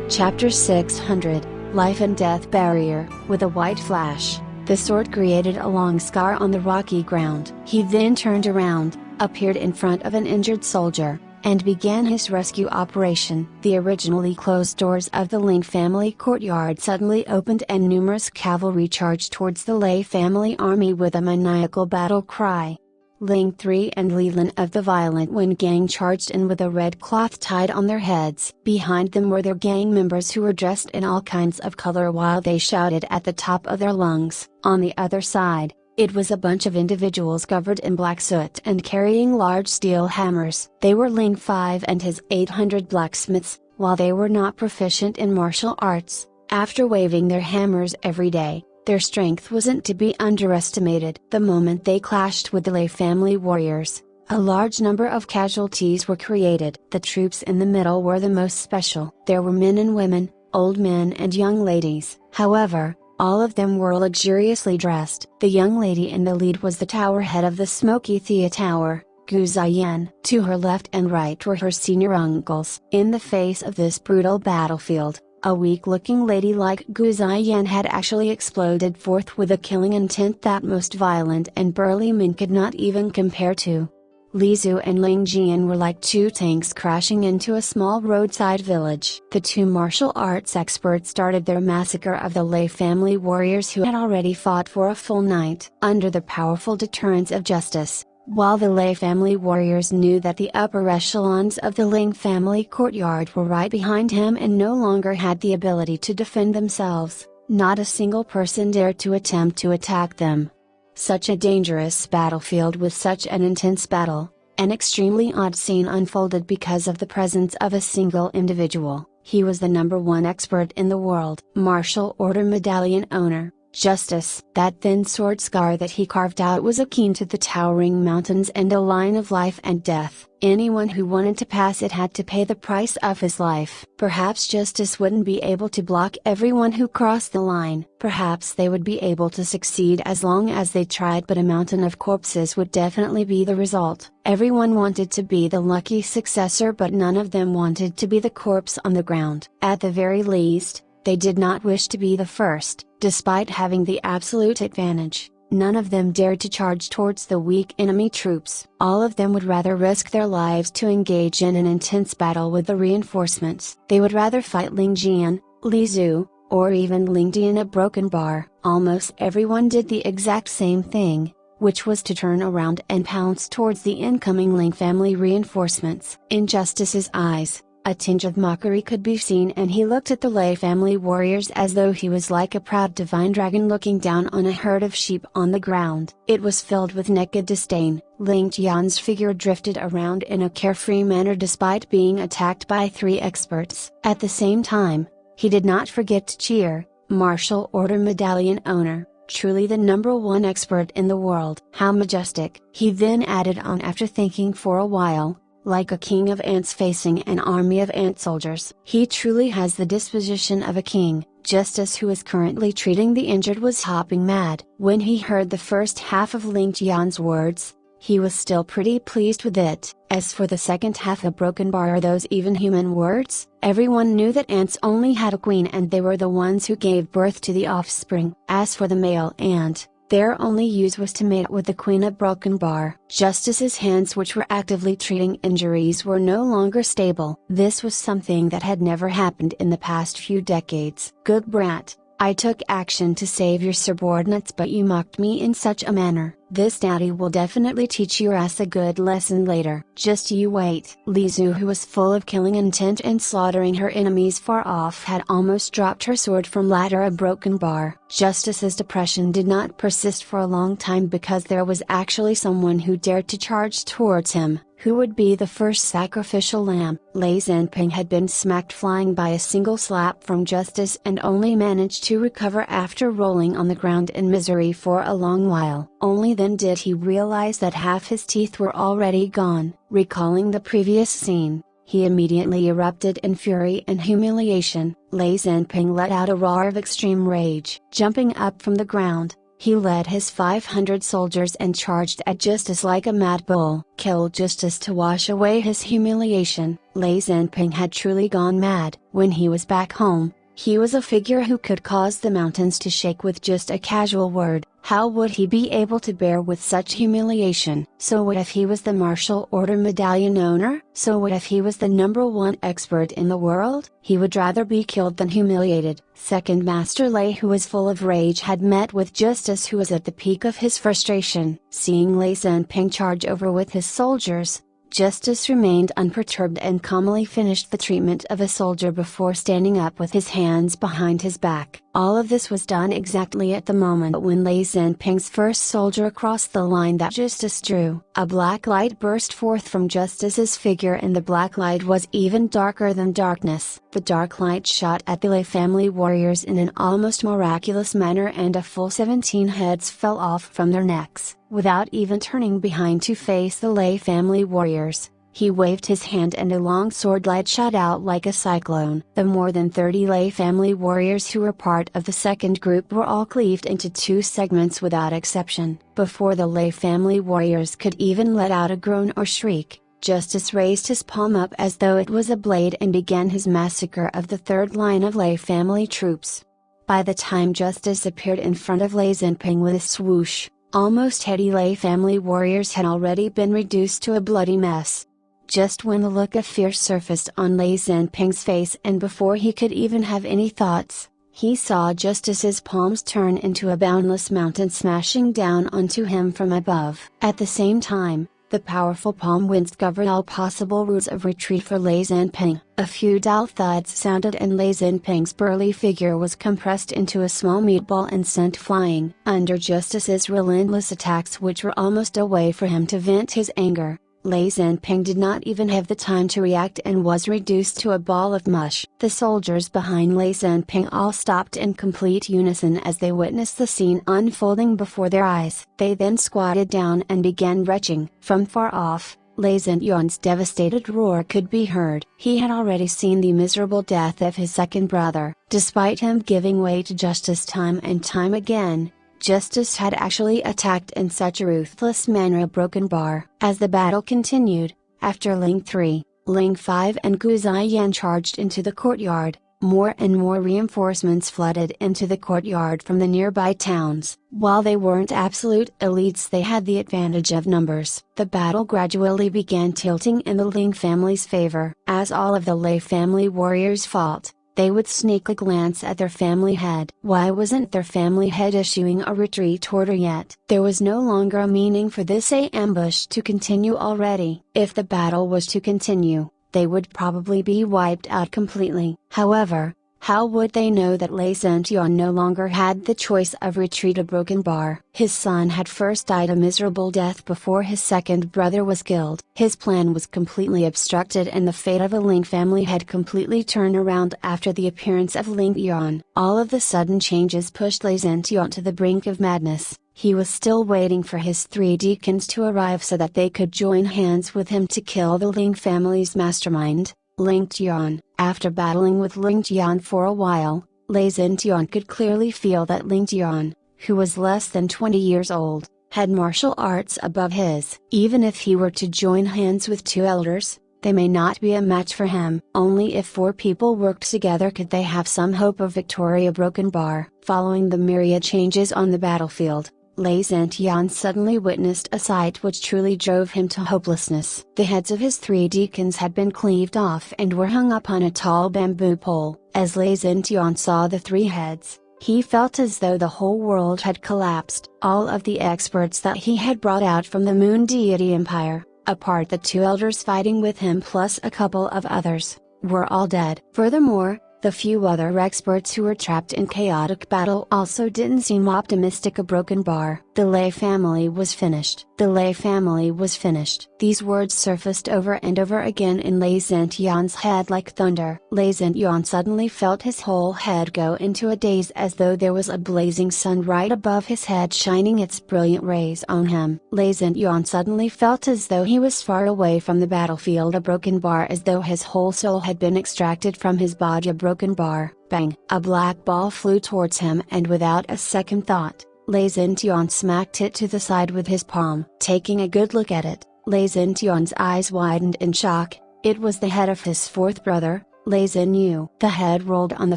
Chapter 600, Life and Death Barrier. With a white flash, the sword created a long scar on the rocky ground. He then turned around, appeared in front of an injured soldier, and began his rescue operation. The originally closed doors of the Ling family courtyard suddenly opened and numerous cavalry charged towards the Lei family army with a maniacal battle cry. Ling 3 and Leland of the Violent Wind gang charged in with a red cloth tied on their heads. Behind them were their gang members who were dressed in all kinds of color while they shouted at the top of their lungs. On the other side, it was a bunch of individuals covered in black soot and carrying large steel hammers. They were Ling 5 and his 800 blacksmiths, while they were not proficient in martial arts. After waving their hammers every day, their strength wasn't to be underestimated. The moment they clashed with the Lei family warriors, a large number of casualties were created. The troops in the middle were the most special. There were men and women, old men and young ladies. However, all of them were luxuriously dressed. The young lady in the lead was the tower head of the Smoky Thea Tower, Gu Ziyan. To her left and right were her senior uncles. In the face of this brutal battlefield, a weak-looking lady like Gu Ziyan had actually exploded forth with a killing intent that most violent and burly men could not even compare to. Li Zhu and Ling Jian were like two tanks crashing into a small roadside village. The two martial arts experts started their massacre of the Lei family warriors who had already fought for a full night. Under the powerful deterrence of justice, while the Lei family warriors knew that the upper echelons of the Ling family courtyard were right behind him and no longer had the ability to defend themselves, not a single person dared to attempt to attack them. Such a dangerous battlefield with such an intense battle, an extremely odd scene unfolded because of the presence of a single individual. He was the #1 expert in the world. Martial Order Medallion owner, Justice. That thin sword scar that he carved out was akin to the towering mountains and a line of life and death. Anyone who wanted to pass it had to pay the price of his life. Perhaps Justice wouldn't be able to block everyone who crossed the line. Perhaps they would be able to succeed as long as they tried, but a mountain of corpses would definitely be the result. Everyone wanted to be the lucky successor, but none of them wanted to be the corpse on the ground. At the very least, they did not wish to be the first. Despite having the absolute advantage, none of them dared to charge towards the weak enemy troops. All of them would rather risk their lives to engage in an intense battle with the reinforcements. They would rather fight Ling Jian, Li Zhu, or even Ling Tian at Broken Bar. Almost everyone did the exact same thing, which was to turn around and pounce towards the incoming Ling family reinforcements. In Justice's eyes, a tinge of mockery could be seen, and he looked at the Lei family warriors as though he was like a proud divine dragon looking down on a herd of sheep on the ground. It was filled with naked disdain. Ling Tian's figure drifted around in a carefree manner despite being attacked by 3 experts. At the same time, he did not forget to cheer, Martial Order Medallion owner, truly the #1 expert in the world. How majestic. He then added on after thinking for a while, like a king of ants facing an army of ant soldiers. He truly has the disposition of a king. Justice, who is currently treating the injured, was hopping mad. When he heard the first half of Ling Tian's words, he was still pretty pleased with it. As for the second half, a broken bar, are those even human words? Everyone knew that ants only had a queen and they were the ones who gave birth to the offspring. As for the male ant, their only use was to mate with the queen at Broken Bar. Justice's hands, which were actively treating injuries, were no longer stable. This was something that had never happened in the past few decades. Good brat, I took action to save your subordinates, but you mocked me in such a manner. This daddy will definitely teach your ass a good lesson later. Just you wait. Li Zhu, who was full of killing intent and slaughtering her enemies far off, had almost dropped her sword from ladder a Broken Bar. Justice's depression did not persist for a long time because there was actually someone who dared to charge towards him. Who would be the first sacrificial lamb? Lei Zhenping had been smacked flying by a single slap from Justice and only managed to recover after rolling on the ground in misery for a long while. Only then did he realize that half his teeth were already gone. Recalling the previous scene, he immediately erupted in fury and humiliation. Lei Zhenping let out a roar of extreme rage. Jumping up from the ground, he led his 500 soldiers and charged at Justice like a mad bull. Kill Justice to wash away his humiliation. Lei Zhenping had truly gone mad. When he was back home, he was a figure who could cause the mountains to shake with just a casual word. How would he be able to bear with such humiliation? So what if he was the martial order medallion owner? So what if he was the #1 expert in the world? He would rather be killed than humiliated. Second Master Lei, who was full of rage, had met with Justice, who was at the peak of his frustration. Seeing Lei Zhenping charge over with his soldiers, Justice remained unperturbed and calmly finished the treatment of a soldier before standing up with his hands behind his back. All of this was done exactly at the moment when Lei Zhenping's first soldier crossed the line that Justice drew. A black light burst forth from Justice's figure, and the black light was even darker than darkness. The dark light shot at the Lei family warriors in an almost miraculous manner, and a full 17 heads fell off from their necks. Without even turning behind to face the Lei family warriors, he waved his hand and a long sword light shot out like a cyclone. The more than 30 Lei family warriors who were part of the second group were all cleaved into 2 segments without exception. Before the Lei family warriors could even let out a groan or shriek, Justice raised his palm up as though it was a blade and began his massacre of the third line of Lei family troops. By the time Justice appeared in front of Lei Zhenping with a swoosh, almost 80 Lei family warriors had already been reduced to a bloody mess. Just when the look of fear surfaced on Lei Zhenping's face, and before he could even have any thoughts, he saw Justice's palms turn into a boundless mountain smashing down onto him from above. At the same time, the powerful palm winds covered all possible routes of retreat for Lei Zhenping. A few dull thuds sounded, and Lei Zhenping's burly figure was compressed into a small meatball and sent flying. Under Justice's relentless attacks, which were almost a way for him to vent his anger, Lei Zhenping did not even have the time to react and was reduced to a ball of mush. The soldiers behind Lei Zhenping all stopped in complete unison as they witnessed the scene unfolding before their eyes. They then squatted down and began retching. From far off, Lei Zhenping's devastated roar could be heard. He had already seen the miserable death of his second brother. Despite him giving way to Justice time and time again, Justice had actually attacked in such a ruthless manner a broken bar. As the battle continued, after Ling 3, Ling 5 and Gu Ziyan charged into the courtyard, more and more reinforcements flooded into the courtyard from the nearby towns. While they weren't absolute elites, they had the advantage of numbers. The battle gradually began tilting in the Ling family's favor. As all of the Lei family warriors fought, they would sneak a glance at their family head. Why wasn't their family head issuing a retreat order yet? There was no longer a meaning for this ambush to continue already. If the battle was to continue, they would probably be wiped out completely. However, how would they know that Lei Zhenping no longer had the choice of retreat or broken bar? His son had first died a miserable death before his second brother was killed. His plan was completely obstructed, and the fate of the Ling family had completely turned around after the appearance of Ling Tian. All of the sudden changes pushed Lei Zhenping to the brink of madness. He was still waiting for his 3 deacons to arrive so that they could join hands with him to kill the Ling family's mastermind, Ling Tian. After battling with Ling Tian for a while, Lei Zhenping could clearly feel that Ling Tian, who was less than 20 years old, had martial arts above his. Even if he were to join hands with 2 elders, they may not be a match for him. Only if 4 people worked together could they have some hope of victory. A broken bar. Following the myriad changes on the battlefield, Lei Zhenping suddenly witnessed a sight which truly drove him to hopelessness. The heads of his 3 deacons had been cleaved off and were hung up on a tall bamboo pole. As Lei Zhenping saw the 3 heads, he felt as though the whole world had collapsed. All of the experts that he had brought out from the Moon Deity Empire, apart the 2 elders fighting with him plus a couple of others, were all dead. Furthermore, the few other experts who were trapped in chaotic battle also didn't seem optimistic. A broken bar. The Lei family was finished. The Lei family was finished. These words surfaced over and over again in Lei Zhenping's head like thunder. Lei Zhenping suddenly felt his whole head go into a daze, as though there was a blazing sun right above his head shining its brilliant rays on him. Lei Zhenping suddenly felt as though he was far away from the battlefield. A broken bar, as though his whole soul had been extracted from his body. A broken bar. Bang! A black ball flew towards him, and without a second thought, Lei Zhenping smacked it to the side with his palm. Taking a good look at it, Lei Zhenping's eyes widened in shock. It was the head of his fourth brother, Lei Xinyu. The head rolled on the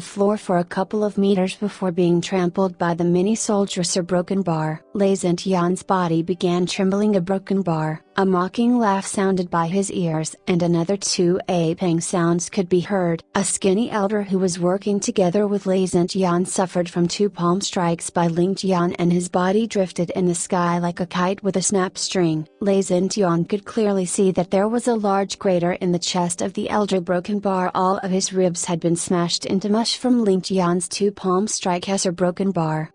floor for a couple of meters before being trampled by the mini soldiers or broken bar. Lei Xintian's body began trembling a broken bar. A mocking laugh sounded by his ears and another two aping sounds could be heard. A skinny elder who was working together with Lei Xintian suffered from two palm strikes by Ling Tian and his body drifted in the sky like a kite with a snap string. Lei Xintian could clearly see that there was a large crater in the chest of the elder. Broken bar. All of his ribs had been smashed into mush from Ling Tian's two palm strike or broken bar.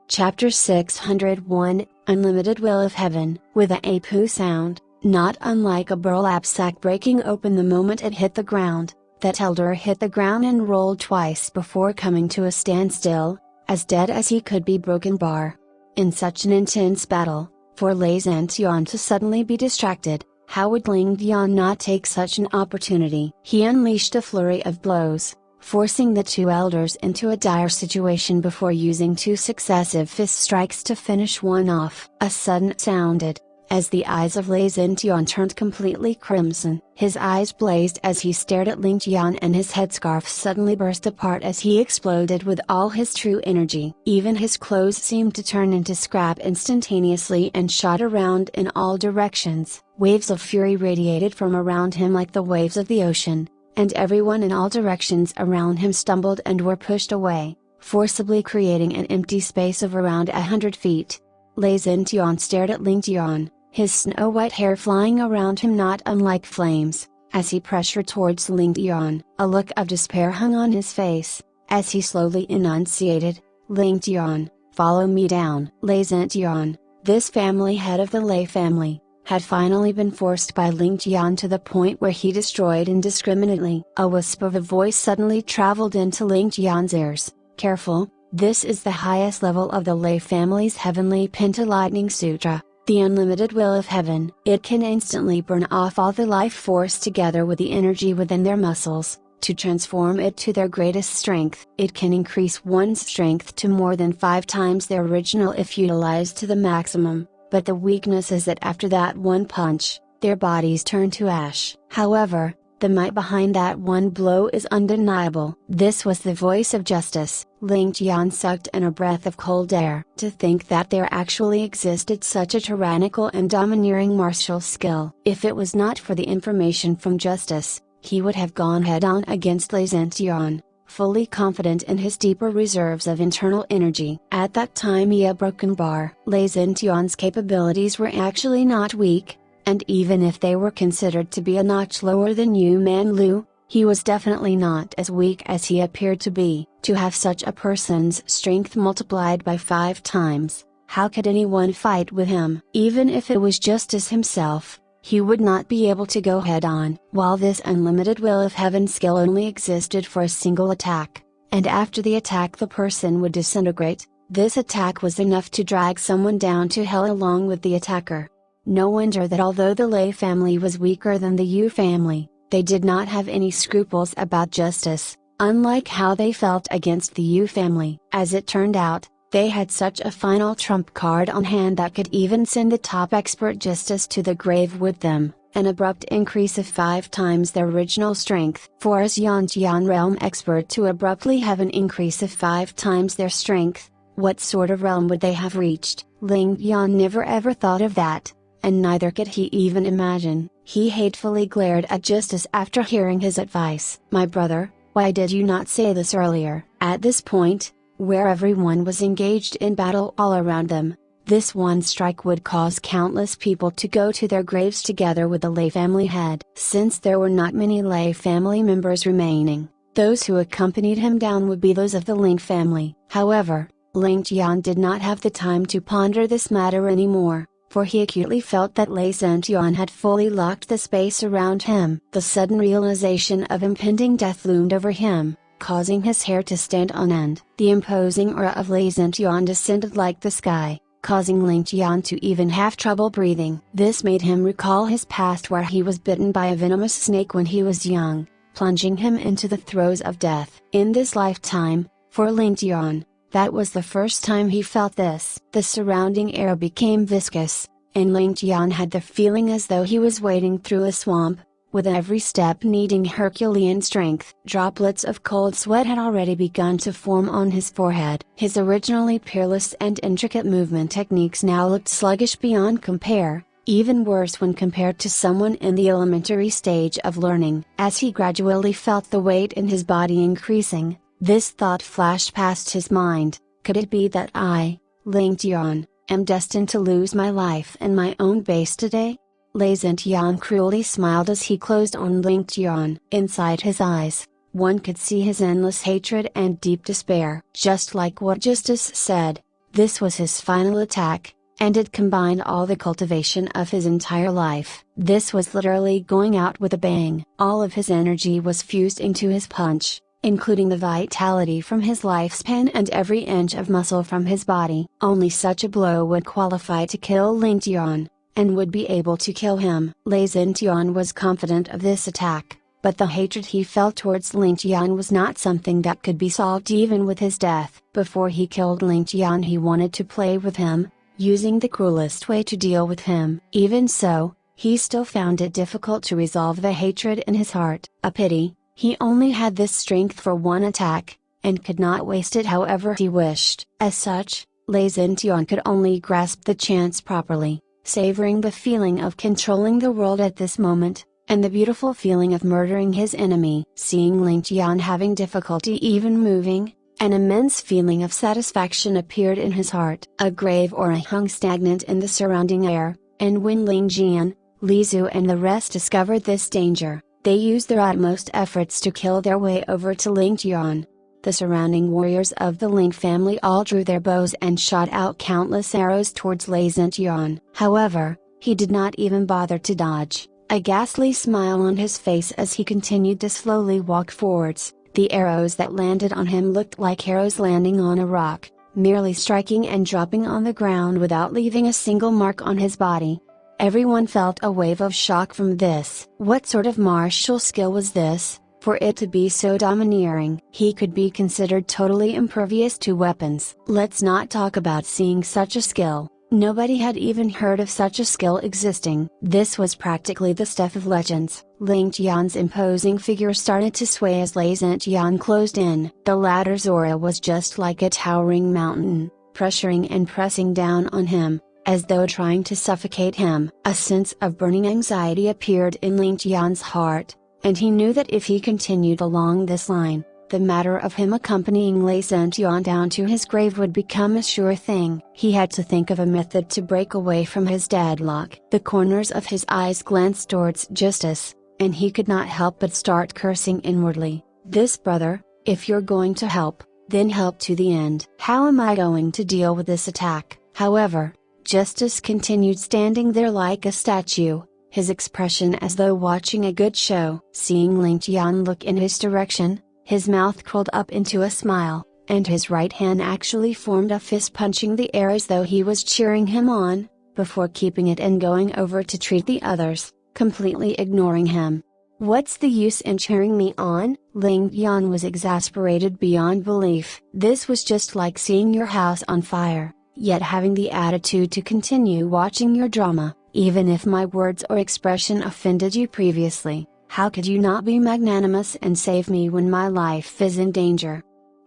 Chapter 601, Unlimited Will of Heaven. With a apu sound, not unlike a burlap sack breaking open the moment it hit the ground, that elder hit the ground and rolled twice before coming to a standstill, as dead as he could be. Broken bar. In such an intense battle, for Lei Xintian to suddenly be distracted, how would Ling Tian not take such an opportunity? He unleashed a flurry of blows, forcing the two elders into a dire situation before using two successive fist strikes to finish one off. A sudden sounded, as the eyes of Lei Xintian turned completely crimson. His eyes blazed as he stared at Ling Tian and his headscarf suddenly burst apart as he exploded with all his true energy. Even his clothes seemed to turn into scrap instantaneously and shot around in all directions. Waves of fury radiated from around him like the waves of the ocean, and everyone in all directions around him stumbled and were pushed away, forcibly creating an empty space of around 100 feet. Lei Xintian stared at Ling Tian, his snow-white hair flying around him not unlike flames, as he pressured towards Ling Tian. A look of despair hung on his face, as he slowly enunciated, "Ling Tian, follow me down." Lei Xintian, this family head of the Lei family, had finally been forced by Ling Tian to the point where he destroyed indiscriminately. A wisp of a voice suddenly traveled into Ling Tian's ears. "Careful, this is the highest level of the Lei family's heavenly Penta-Lightning Sutra, the unlimited will of heaven. It can instantly burn off all the life force together with the energy within their muscles, to transform it to their greatest strength. It can increase one's strength to more than 5 times their original if utilized to the maximum. But the weakness is that after that one punch, their bodies turn to ash. However, the might behind that one blow is undeniable." This was the voice of justice. Ling Tian sucked in a breath of cold air. To think that there actually existed such a tyrannical and domineering martial skill. If it was not for the information from justice, he would have gone head-on against Lei Xintian, fully confident in his deeper reserves of internal energy. At that time a broken bar. Lei Xintian's capabilities were actually not weak, and even if they were considered to be a notch lower than Yu Man Lu, he was definitely not as weak as he appeared to be. To have such a person's strength multiplied by 5 times, how could anyone fight with him? Even if it was Justice himself, he would not be able to go head-on. While this unlimited will of heaven skill only existed for a single attack, and after the attack the person would disintegrate, this attack was enough to drag someone down to hell along with the attacker. No wonder that although the Lei family was weaker than the Yu family, they did not have any scruples about justice, unlike how they felt against the Yu family. As it turned out, they had such a final trump card on hand that could even send the top expert justice to the grave with them, an abrupt increase of 5 times their original strength. For a Xiantian realm expert to abruptly have an increase of 5 times their strength, what sort of realm would they have reached? Ling Tian never ever thought of that, and neither could he even imagine. He hatefully glared at justice after hearing his advice. "My brother, why did you not say this earlier?" At this point, where everyone was engaged in battle all around them, this one strike would cause countless people to go to their graves together with the Lei family head. Since there were not many Lei family members remaining, those who accompanied him down would be those of the Ling family. However, Ling Tian did not have the time to ponder this matter anymore, for he acutely felt that Lei Xintian had fully locked the space around him. The sudden realization of impending death loomed over him, causing his hair to stand on end. The imposing aura of Ling Tian descended like the sky, causing Ling Tian to even have trouble breathing. This made him recall his past where he was bitten by a venomous snake when he was young, plunging him into the throes of death. In this lifetime, for Ling Tian, that was the first time he felt this. The surrounding air became viscous, and Ling Tian had the feeling as though he was wading through a swamp, with every step needing Herculean strength. Droplets of cold sweat had already begun to form on his forehead. His originally peerless and intricate movement techniques now looked sluggish beyond compare, even worse when compared to someone in the elementary stage of learning. As he gradually felt the weight in his body increasing, this thought flashed past his mind: could it be that I, Ling Tian, am destined to lose my life in my own base today? Ling Tian cruelly smiled as he closed on Ling Tian. Inside his eyes, one could see his endless hatred and deep despair. Just like what Justice said, this was his final attack, and it combined all the cultivation of his entire life. This was literally going out with a bang. All of his energy was fused into his punch, including the vitality from his lifespan and every inch of muscle from his body. Only such a blow would qualify to kill Ling Tian, and would be able to kill him. Ling Tian was confident of this attack, but the hatred he felt towards Ling Tian was not something that could be solved even with his death. Before he killed Ling Tian, he wanted to play with him, using the cruelest way to deal with him. Even so, he still found it difficult to resolve the hatred in his heart. A pity, he only had this strength for one attack, and could not waste it however he wished. As such, Ling Tian could only grasp the chance properly, savoring the feeling of controlling the world at this moment, and the beautiful feeling of murdering his enemy. Seeing Ling Tian having difficulty even moving, an immense feeling of satisfaction appeared in his heart. A grave aura hung stagnant in the surrounding air, and when Ling Tian, Li Zhu and the rest discovered this danger, they used their utmost efforts to kill their way over to Ling Tian. The surrounding warriors of the Ling family all drew their bows and shot out countless arrows towards Ling Tian. However, he did not even bother to dodge, a ghastly smile on his face as he continued to slowly walk forwards. The arrows that landed on him looked like arrows landing on a rock, merely striking and dropping on the ground without leaving a single mark on his body. Everyone felt a wave of shock from this. What sort of martial skill was this, for it to be so domineering? He could be considered totally impervious to weapons. Let's not talk about seeing such a skill. Nobody had even heard of such a skill existing. This was practically the stuff of legends. Ling Tian's imposing figure started to sway as Ling Tian closed in. The latter's aura was just like a towering mountain, pressuring and pressing down on him, as though trying to suffocate him. A sense of burning anxiety appeared in Ling Tian's heart, and he knew that if he continued along this line, the matter of him accompanying Ling Tian down to his grave would become a sure thing. He had to think of a method to break away from his deadlock. The corners of his eyes glanced towards Justice, and he could not help but start cursing inwardly. This brother, if you're going to help, then help to the end. How am I going to deal with this attack? However, Justice continued standing there like a statue, his expression as though watching a good show. Seeing Ling Tian look in his direction, his mouth curled up into a smile, and his right hand actually formed a fist punching the air as though he was cheering him on, before keeping it and going over to treat the others, completely ignoring him. What's the use in cheering me on? Ling Tian was exasperated beyond belief. This was just like seeing your house on fire, yet having the attitude to continue watching your drama, even if my words or expression offended you previously. How could you not be magnanimous and save me when my life is in danger?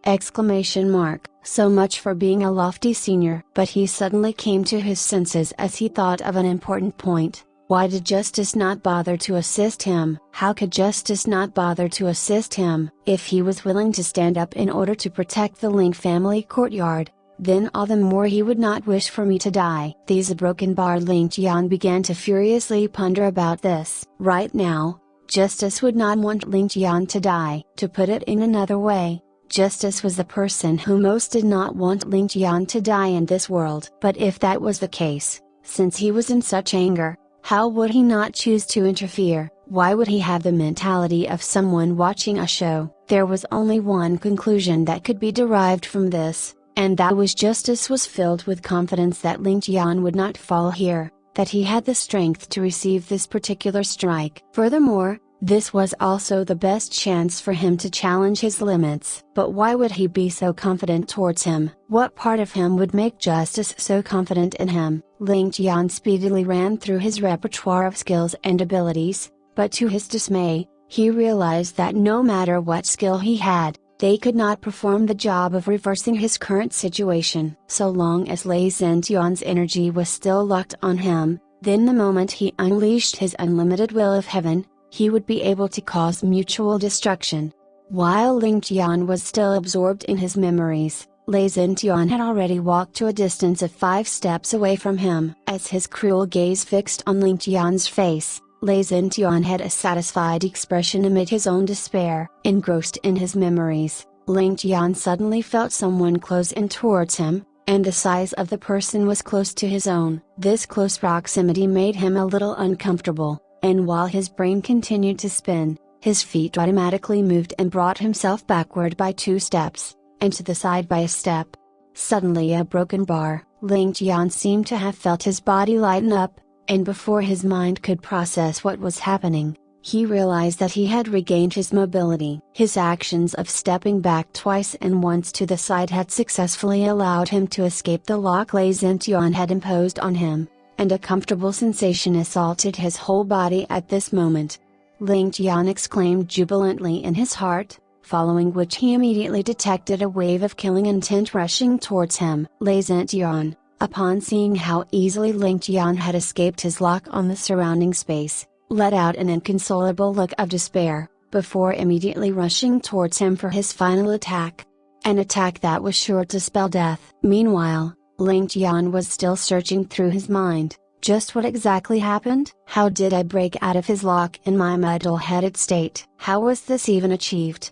Exclamation mark. So much for being a lofty senior. But he suddenly came to his senses as he thought of an important point. Why did Justice not bother to assist him? How could Justice not bother to assist him? If he was willing to stand up in order to protect the Ling family courtyard, then all the more he would not wish for me to die. These broken-barred Ling Tian began to furiously ponder about this. Right now, Justice would not want Ling Tian to die. To put it in another way, Justice was the person who most did not want Ling Tian to die in this world. But if that was the case, since he was in such anger, how would he not choose to interfere? Why would he have the mentality of someone watching a show? There was only one conclusion that could be derived from this, and that was Justice was filled with confidence that Ling Tian would not fall here, that he had the strength to receive this particular strike. Furthermore, this was also the best chance for him to challenge his limits. But why would he be so confident towards him? What part of him would make Justice so confident in him? Ling Tian speedily ran through his repertoire of skills and abilities, but to his dismay, he realized that no matter what skill he had, they could not perform the job of reversing his current situation. So long as Ling Tian's energy was still locked on him, then the moment he unleashed his unlimited will of heaven, he would be able to cause mutual destruction. While Ling Tian was still absorbed in his memories, Ling Tian had already walked to a distance of 5 steps away from him. As his cruel gaze fixed on Ling Tian's face, Ling Tian had a satisfied expression amid his own despair. Engrossed in his memories, Ling Tian suddenly felt someone close in towards him, and the size of the person was close to his own. This close proximity made him a little uncomfortable, and while his brain continued to spin, his feet automatically moved and brought himself backward by 2 steps, and to the side by a step. Suddenly a broken bar. Ling Tian seemed to have felt his body lighten up, and before his mind could process what was happening, he realized that he had regained his mobility. His actions of stepping back twice and once to the side had successfully allowed him to escape the lock Ling Tian had imposed on him, and a comfortable sensation assaulted his whole body at this moment. Ling Tian exclaimed jubilantly in his heart, following which he immediately detected a wave of killing intent rushing towards him. Ling Tian, upon seeing how easily Ling Tian had escaped his lock on the surrounding space, let out an inconsolable look of despair, before immediately rushing towards him for his final attack. An attack that was sure to spell death. Meanwhile, Ling Tian was still searching through his mind. Just what exactly happened? How did I break out of his lock in my muddle-headed state? How was this even achieved?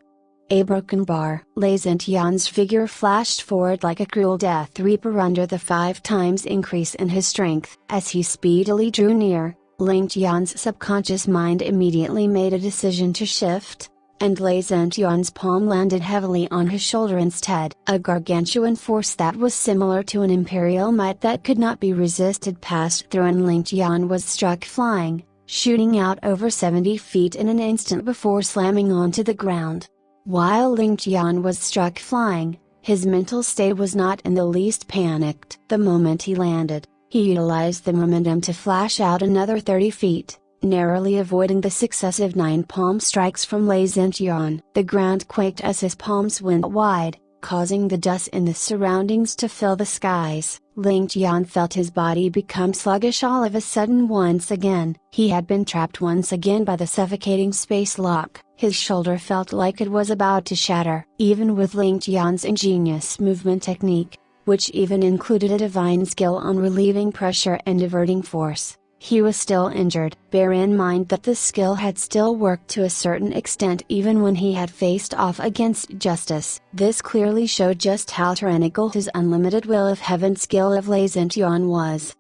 A broken bar. Ling Tian's figure flashed forward like a cruel death reaper under the 5 times increase in his strength. As he speedily drew near, Ling Tian's subconscious mind immediately made a decision to shift, and Ling Tian's palm landed heavily on his shoulder instead. A gargantuan force that was similar to an imperial might that could not be resisted passed through, and Ling Tian was struck flying, shooting out over 70 feet in an instant before slamming onto the ground. While Ling Tian was struck flying, his mental state was not in the least panicked. The moment he landed, he utilized the momentum to flash out another 30 feet. Narrowly avoiding the successive 9 palm strikes from Ling Tian. The ground quaked as his palms went wide, causing the dust in the surroundings to fill the skies. Ling Tian felt his body become sluggish all of a sudden once again. He had been trapped once again by the suffocating space lock. His shoulder felt like it was about to shatter. Even with Ling Tian's ingenious movement technique, which even included a divine skill on relieving pressure and diverting force, he was still injured. Bear in mind that this skill had still worked to a certain extent even when he had faced off against Justice. This clearly showed just how tyrannical his unlimited will of heaven skill of Ling Tian was.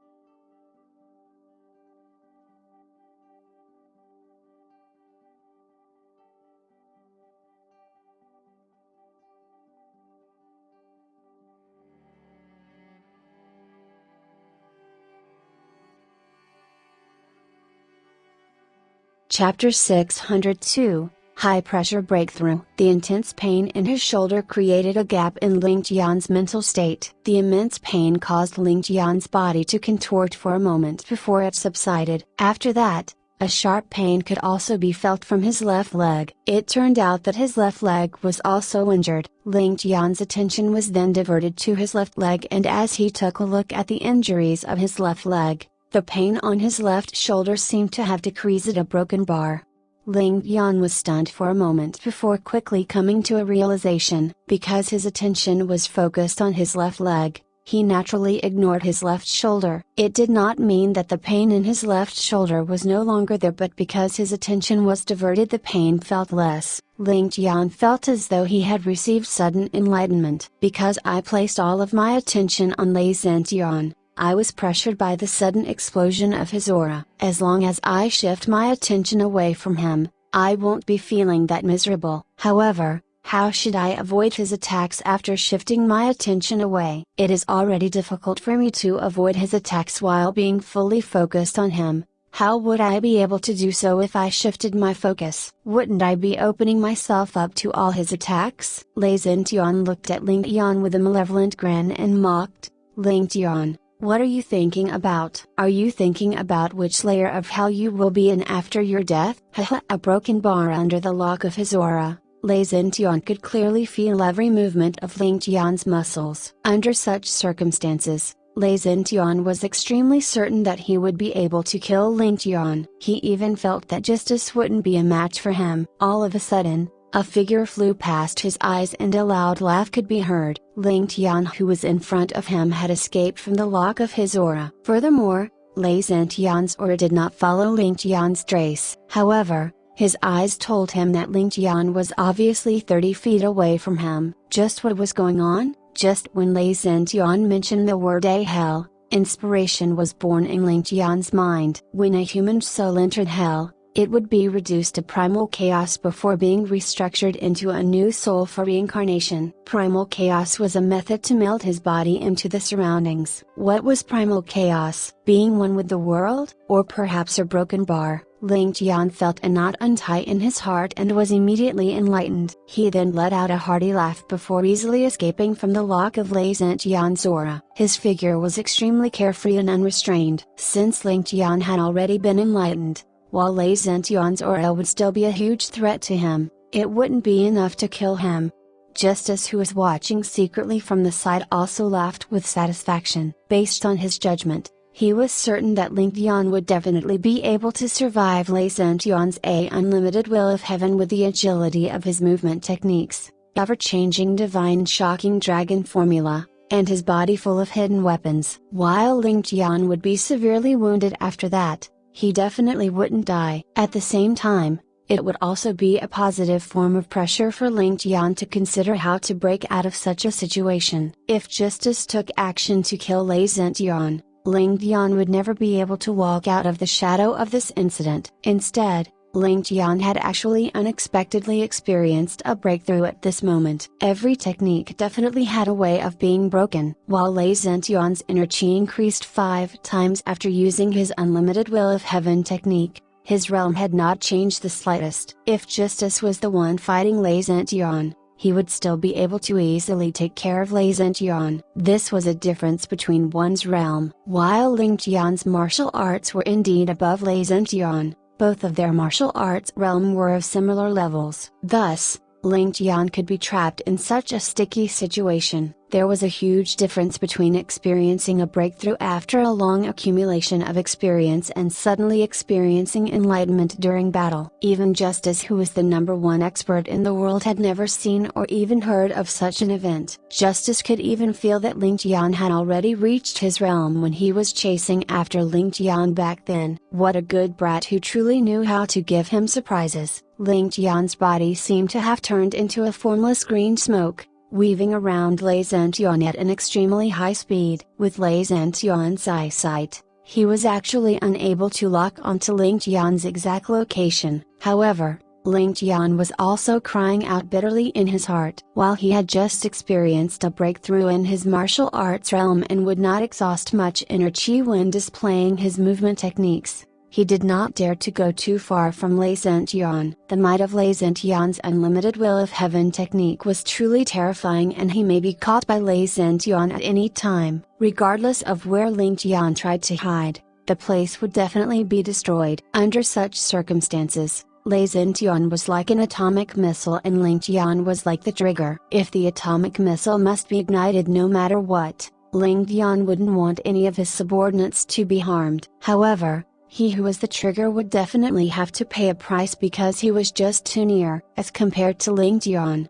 Chapter 602, High Pressure Breakthrough. The intense pain in his shoulder created a gap in Ling Tian's mental state. The immense pain caused Ling Tian's body to contort for a moment before it subsided. After that, a sharp pain could also be felt from his left leg. It turned out that his left leg was also injured. Ling Tian's attention was then diverted to his left leg, and as he took a look at the injuries of his left leg, the pain on his left shoulder seemed to have decreased a broken bar. Ling Tian was stunned for a moment before quickly coming to a realization. Because his attention was focused on his left leg, he naturally ignored his left shoulder. It did not mean that the pain in his left shoulder was no longer there, but because his attention was diverted, the pain felt less. Ling Tian felt as though he had received sudden enlightenment. Because I placed all of my attention on Ling Tian, I was pressured by the sudden explosion of his aura. As long as I shift my attention away from him, I won't be feeling that miserable. However, how should I avoid his attacks after shifting my attention away? It is already difficult for me to avoid his attacks while being fully focused on him. How would I be able to do so if I shifted my focus? Wouldn't I be opening myself up to all his attacks? Ling Tian looked at Ling Tian with a malevolent grin and mocked, "Ling Tian, what are you thinking about? Are you thinking about which layer of hell you will be in after your death?" Haha, a broken bar under the lock of his aura. Ling Tian could clearly feel every movement of Ling Tian's muscles. Under such circumstances, Ling Tian was extremely certain that he would be able to kill Ling Tian. He even felt that justice wouldn't be a match for him. All of a sudden, a figure flew past his eyes and a loud laugh could be heard. Ling Tian, who was in front of him, had escaped from the lock of his aura. Furthermore, Ling Tian's aura did not follow Ling Tian's trace. However, his eyes told him that Ling Tian was obviously 30 feet away from him. Just what was going on? Just when Ling Tian mentioned the word hell, inspiration was born in Ling Tian's mind. When a human soul entered hell, it would be reduced to primal chaos before being restructured into a new soul for reincarnation. Primal chaos was a method to meld his body into the surroundings. What was primal chaos? Being one with the world? Or perhaps a broken bar? Ling Tian felt a knot untie in his heart and was immediately enlightened. He then let out a hearty laugh before easily escaping from the lock of Ling Tian's aura. His figure was extremely carefree and unrestrained. Since Ling Tian had already been enlightened, while Ling Tian's aura would still be a huge threat to him, it wouldn't be enough to kill him. Justice, who was watching secretly from the side, also laughed with satisfaction. Based on his judgment, he was certain that Ling Tian would definitely be able to survive Ling Tian's unlimited will of heaven with the agility of his movement techniques, ever-changing divine shocking dragon formula, and his body full of hidden weapons. While Ling Tian would be severely wounded after that, he definitely wouldn't die. At the same time, it would also be a positive form of pressure for Ling Tian to consider how to break out of such a situation. If justice took action to kill Ling Tian would never be able to walk out of the shadow of this incident. Instead, Ling Tian had actually unexpectedly experienced a breakthrough at this moment. Every technique definitely had a way of being broken. While Ling Tian's inner chi increased 5 times after using his unlimited will of heaven technique, his realm had not changed the slightest. If justice was the one fighting Ling Tian, he would still be able to easily take care of Ling Tian. This was a difference between one's realm. While Ling Tian's martial arts were indeed above Ling Tian, both of their martial arts realm were of similar levels. Thus, Ling Tian could be trapped in such a sticky situation. There was a huge difference between experiencing a breakthrough after a long accumulation of experience and suddenly experiencing enlightenment during battle. Even Justice, who was the #1 expert in the world, had never seen or even heard of such an event. Justice could even feel that Ling Tian had already reached his realm when he was chasing after Ling Tian back then. What a good brat who truly knew how to give him surprises. Ling Tian's body seemed to have turned into a formless green smoke, weaving around Ling Tian at an extremely high speed. With Ling Tian's eyesight, he was actually unable to lock onto Ling Tian's exact location. However, Ling Tian was also crying out bitterly in his heart. While he had just experienced a breakthrough in his martial arts realm and would not exhaust much inner chi when displaying his movement techniques, he did not dare to go too far from Ling Tian. The might of Ling Tian's unlimited will of heaven technique was truly terrifying, and he may be caught by Ling Tian at any time. Regardless of where Ling Tian tried to hide, the place would definitely be destroyed. Under such circumstances, Ling Tian was like an atomic missile and Ling Tian was like the trigger. If the atomic missile must be ignited no matter what, Ling Tian wouldn't want any of his subordinates to be harmed. However, he who was the trigger would definitely have to pay a price because he was just too near. As compared to Ling Tian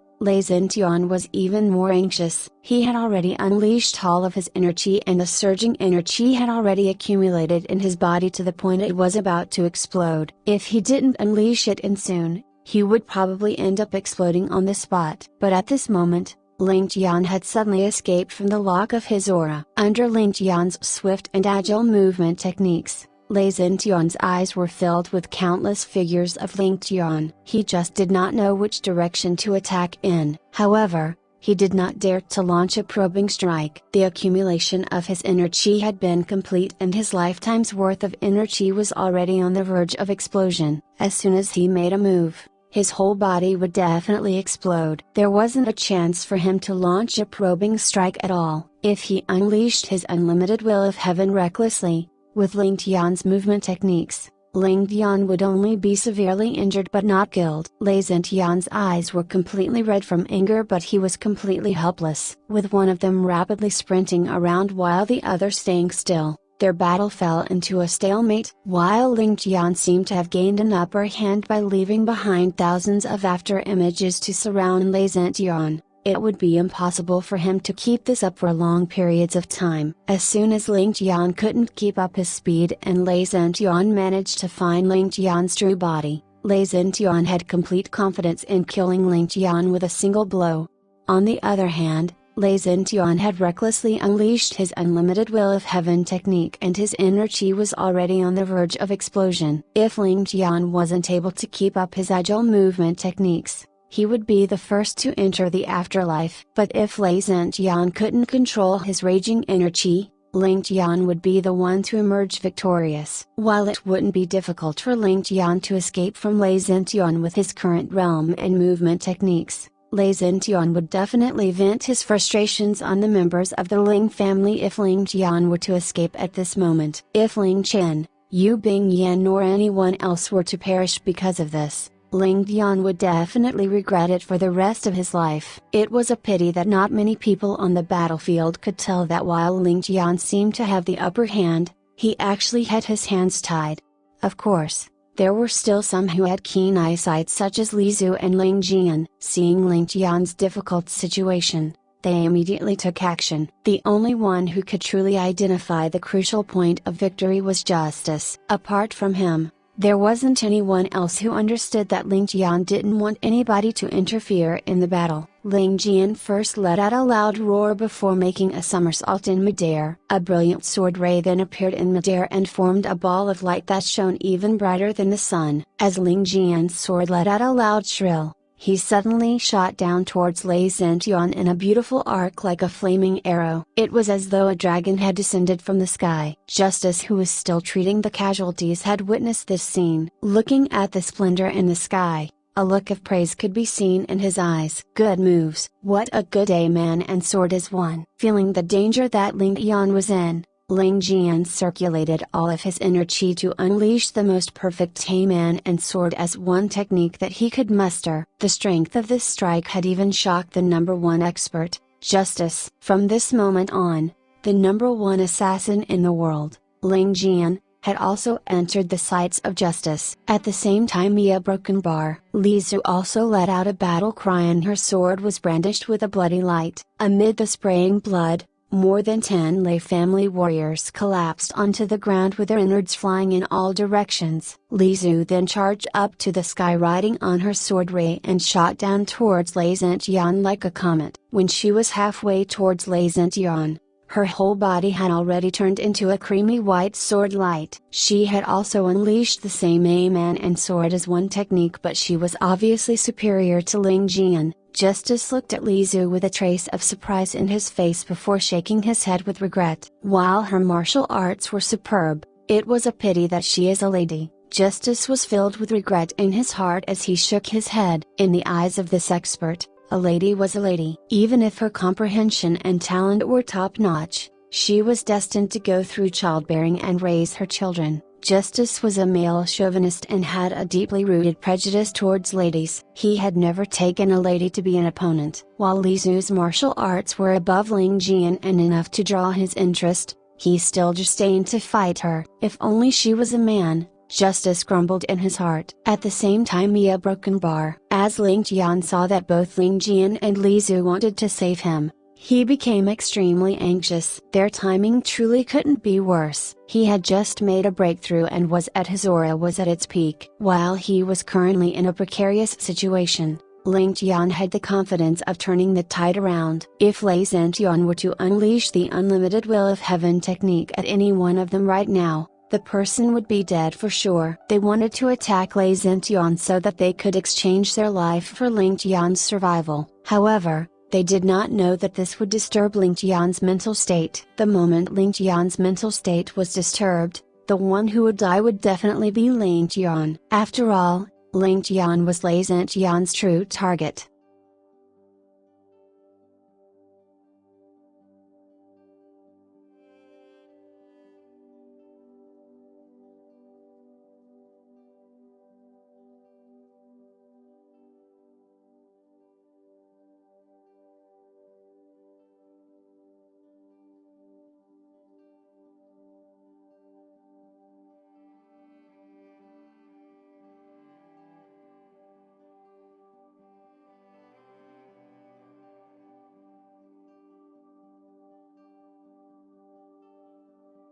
was even more anxious. He had already unleashed all of his inner chi, and the surging inner chi had already accumulated in his body to the point it was about to explode. If he didn't unleash it in soon, he would probably end up exploding on the spot. But at this moment, Ling Tian had suddenly escaped from the lock of his aura. Under Ling Tian's swift and agile movement techniques, Ling Tian's eyes were filled with countless figures of Ling Tian. He just did not know which direction to attack in. However, he did not dare to launch a probing strike. The accumulation of his inner chi had been complete and his lifetime's worth of inner chi was already on the verge of explosion. As soon as he made a move, his whole body would definitely explode. There wasn't a chance for him to launch a probing strike at all. If he unleashed his unlimited will of heaven recklessly, with Ling Tian's movement techniques, Ling Tian would only be severely injured but not killed. Ling Tian's eyes were completely red from anger, but he was completely helpless. With one of them rapidly sprinting around while the other staying still, their battle fell into a stalemate. While Ling Tian seemed to have gained an upper hand by leaving behind thousands of after images to surround Ling Tian, it would be impossible for him to keep this up for long periods of time. As soon as Ling Tian couldn't keep up his speed and Ling Tian managed to find Ling Tian's true body, Ling Tian had complete confidence in killing Ling Tian with a single blow. On the other hand, Ling Tian had recklessly unleashed his unlimited will of heaven technique and his inner chi was already on the verge of explosion. If Ling Tian wasn't able to keep up his agile movement techniques, he would be the first to enter the afterlife. But if Ling Tian couldn't control his raging inner chi, Ling Tian would be the one to emerge victorious. While it wouldn't be difficult for Ling Tian to escape from Ling Tian with his current realm and movement techniques, Ling Tian would definitely vent his frustrations on the members of the Ling family if Ling Tian were to escape at this moment. If Ling Chen, Yu Bingyan or anyone else were to perish because of this, Ling Tian would definitely regret it for the rest of his life. It was a pity that not many people on the battlefield could tell that while Ling Tian seemed to have the upper hand, he actually had his hands tied. Of course, there were still some who had keen eyesight such as Li Zhu and Ling Jian. Seeing Ling Tian's difficult situation, they immediately took action. The only one who could truly identify the crucial point of victory was Justice. Apart from him, there wasn't anyone else who understood that Ling Tian didn't want anybody to interfere in the battle. Ling Jian first let out a loud roar before making a somersault in midair. A brilliant sword ray then appeared in midair and formed a ball of light that shone even brighter than the sun. As Ling Jian's sword let out a loud shrill, he suddenly shot down towards Ling Tian in a beautiful arc like a flaming arrow. It was as though a dragon had descended from the sky. Justice, who was still treating the casualties, had witnessed this scene. Looking at the splendor in the sky, a look of praise could be seen in his eyes. Good moves. What a good day, man and sword is one. Feeling the danger that Ling Tian was in, Ling Jian circulated all of his inner chi to unleash the most perfect man and sword as one technique that he could muster. The strength of this strike had even shocked the number one expert, Justice. From this moment on, the number one assassin in the world, Ling Jian, had also entered the sights of Justice. At the same time, Mia Broken Bar, Li Zhu also let out a battle cry and her sword was brandished with a bloody light. Amid the spraying blood, more than 10 Lei family warriors collapsed onto the ground with their innards flying in all directions. Li Zhu then charged up to the sky riding on her sword ray and shot down towards Ling Tian like a comet. When she was halfway towards Ling Tian, her whole body had already turned into a creamy white sword light. She had also unleashed the same man and sword as one technique, but she was obviously superior to Ling Jian. Justice looked at Li Zhu with a trace of surprise in his face before shaking his head with regret. While her martial arts were superb, it was a pity that she is a lady. Justice was filled with regret in his heart as he shook his head. In the eyes of this expert, a lady was a lady. Even if her comprehension and talent were top-notch, she was destined to go through childbearing and raise her children. Justice was a male chauvinist and had a deeply rooted prejudice towards ladies. He had never taken a lady to be an opponent. While Li Zhu's martial arts were above Ling Jian and enough to draw his interest, he still disdained to fight her. If only she was a man, Justice grumbled in his heart. At the same time, Mia Broken Bar. As Ling Tian saw that both Ling Jian and Li Zhu wanted to save him, he became extremely anxious. Their timing truly couldn't be worse. He had just made a breakthrough and his aura was at its peak. While he was currently in a precarious situation, Ling Tian had the confidence of turning the tide around. If Ling Tian were to unleash the unlimited will of heaven technique at any one of them right now, the person would be dead for sure. They wanted to attack Ling Tian so that they could exchange their life for Ling Tian's survival. However, they did not know that this would disturb Ling Tian's mental state. The moment Ling Tian's mental state was disturbed, the one who would die would definitely be Ling Tian. After all, Ling Tian was Ling Tian's true target.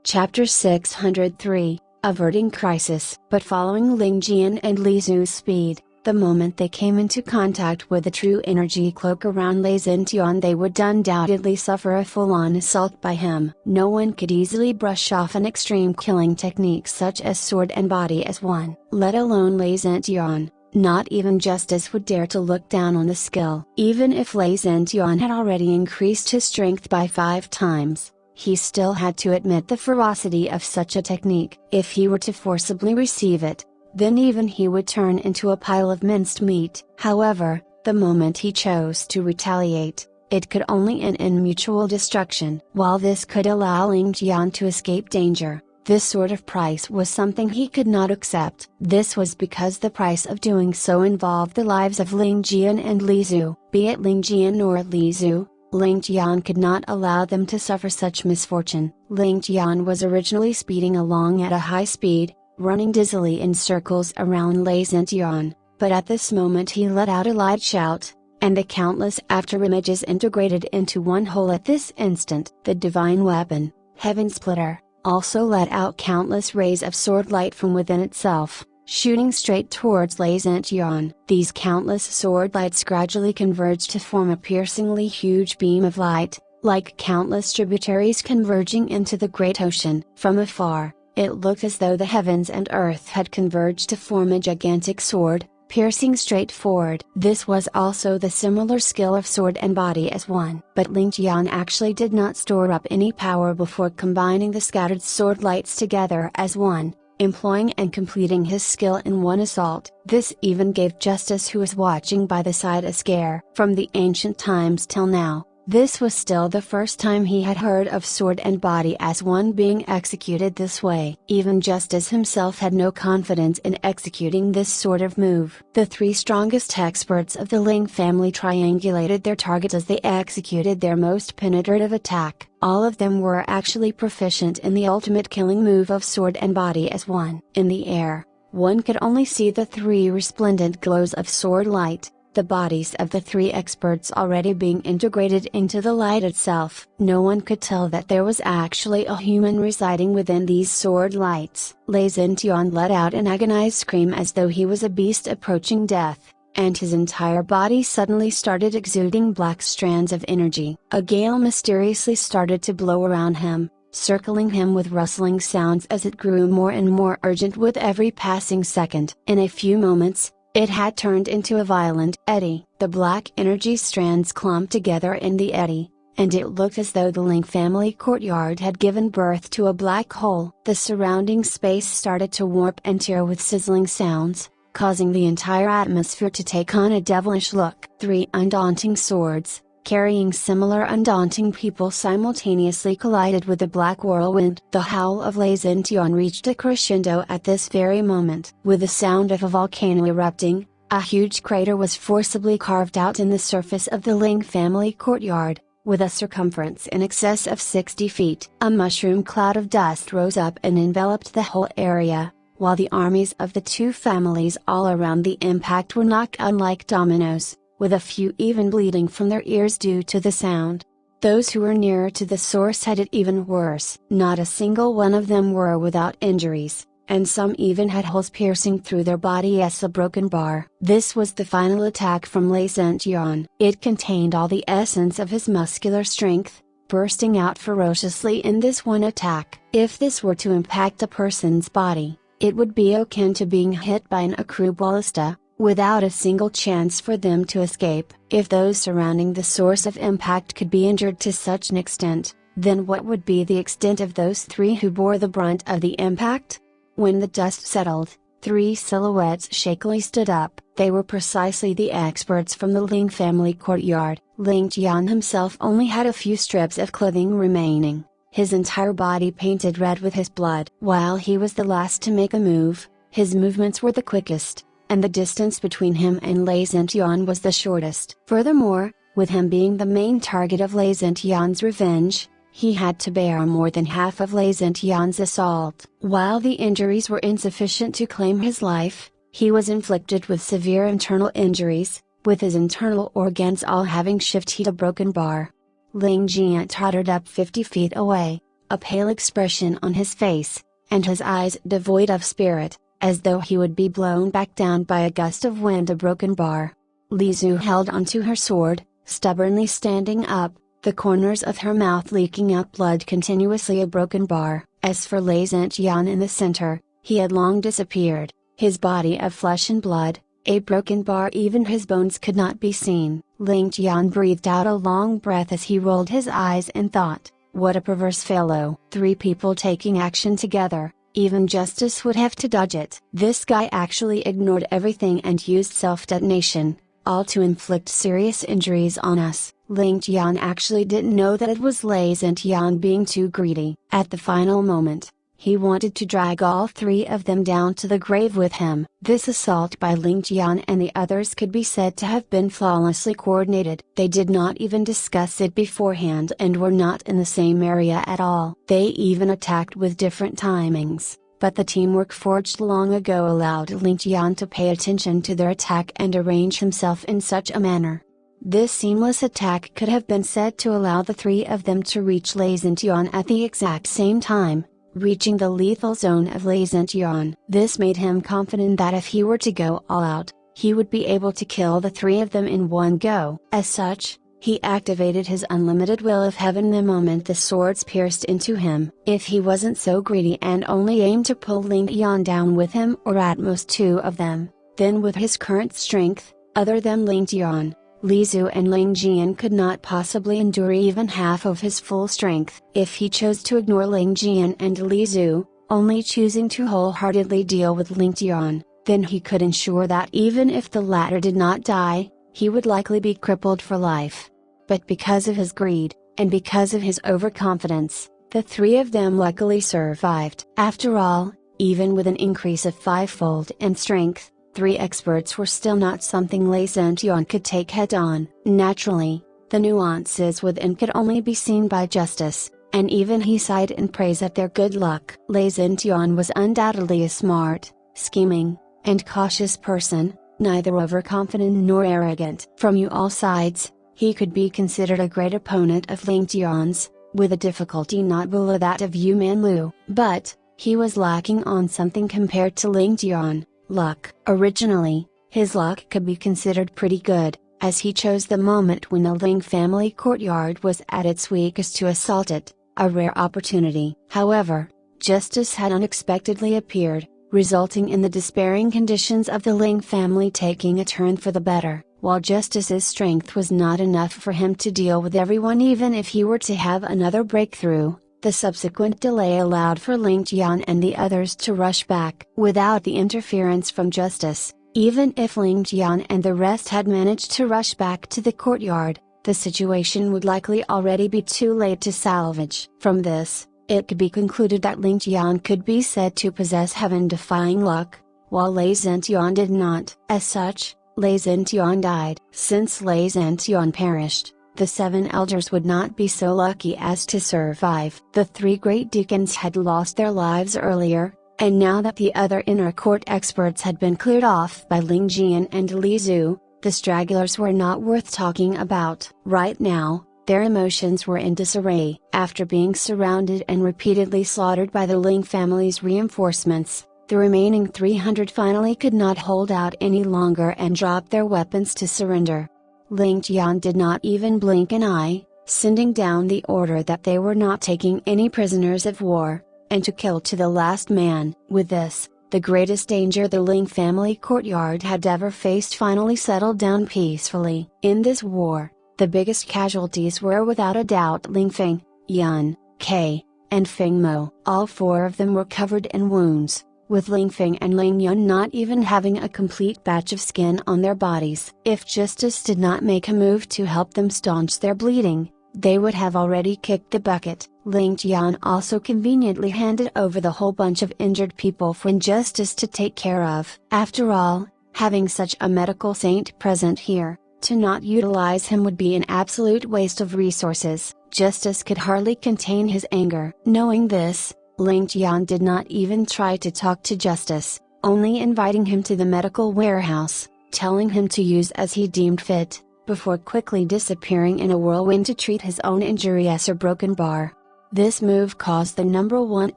Chapter 603, Averting Crisis. But following Ling Tian and Li Zu's speed, the moment they came into contact with the true energy cloak around Ling Tian, they would undoubtedly suffer a full-on assault by him. No one could easily brush off an extreme killing technique such as sword and body as one, let alone Ling Tian. Not even Justice would dare to look down on the skill. Even if Ling Tian had already increased his strength by 5 times. He still had to admit the ferocity of such a technique. If he were to forcibly receive it, then even he would turn into a pile of minced meat. However, the moment he chose to retaliate, it could only end in mutual destruction. While this could allow Ling Tian to escape danger, this sort of price was something he could not accept. This was because the price of doing so involved the lives of Ling Tian and Li Zu. Be it Ling Tian or Li Zu, Ling Tian could not allow them to suffer such misfortune. Ling Tian was originally speeding along at a high speed, running dizzily in circles around Ling Tian, but at this moment he let out a loud shout, and the countless afterimages integrated into one whole at this instant. The divine weapon, Heaven Splitter, also let out countless rays of sword light from within itself, shooting straight towards Ling Tian. These countless sword lights gradually converged to form a piercingly huge beam of light, like countless tributaries converging into the great ocean. From afar, it looked as though the heavens and earth had converged to form a gigantic sword, piercing straight forward. This was also the similar skill of sword and body as one. But Ling Tian actually did not store up any power before combining the scattered sword lights together as one, employing and completing his skill in one assault. This even gave Justice, who was watching by the side, a scare. From the ancient times till now, this was still the first time he had heard of sword and body as one being executed this way. Even Justice himself had no confidence in executing this sort of move. The 3 strongest experts of the Ling family triangulated their targets as they executed their most penetrative attack. All of them were actually proficient in the ultimate killing move of sword and body as one. In the air, one could only see the 3 resplendent glows of sword light, the bodies of the 3 experts already being integrated into the light itself. No one could tell that there was actually a human residing within these sword lights. Ling Tian let out an agonized scream as though he was a beast approaching death, and his entire body suddenly started exuding black strands of energy. A gale mysteriously started to blow around him, circling him with rustling sounds as it grew more and more urgent with every passing second. In a few moments, it had turned into a violent eddy. The black energy strands clumped together in the eddy, and it looked as though the Ling family courtyard had given birth to a black hole. The surrounding space started to warp and tear with sizzling sounds, causing the entire atmosphere to take on a devilish look. 3 undaunting swords, carrying similar undaunting people, simultaneously collided with the black whirlwind. The howl of Ling Tian reached a crescendo at this very moment. With the sound of a volcano erupting, a huge crater was forcibly carved out in the surface of the Ling family courtyard, with a circumference in excess of 60 feet. A mushroom cloud of dust rose up and enveloped the whole area, while the armies of the 2 families all around the impact were knocked out like dominoes, with a few even bleeding from their ears due to the sound. Those who were nearer to the source had it even worse. Not a single one of them were without injuries. and some even had holes piercing through their body as a broken bar. This was the final attack from Ling Tian. It contained all the essence of his muscular strength, bursting out ferociously in this one attack. If this were to impact a person's body, it would be akin to being hit by an accru ballista, without a single chance for them to escape. If those surrounding the source of impact could be injured to such an extent, then what would be the extent of those three who bore the brunt of the impact? When the dust settled, three silhouettes shakily stood up. They were precisely the experts from the Ling family courtyard. Ling Tian himself only had a few strips of clothing remaining, his entire body painted red with his blood. While he was the last to make a move, his movements were the quickest, and the distance between him and Ling Tian was the shortest. Furthermore, with him being the main target of Ling Tian's revenge, he had to bear more than half of Ling Tian's assault. While the injuries were insufficient to claim his life, he was inflicted with severe internal injuries, with his internal organs all having shifted a broken bar. Ling Tian tottered up 50 feet away, a pale expression on his face, and his eyes devoid of spirit, as though he would be blown back down by a gust of wind. A broken bar. Li Zu held onto her sword, stubbornly standing up, the corners of her mouth leaking out blood continuously. A broken bar. As for Ling Tian in the center, he had long disappeared, his body of flesh and blood, a broken bar. Even his bones could not be seen. Ling Tian breathed out a long breath as he rolled his eyes and thought, what a perverse fellow. Three people taking action together, even justice would have to dodge it. This guy actually ignored everything and used self-detonation, all to inflict serious injuries on us. Ling Tian actually didn't know that it was Ling Tian being too greedy. At the final moment, he wanted to drag all three of them down to the grave with him. This assault by Ling Tian and the others could be said to have been flawlessly coordinated. They did not even discuss it beforehand and were not in the same area at all. They even attacked with different timings, but the teamwork forged long ago allowed Ling Tian to pay attention to their attack and arrange himself in such a manner. This seamless attack could have been said to allow the three of them to reach Ling Tian at the exact same time, reaching the lethal zone of Ling Tian. This made him confident that if he were to go all out, he would be able to kill the three of them in one go. As such, he activated his unlimited will of heaven the moment the swords pierced into him. If he wasn't so greedy and only aimed to pull Ling Tian down with him or at most two of them, then with his current strength, other than Ling Tian, Li Zu and Ling Tian could not possibly endure even half of his full strength. If he chose to ignore Ling Tian and Li Zu, only choosing to wholeheartedly deal with Ling Tian, then he could ensure that even if the latter did not die, he would likely be crippled for life. But because of his greed, and because of his overconfidence, the three of them luckily survived. After all, even with an increase of fivefold in strength, three experts were still not something Ling Tian could take head-on. Naturally, the nuances within could only be seen by justice, and even he sighed in praise at their good luck. Ling Tian was undoubtedly a smart, scheming, and cautious person, neither overconfident nor arrogant. From all sides, he could be considered a great opponent of Ling Tian's, with a difficulty not below that of Yu Manlu. But, he was lacking on something compared to Ling Tian. Luck. Originally, his luck could be considered pretty good, as he chose the moment when the Ling family courtyard was at its weakest to assault it, a rare opportunity. However, justice had unexpectedly appeared, resulting in the despairing conditions of the Ling family taking a turn for the better. While justice's strength was not enough for him to deal with everyone even if he were to have another breakthrough, the subsequent delay allowed for Ling Tian and the others to rush back. Without the interference from justice, even if Ling Tian and the rest had managed to rush back to the courtyard, the situation would likely already be too late to salvage. From this, it could be concluded that Ling Tian could be said to possess heaven-defying luck, while Ling Tian did not. As such, Ling Tian died. Since Ling Tian perished, the seven elders would not be so lucky as to survive. The three great deacons had lost their lives earlier, and now that the other inner court experts had been cleared off by Ling Tian and Li Zu, the stragglers were not worth talking about. Right now, their emotions were in disarray. After being surrounded and repeatedly slaughtered by the Ling family's reinforcements, The remaining 300 finally could not hold out any longer and dropped their weapons to surrender. Ling Tian did not even blink an eye, sending down the order that they were not taking any prisoners of war, and to kill to the last man. With this, the greatest danger the Ling family courtyard had ever faced finally settled down peacefully. In this war, the biggest casualties were without a doubt Ling Feng, Yun, Kai, and Feng Mo. All four of them were covered in wounds, with Ling Feng and Ling Yun not even having a complete patch of skin on their bodies. If Justice did not make a move to help them staunch their bleeding, they would have already kicked the bucket. Ling Tian also conveniently handed over the whole bunch of injured people for Justice to take care of. After all, having such a medical saint present here, to not utilize him would be an absolute waste of resources. Justice could hardly contain his anger. Knowing this, Ling Tian did not even try to talk to Justice, only inviting him to the medical warehouse, telling him to use as he deemed fit, before quickly disappearing in a whirlwind to treat his own injuries or broken bar. This move caused the #1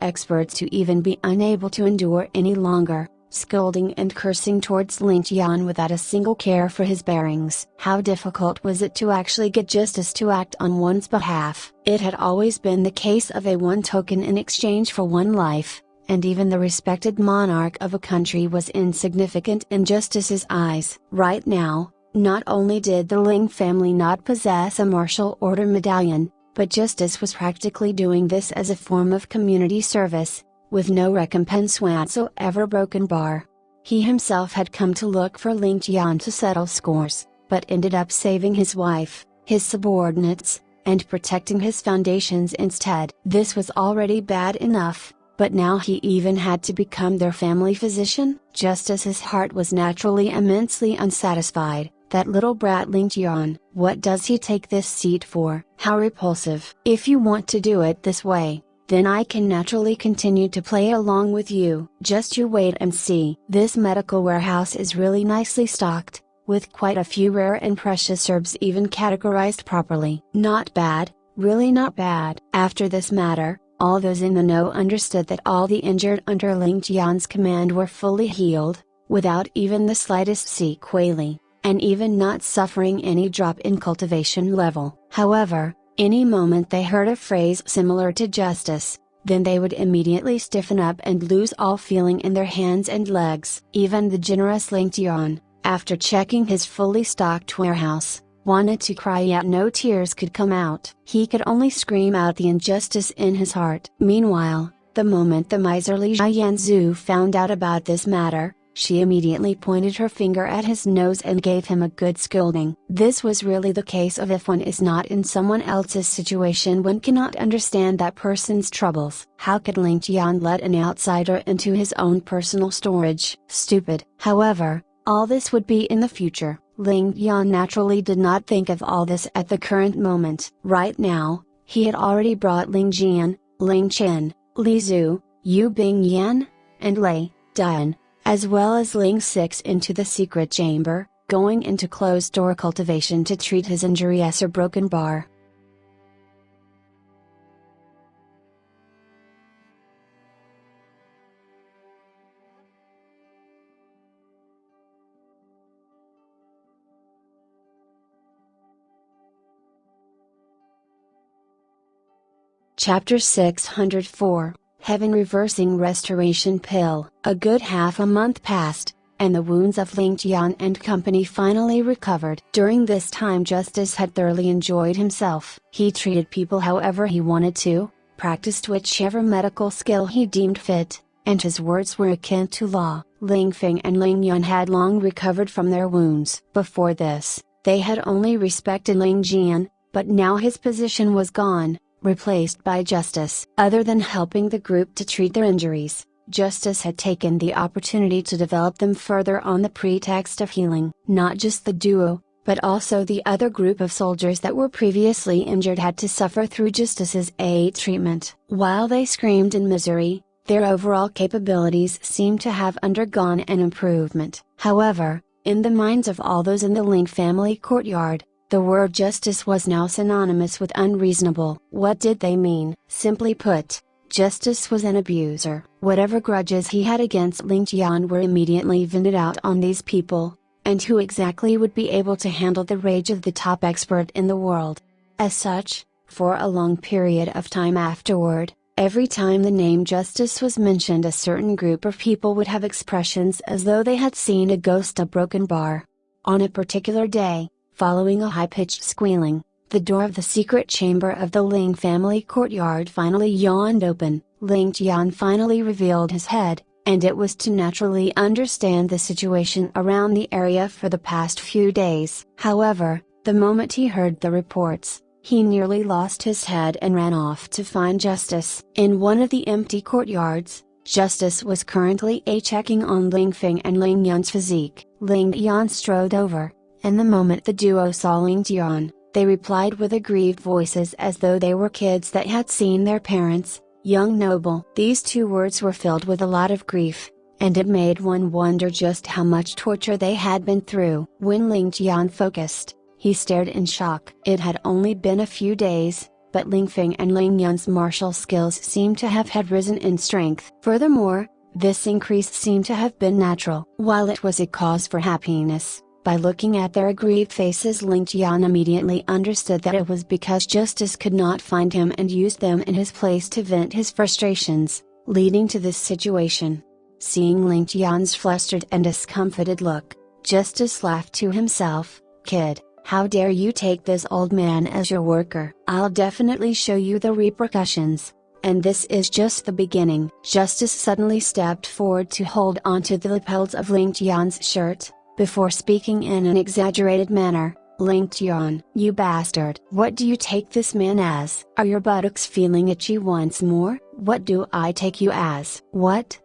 experts to even be unable to endure any longer, scolding and cursing towards Ling Tian without a single care for his bearings. How difficult was it to actually get Justice to act on one's behalf? It had always been the case of a one token in exchange for one life, and even the respected monarch of a country was insignificant in Justice's eyes. Right now, not only did the Ling family not possess a martial order medallion, but Justice was practically doing this as a form of community service, with no recompense whatsoever. Broken bar. He himself had come to look for Ling Tian to settle scores, but ended up saving his wife, his subordinates, and protecting his foundations instead. This was already bad enough, but now he even had to become their family physician? Justice's heart was naturally immensely unsatisfied. That little brat Ling Tian, what does he take this seat for? How repulsive. If you want to do it this way, then I can naturally continue to play along with you. Just you wait and see. This medical warehouse is really nicely stocked, with quite a few rare and precious herbs even categorized properly. Not bad, really not bad. After this matter, all those in the know understood that all the injured under Ling Tian's command were fully healed, without even the slightest sequelae, and even not suffering any drop in cultivation level. However, any moment they heard a phrase similar to Justice, then they would immediately stiffen up and lose all feeling in their hands and legs. Even the generous Ling Tian, after checking his fully stocked warehouse, wanted to cry yet no tears could come out. He could only scream out the injustice in his heart. Meanwhile, the moment the miserly Zhai Yanzu found out about this matter, she immediately pointed her finger at his nose and gave him a good scolding. This was really the case of if one is not in someone else's situation, one cannot understand that person's troubles. How could Ling Tian let an outsider into his own personal storage? Stupid. However, all this would be in the future. Ling Tian naturally did not think of all this at the current moment. Right now, he had already brought Ling Jian, Ling Chen, Li Zhu, Yu Bingyan, and Lei Dian, as well as Ling Six into the secret chamber, going into closed door cultivation to treat his injuries or broken bar. Chapter 604, Heaven Reversing Restoration Pill. A good half a month passed, and the wounds of Ling Tian and company finally recovered. During this time Justice had thoroughly enjoyed himself. He treated people however he wanted to, practiced whichever medical skill he deemed fit, and his words were akin to law. Ling Feng and Ling Yun had long recovered from their wounds. Before this, they had only respected Ling Jian, but now his position was gone, replaced by Justice. Other than helping the group to treat their injuries, Justice had taken the opportunity to develop them further on the pretext of healing. Not just the duo, but also the other group of soldiers that were previously injured had to suffer through Justice's aid treatment. While they screamed in misery, their overall capabilities seemed to have undergone an improvement. However, in the minds of all those in the Ling family courtyard, the word justice was now synonymous with unreasonable. What did they mean? Simply put, Justice was an abuser. Whatever grudges he had against Ling Tian were immediately vented out on these people, and who exactly would be able to handle the rage of the top expert in the world? As such, for a long period of time afterward, every time the name Justice was mentioned, a certain group of people would have expressions as though they had seen a ghost, a broken bar. On a particular day, following a high-pitched squealing, the door of the secret chamber of the Ling family courtyard finally yawned open. Ling Tian finally revealed his head, and it was to naturally understand the situation around the area for the past few days. However, the moment he heard the reports, he nearly lost his head and ran off to find Justice. In one of the empty courtyards, Justice was currently checking on Ling Feng and Ling Yun's physique. Ling Yan strode over, and the moment the duo saw Ling Tian, they replied with aggrieved voices as though they were kids that had seen their parents. Young noble. These two words were filled with a lot of grief, and it made one wonder just how much torture they had been through. When Ling Tian focused, he stared in shock. It had only been a few days, but Ling Feng and Ling Yun's martial skills seemed to have had risen in strength. Furthermore, this increase seemed to have been natural. While it was a cause for happiness, by looking at their aggrieved faces, Ling Tian immediately understood that it was because Justice could not find him and used them in his place to vent his frustrations, leading to this situation. Seeing Ling Tian's flustered and discomfited look, Justice laughed to himself. "Kid, how dare you take this old man as your worker? I'll definitely show you the repercussions. And this is just the beginning." Justice suddenly stepped forward to hold onto the lapels of Ling Tian's shirt, before speaking in an exaggerated manner. "Ling Tian, you bastard! What do you take this man as? Are your buttocks feeling itchy once more? What do I take you as?" What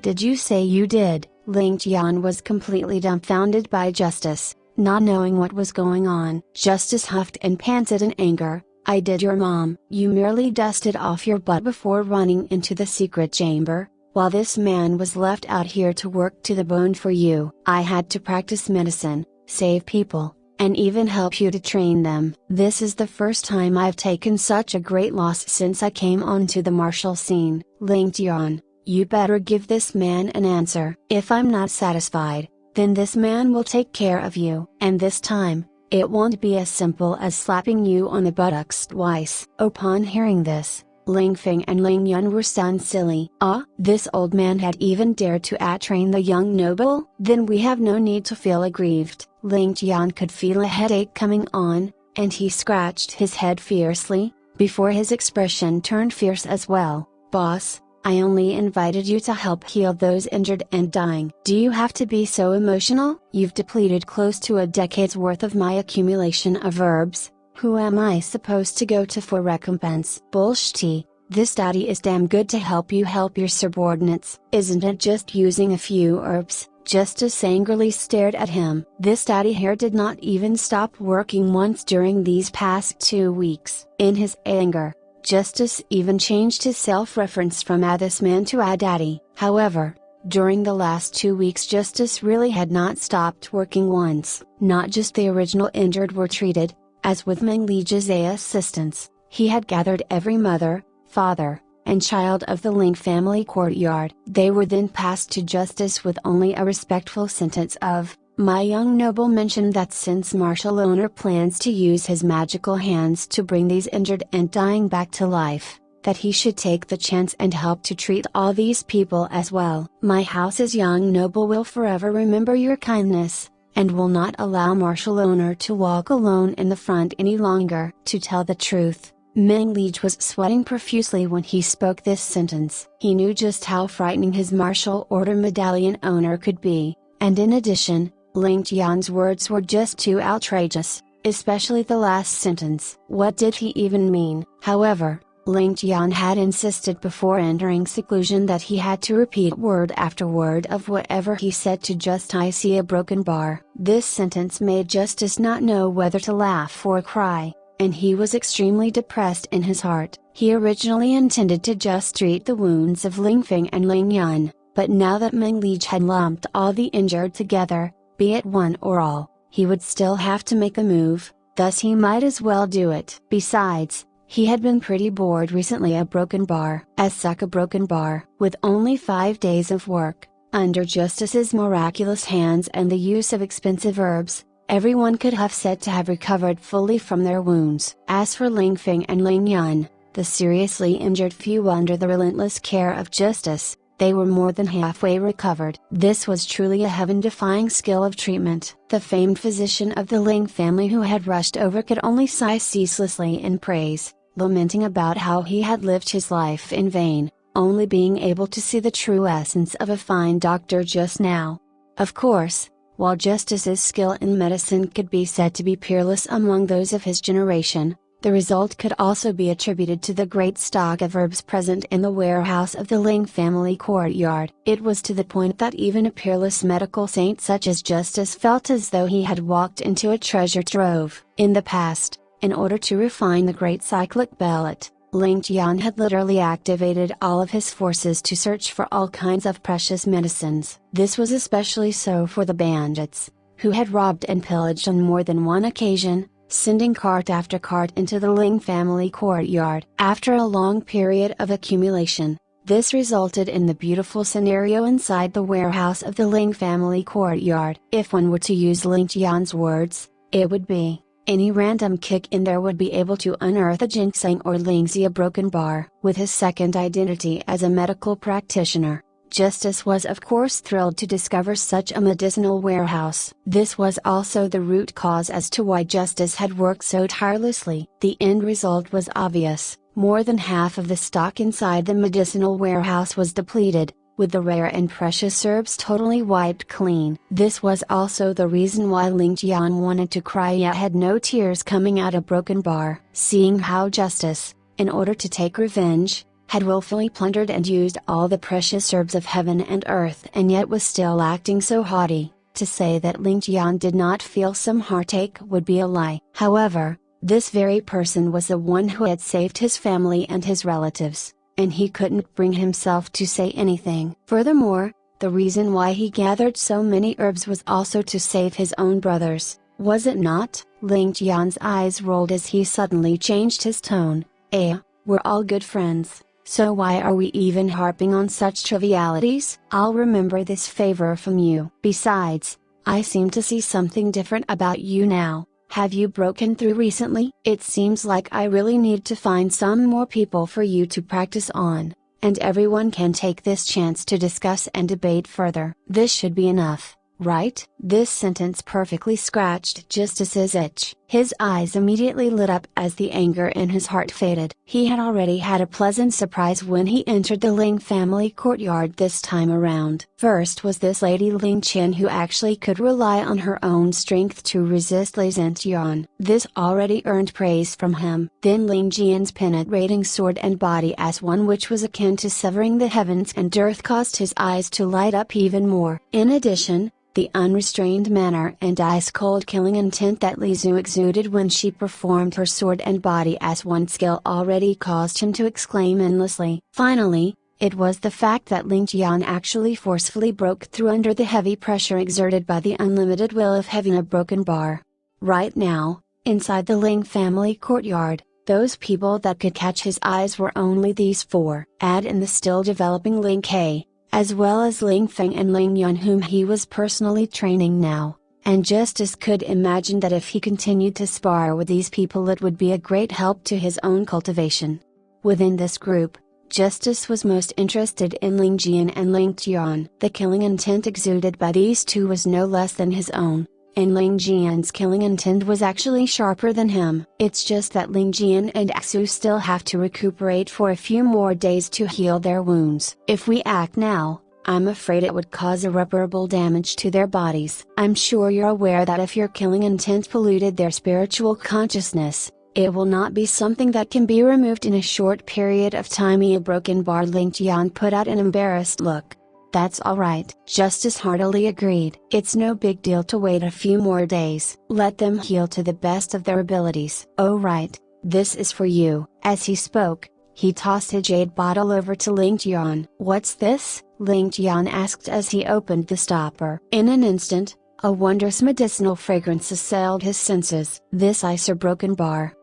did you say you did?" Ling Tian was completely dumbfounded by Justice, not knowing what was going on. Justice huffed and panted in anger. "I did your mom. You merely dusted off your butt before running into the secret chamber, while this man was left out here to work to the bone for you. I had to practice medicine, save people, and even help you to train them. This is the first time I've taken such a great loss since I came onto the martial scene. Ling Tian, you better give this man an answer. If I'm not satisfied, then this man will take care of you. And this time, it won't be as simple as slapping you on the buttocks twice." Upon hearing this, Ling Feng and Ling Yun were stunned silly. This old man had even dared to train the young noble? Then we have no need to feel aggrieved. Ling Tian could feel a headache coming on, and he scratched his head fiercely, before his expression turned fierce as well. "Boss, I only invited you to help heal those injured and dying. Do you have to be so emotional? You've depleted close to a decade's worth of my accumulation of herbs. Who am I supposed to go to for recompense?" "Bullshit, this daddy is damn good to help you help your subordinates. Isn't it just using a few herbs?" Justice angrily stared at him. This daddy here did not even stop working once during these past 2 weeks. In his anger, Justice even changed his self-reference from this man to daddy. However, during the last 2 weeks Justice really had not stopped working once. Not just the original injured were treated. As with Meng Li's assistance, he had gathered every mother, father, and child of the Ling family courtyard. They were then passed to Justice with only a respectful sentence of, "My young noble mentioned that since martial owner plans to use his magical hands to bring these injured and dying back to life, that he should take the chance and help to treat all these people as well. My house's young noble will forever remember your kindness, and will not allow martial owner to walk alone in the front any longer." To tell the truth, Meng Li was sweating profusely when he spoke this sentence. He knew just how frightening his martial order medallion owner could be, and in addition, Ling Tian's words were just too outrageous, especially the last sentence. What did he even mean? However, Ling Tian had insisted before entering seclusion that he had to repeat word after word of whatever he said to just "I see a broken bar." This sentence made Justice not know whether to laugh or cry, and he was extremely depressed in his heart. He originally intended to just treat the wounds of Ling Feng and Ling Yun, but now that Meng Li had lumped all the injured together, be it one or all, he would still have to make a move, thus he might as well do it. Besides, He had been pretty bored recently. A broken bar. As such, a broken bar. With only 5 days of work, under Justice's miraculous hands and the use of expensive herbs, everyone could have said to have recovered fully from their wounds. As for Ling Feng and Ling Yan, the seriously injured few under the relentless care of Justice, they were more than halfway recovered. This was truly a heaven-defying skill of treatment. The famed physician of the Ling family who had rushed over could only sigh ceaselessly in praise, lamenting about how he had lived his life in vain, only being able to see the true essence of a fine doctor just now. Of course, while Justice's skill in medicine could be said to be peerless among those of his generation, the result could also be attributed to the great stock of herbs present in the warehouse of the Ling family courtyard. It was to the point that even a peerless medical saint such as Justice felt as though he had walked into a treasure trove. In the past, in order to refine the great cyclic bellet, Ling Tian had literally activated all of his forces to search for all kinds of precious medicines. This was especially so for the bandits, who had robbed and pillaged on more than one occasion, sending cart after cart into the Ling family courtyard. After a long period of accumulation, this resulted in the beautiful scenario inside the warehouse of the Ling family courtyard. If one were to use Ling Tian's words, it would be, any random kick in there would be able to unearth a ginseng or Lingzi, a broken bar. With his second identity as a medical practitioner, Justice was of course thrilled to discover such a medicinal warehouse. This was also the root cause as to why Justice had worked so tirelessly. The end result was obvious. More than half of the stock inside the medicinal warehouse was depleted, with the rare and precious herbs totally wiped clean. This was also the reason why Ling Tian wanted to cry yet had no tears coming out. A broken bar. Seeing how Justice, in order to take revenge, had willfully plundered and used all the precious herbs of heaven and earth and yet was still acting so haughty, to say that Ling Tian did not feel some heartache would be a lie. However, this very person was the one who had saved his family and his relatives, and he couldn't bring himself to say anything. Furthermore, the reason why he gathered so many herbs was also to save his own brothers, was it not? Ling Tian's eyes rolled as he suddenly changed his tone. We're all good friends. So why are we even harping on such trivialities? I'll remember this favor from you. Besides, I seem to see something different about you now. Have you broken through recently? It seems like I really need to find some more people for you to practice on, and everyone can take this chance to discuss and debate further. This should be enough, right? This sentence perfectly scratched Justice's itch. His eyes immediately lit up as the anger in his heart faded. He had already had a pleasant surprise when he entered the Ling family courtyard this time around. First was this lady Ling Tian, who actually could rely on her own strength to resist Ling Tian. This already earned praise from him. Then Ling Jian's penetrating sword and body as one which was akin to severing the heavens and earth caused his eyes to light up even more. In addition, the unrestrained manner and ice-cold killing intent that Li Zhu exuded when she performed her sword and body as one skill already caused him to exclaim endlessly. Finally, it was the fact that Ling Tian actually forcefully broke through under the heavy pressure exerted by the unlimited will of having a broken bar. Right now, inside the Ling family courtyard, those people that could catch his eyes were only these four. Add in the still developing Ling Ke, as well as Ling Feng and Ling Yan, whom he was personally training now, and Justice could imagine that if he continued to spar with these people it would be a great help to his own cultivation. Within this group, Justice was most interested in Ling Jian and Ling Tian. The killing intent exuded by these two was no less than his own, and Ling Jian's killing intent was actually sharper than him. It's just that Ling Jian and Xu still have to recuperate for a few more days to heal their wounds. If we act now, I'm afraid it would cause irreparable damage to their bodies. I'm sure you're aware that if your killing intent polluted their spiritual consciousness, it will not be something that can be removed in a short period of time. A broken bar. Ling Tian put out an embarrassed look. That's alright, Justice heartily agreed. It's no big deal to wait a few more days. Let them heal to the best of their abilities. Oh right, this is for you. As he spoke, he tossed a jade bottle over to Ling Tian. What's this? Ling Tian asked as he opened the stopper. In an instant, a wondrous medicinal fragrance assailed his senses. This ice or broken bar.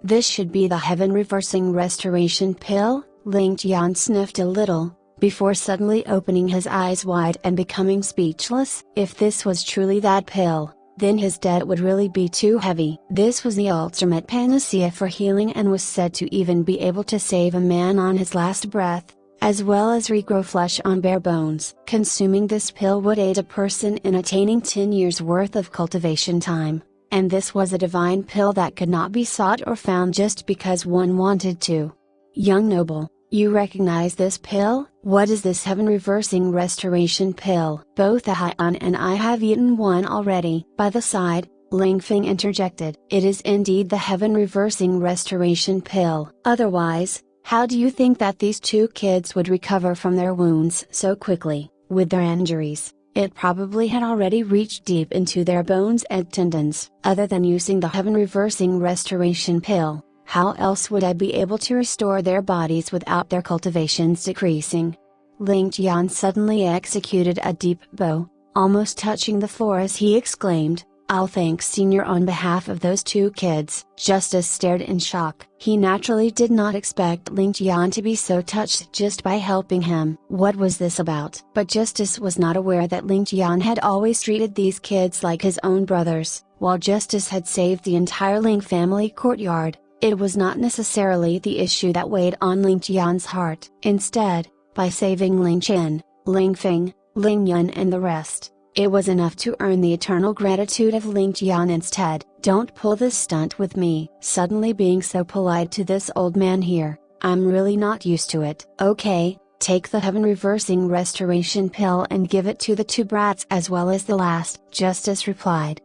This should be the heaven reversing restoration pill? Ling Tian sniffed a little, before suddenly opening his eyes wide and becoming speechless. If this was truly that pill, then his debt would really be too heavy. This was the ultimate panacea for healing and was said to even be able to save a man on his last breath, as well as regrow flesh on bare bones. Consuming this pill would aid a person in attaining 10 years worth of cultivation time, and this was a divine pill that could not be sought or found just because one wanted to. Young noble, you recognize this pill? What is this heaven reversing restoration pill? Both Ahian and I have eaten one already. By the side, Ling Feng interjected. It is indeed the heaven reversing restoration pill. Otherwise, how do you think that these two kids would recover from their wounds so quickly? With their injuries, it probably had already reached deep into their bones and tendons. Other than using the heaven reversing restoration pill, how else would I be able to restore their bodies without their cultivations decreasing? Ling Tian suddenly executed a deep bow, almost touching the floor as he exclaimed, I'll thank Senior on behalf of those two kids. Justice stared in shock. He naturally did not expect Ling Tian to be so touched just by helping him. What was this about? But Justice was not aware that Ling Tian had always treated these kids like his own brothers. While Justice had saved the entire Ling family courtyard, it was not necessarily the issue that weighed on Ling Tian's heart. Instead, by saving Ling Chen, Ling Feng, Ling Yun and the rest, it was enough to earn the eternal gratitude of Ling Tian instead. Don't pull this stunt with me. Suddenly being so polite to this old man here, I'm really not used to it. Okay, take the heaven reversing restoration pill and give it to the two brats as well as the last. Justice replied.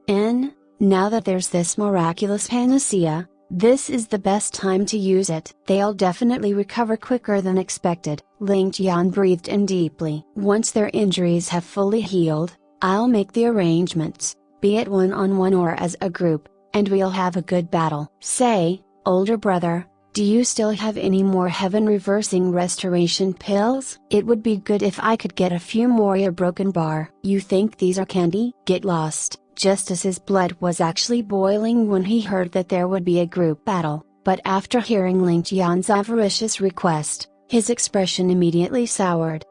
Now that there's this miraculous panacea, this is the best time to use it. They'll definitely recover quicker than expected. Ling Tian breathed in deeply. Once their injuries have fully healed, I'll make the arrangements, be it one-on-one or as a group, and we'll have a good battle. Say, older brother, do you still have any more heaven reversing restoration pills? It would be good if I could get a few more. Your broken bar. You think these are candy? Get lost. Justice's blood was actually boiling when he heard that there would be a group battle, but after hearing Ling Tian's avaricious request, his expression immediately soured.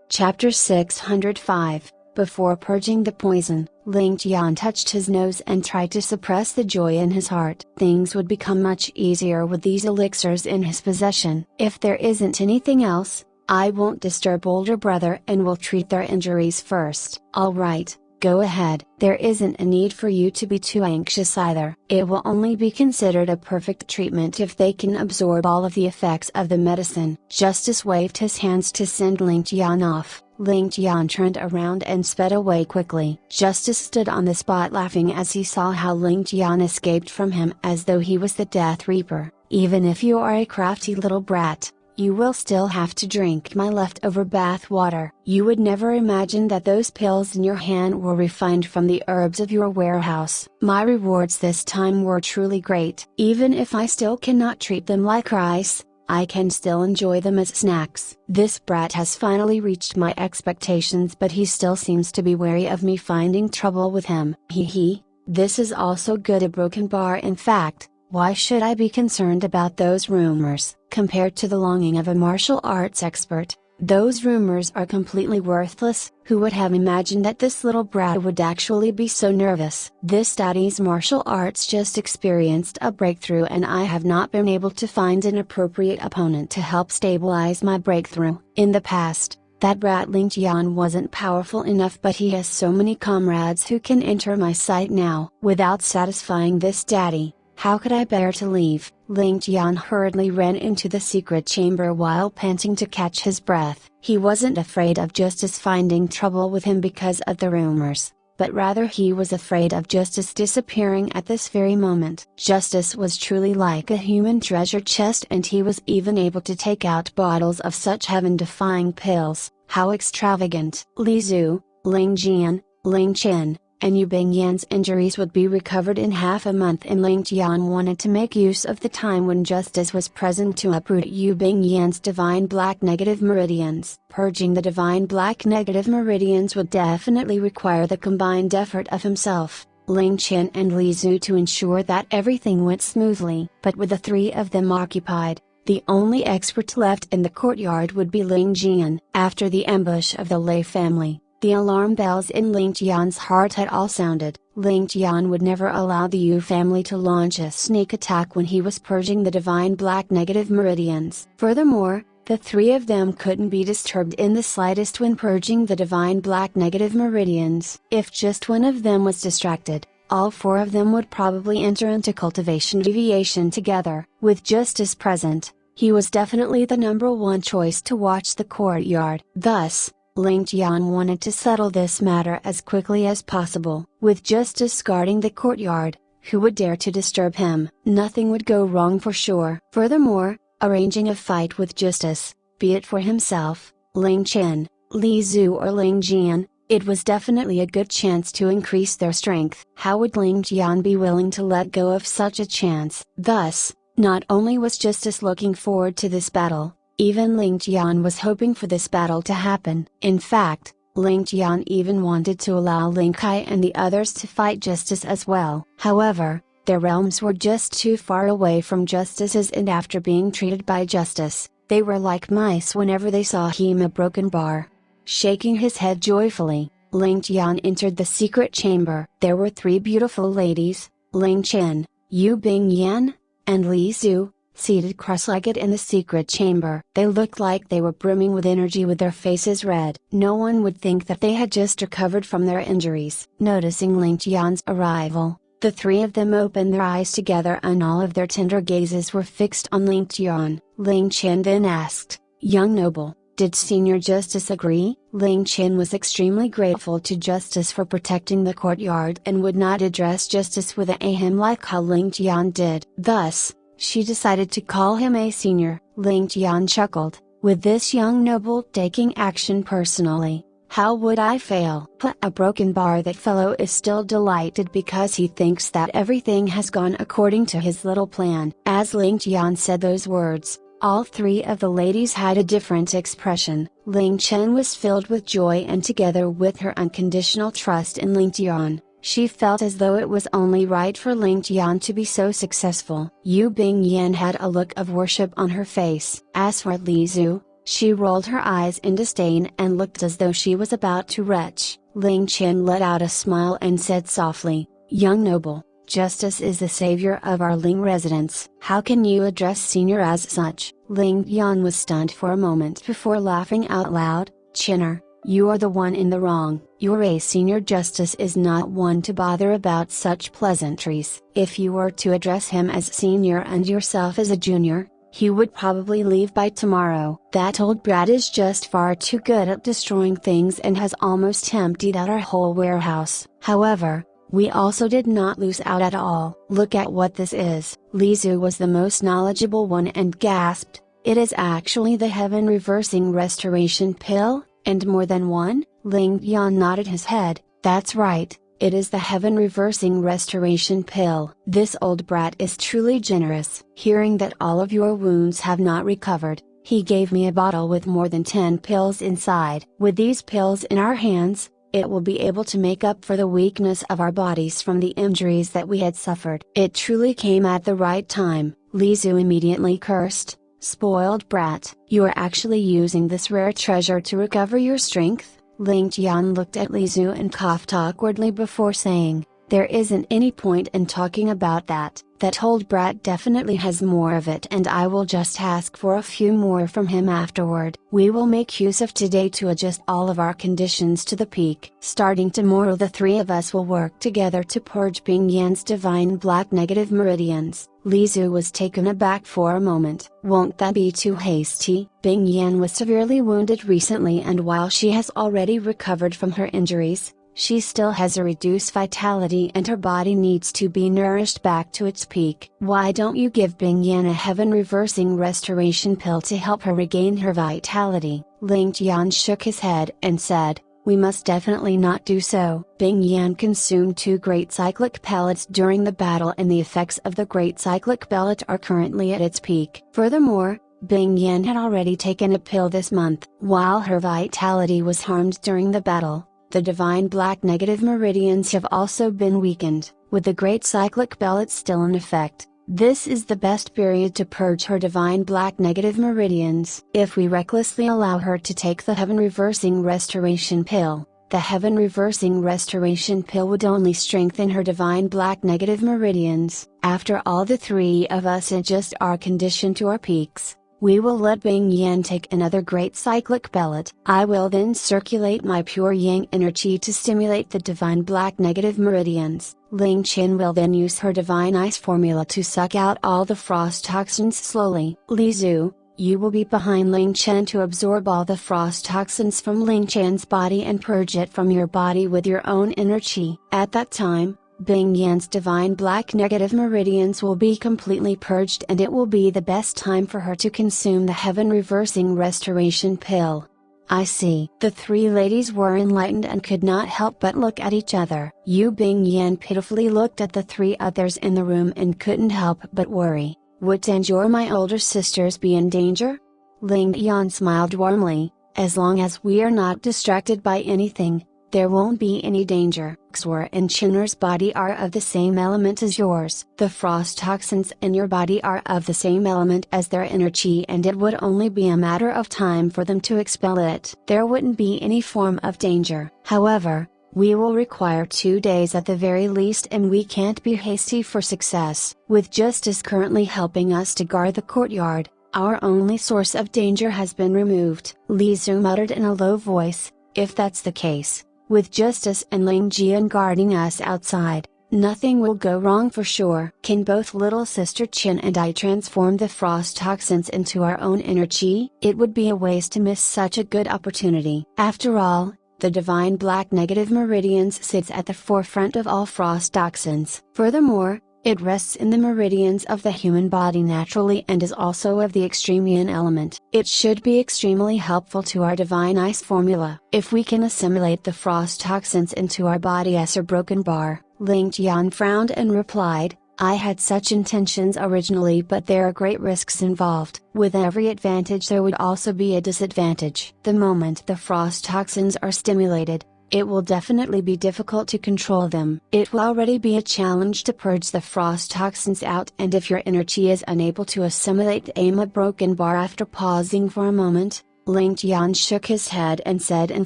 Chapter 605. Before purging the poison, Ling Tian touched his nose and tried to suppress the joy in his heart. Things would become much easier with these elixirs in his possession. If there isn't anything else, I won't disturb older brother and will treat their injuries first. Alright, go ahead. There isn't a need for you to be too anxious either. It will only be considered a perfect treatment if they can absorb all of the effects of the medicine. Justice waved his hands to send Ling Tian off. Ling Tian turned around and sped away quickly. Justice stood on the spot laughing as he saw how Ling Tian escaped from him as though he was the Death Reaper. Even if you are a crafty little brat, you will still have to drink my leftover bath water. You would never imagine that those pills in your hand were refined from the herbs of your warehouse. My rewards this time were truly great. Even if I still cannot treat them like rice, I can still enjoy them as snacks. This brat has finally reached my expectations, but he still seems to be wary of me finding trouble with him. Hee, this is also good. A broken bar. In fact, why should I be concerned about those rumors? Compared to the longing of a martial arts expert, those rumors are completely worthless. Who would have imagined that this little brat would actually be so nervous? This daddy's martial arts just experienced a breakthrough and I have not been able to find an appropriate opponent to help stabilize my breakthrough. In the past, that brat Ling Tian wasn't powerful enough, but he has so many comrades who can enter my sight now. Without satisfying this daddy, how could I bear to leave? Ling Tian hurriedly ran into the secret chamber while panting to catch his breath. He wasn't afraid of Justice finding trouble with him because of the rumors, but rather he was afraid of Justice disappearing at this very moment. Justice was truly like a human treasure chest, and he was even able to take out bottles of such heaven-defying pills. How extravagant! Li Zhu, Ling Tian, Ling Tian, and Yu Bingyan's injuries would be recovered in half a month, and Ling Tian wanted to make use of the time when Justice was present to uproot Yu Bingyan's divine black negative meridians. Purging the divine black negative meridians would definitely require the combined effort of himself, Ling Tian and Li Zhu to ensure that everything went smoothly. But with the three of them occupied, the only expert left in the courtyard would be Ling Tian. After the ambush of the Lei family, the alarm bells in Ling Tian's heart had all sounded. Ling Tian would never allow the Yu family to launch a sneak attack when he was purging the divine black negative meridians. Furthermore, the three of them couldn't be disturbed in the slightest when purging the divine black negative meridians. If just one of them was distracted, all four of them would probably enter into cultivation deviation together. With Justice present, he was definitely the number one choice to watch the courtyard. Thus, Ling Tian wanted to settle this matter as quickly as possible. With Justice guarding the courtyard, who would dare to disturb him? Nothing would go wrong for sure. Furthermore, arranging a fight with Justice, be it for himself, Ling Tian, Li Zhu or Ling Tian, it was definitely a good chance to increase their strength. How would Ling Tian be willing to let go of such a chance? Thus, not only was Justice looking forward to this battle, even Ling Tian was hoping for this battle to happen. In fact, Ling Tian even wanted to allow Ling Kai and the others to fight Justice as well. However, their realms were just too far away from Justice's, and after being treated by Justice, they were like mice whenever they saw him a broken bar. Shaking his head joyfully, Ling Tian entered the secret chamber. There were three beautiful ladies, Ling Tian, Yu Bingyan, and Li Zhu, seated cross-legged in the secret chamber. They looked like they were brimming with energy, with their faces red. No one would think that they had just recovered from their injuries. Noticing Ling Tian's arrival, the three of them opened their eyes together, and all of their tender gazes were fixed on Ling Tian. Ling Tian then asked, "Young noble, did Senior Justice agree?" Ling Tian was extremely grateful to Justice for protecting the courtyard and would not address Justice with an ahem like how Ling Tian did. Thus, she decided to call him a senior. Ling Tian chuckled, "With this young noble taking action personally, how would I fail?" A broken bar. That fellow is still delighted because he thinks that everything has gone according to his little plan. As Ling Tian said those words, all three of the ladies had a different expression. Ling Tian was filled with joy, and together with her unconditional trust in Ling Tian, she felt as though it was only right for Ling Tian to be so successful. Yu Bingyan had a look of worship on her face. As for Li Zhu, she rolled her eyes in disdain and looked as though she was about to retch. Ling Tian let out a smile and said softly, "Young noble, Justice is the savior of our Ling residents. How can you address Senior as such?" Ling Tian was stunned for a moment before laughing out loud. "Chinner, you are the one in the wrong. Your Senior Justice is not one to bother about such pleasantries. If you were to address him as senior and yourself as a junior, he would probably leave by tomorrow. That old brat is just far too good at destroying things and has almost emptied out our whole warehouse." However, we also did not lose out at all. "Look at what this is." Li Zhu was the most knowledgeable one and gasped, "It is actually the heaven reversing restoration pill? And more than one?" Ling Tian nodded his head, "That's right, it is the heaven reversing restoration pill. This old brat is truly generous. Hearing that all of your wounds have not recovered, he gave me a bottle with more than 10 pills inside. With these pills in our hands, it will be able to make up for the weakness of our bodies from the injuries that we had suffered." It truly came at the right time. Li Zhu immediately cursed, "Spoiled brat, you are actually using this rare treasure to recover your strength?" Ling Tian looked at Li Zhu and coughed awkwardly before saying, "There isn't any point in talking about that. That old brat definitely has more of it, and I will just ask for a few more from him afterward. We will make use of today to adjust all of our conditions to the peak. Starting tomorrow the three of us will work together to purge Bingyan's divine black negative meridians." Li Zhu was taken aback for a moment. "Won't that be too hasty? Bingyan was severely wounded recently, and while she has already recovered from her injuries, She still has a reduced vitality and her body needs to be nourished back to its peak. Why don't you give Bing Yan a heaven reversing restoration pill to help her regain her vitality? Ling Tian shook his head and said, we must definitely not do so. Bing Yan consumed 2 great cyclic pellets during the battle and the effects of the great cyclic pellet are currently at its peak. Furthermore, Bing Yan had already taken a pill this month. While her vitality was harmed during the battle, the divine black negative meridians have also been weakened, with the great cyclic pellet still in effect. This is the best period to purge her divine black negative meridians. If we recklessly allow her to take the heaven reversing restoration pill, the heaven reversing restoration pill would only strengthen her divine black negative meridians. After all, the 3 of us adjust our condition to our peaks. We will let Bing Yan take another great cyclic pellet. I will then circulate my pure yang energy to stimulate the divine black negative meridians. Ling Tian will then use her divine ice formula to suck out all the frost toxins slowly. Li Zhu, you will be behind Ling Tian to absorb all the frost toxins from Ling Tian's body and purge it from your body with your own energy. At that time, Bing Yan's divine black negative meridians will be completely purged and it will be the best time for her to consume the heaven reversing restoration pill. I see. The 3 ladies were enlightened and could not help but look at each other. Bing Yan pitifully looked at the 3 others in the room and couldn't help but worry. Would Tanj or my older sisters be in danger? Ling Yan smiled warmly, as long as we are not distracted by anything, there won't be any danger. Xur and Chinner's body are of the same element as yours. The frost toxins in your body are of the same element as their energy and it would only be a matter of time for them to expel it. There wouldn't be any form of danger. However, we will require 2 days at the very least and we can't be hasty for success. With justice currently helping us to guard the courtyard, our only source of danger has been removed. Li Zhu muttered in a low voice, if that's the case, with Justice and Ling Jian guarding us outside, nothing will go wrong for sure. Can both little sister Qin and I transform the frost toxins into our own energy? It would be a waste to miss such a good opportunity. After all, the divine black negative meridians sits at the forefront of all frost toxins. Furthermore, it rests in the meridians of the human body naturally and is also of the extreme yin element. It should be extremely helpful to our divine ice formula. If we can assimilate the frost toxins into our body as a broken bar. Ling Tian frowned and replied, I had such intentions originally but there are great risks involved. With every advantage there would also be a disadvantage. The moment the frost toxins are stimulated, it will definitely be difficult to control them. It will already be a challenge to purge the frost toxins out and if your energy is unable to assimilate aim a broken bar. After pausing for a moment, Ling Tian shook his head and said in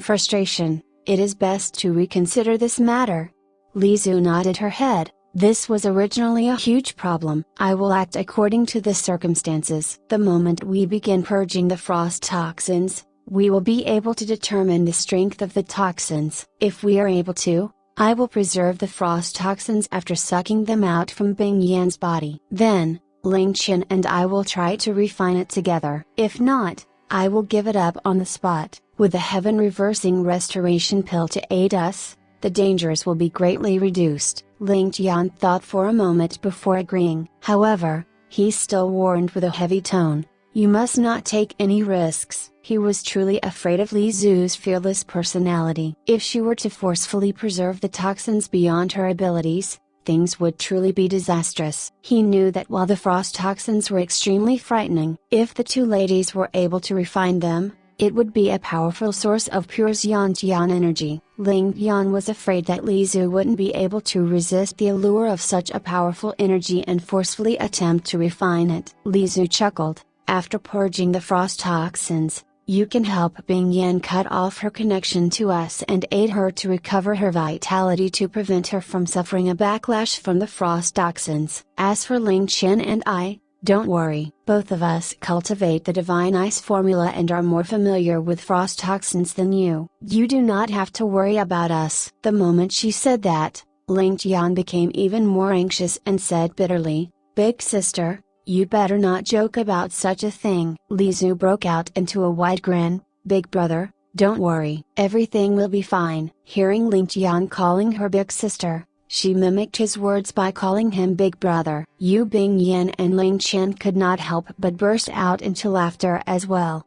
frustration, it is best to reconsider this matter. Li Zhu nodded her head. This was originally a huge problem. I will act according to the circumstances. The moment we begin purging the frost toxins, we will be able to determine the strength of the toxins. If we are able to, I will preserve the frost toxins after sucking them out from Bing Yan's body. Then, Ling Qian and I will try to refine it together. If not, I will give it up on the spot. With the heaven reversing restoration pill to aid us, the dangers will be greatly reduced. Ling Tian thought for a moment before agreeing. However, he still warned with a heavy tone, you must not take any risks. He was truly afraid of Li Zhu's fearless personality. If she were to forcefully preserve the toxins beyond her abilities, things would truly be disastrous. He knew that while the frost toxins were extremely frightening, if the 2 ladies were able to refine them, it would be a powerful source of pure Xian energy. Ling Yan was afraid that Li Zhu wouldn't be able to resist the allure of such a powerful energy and forcefully attempt to refine it. Li Zhu chuckled. After purging the frost toxins, you can help Bing Yan cut off her connection to us and aid her to recover her vitality to prevent her from suffering a backlash from the frost toxins. As for Ling Qian and I, don't worry. Both of us cultivate the divine ice formula and are more familiar with frost toxins than you. You do not have to worry about us. The moment she said that, Ling Tian became even more anxious and said bitterly, Big sister, you better not joke about such a thing. Li Zhu broke out into a wide grin. Big brother, Don't worry, everything will be fine." Hearing Ling Tian calling her big sister, she mimicked his words by calling him big brother. Yu Bingyan and Ling Tian could not help but burst out into laughter as well.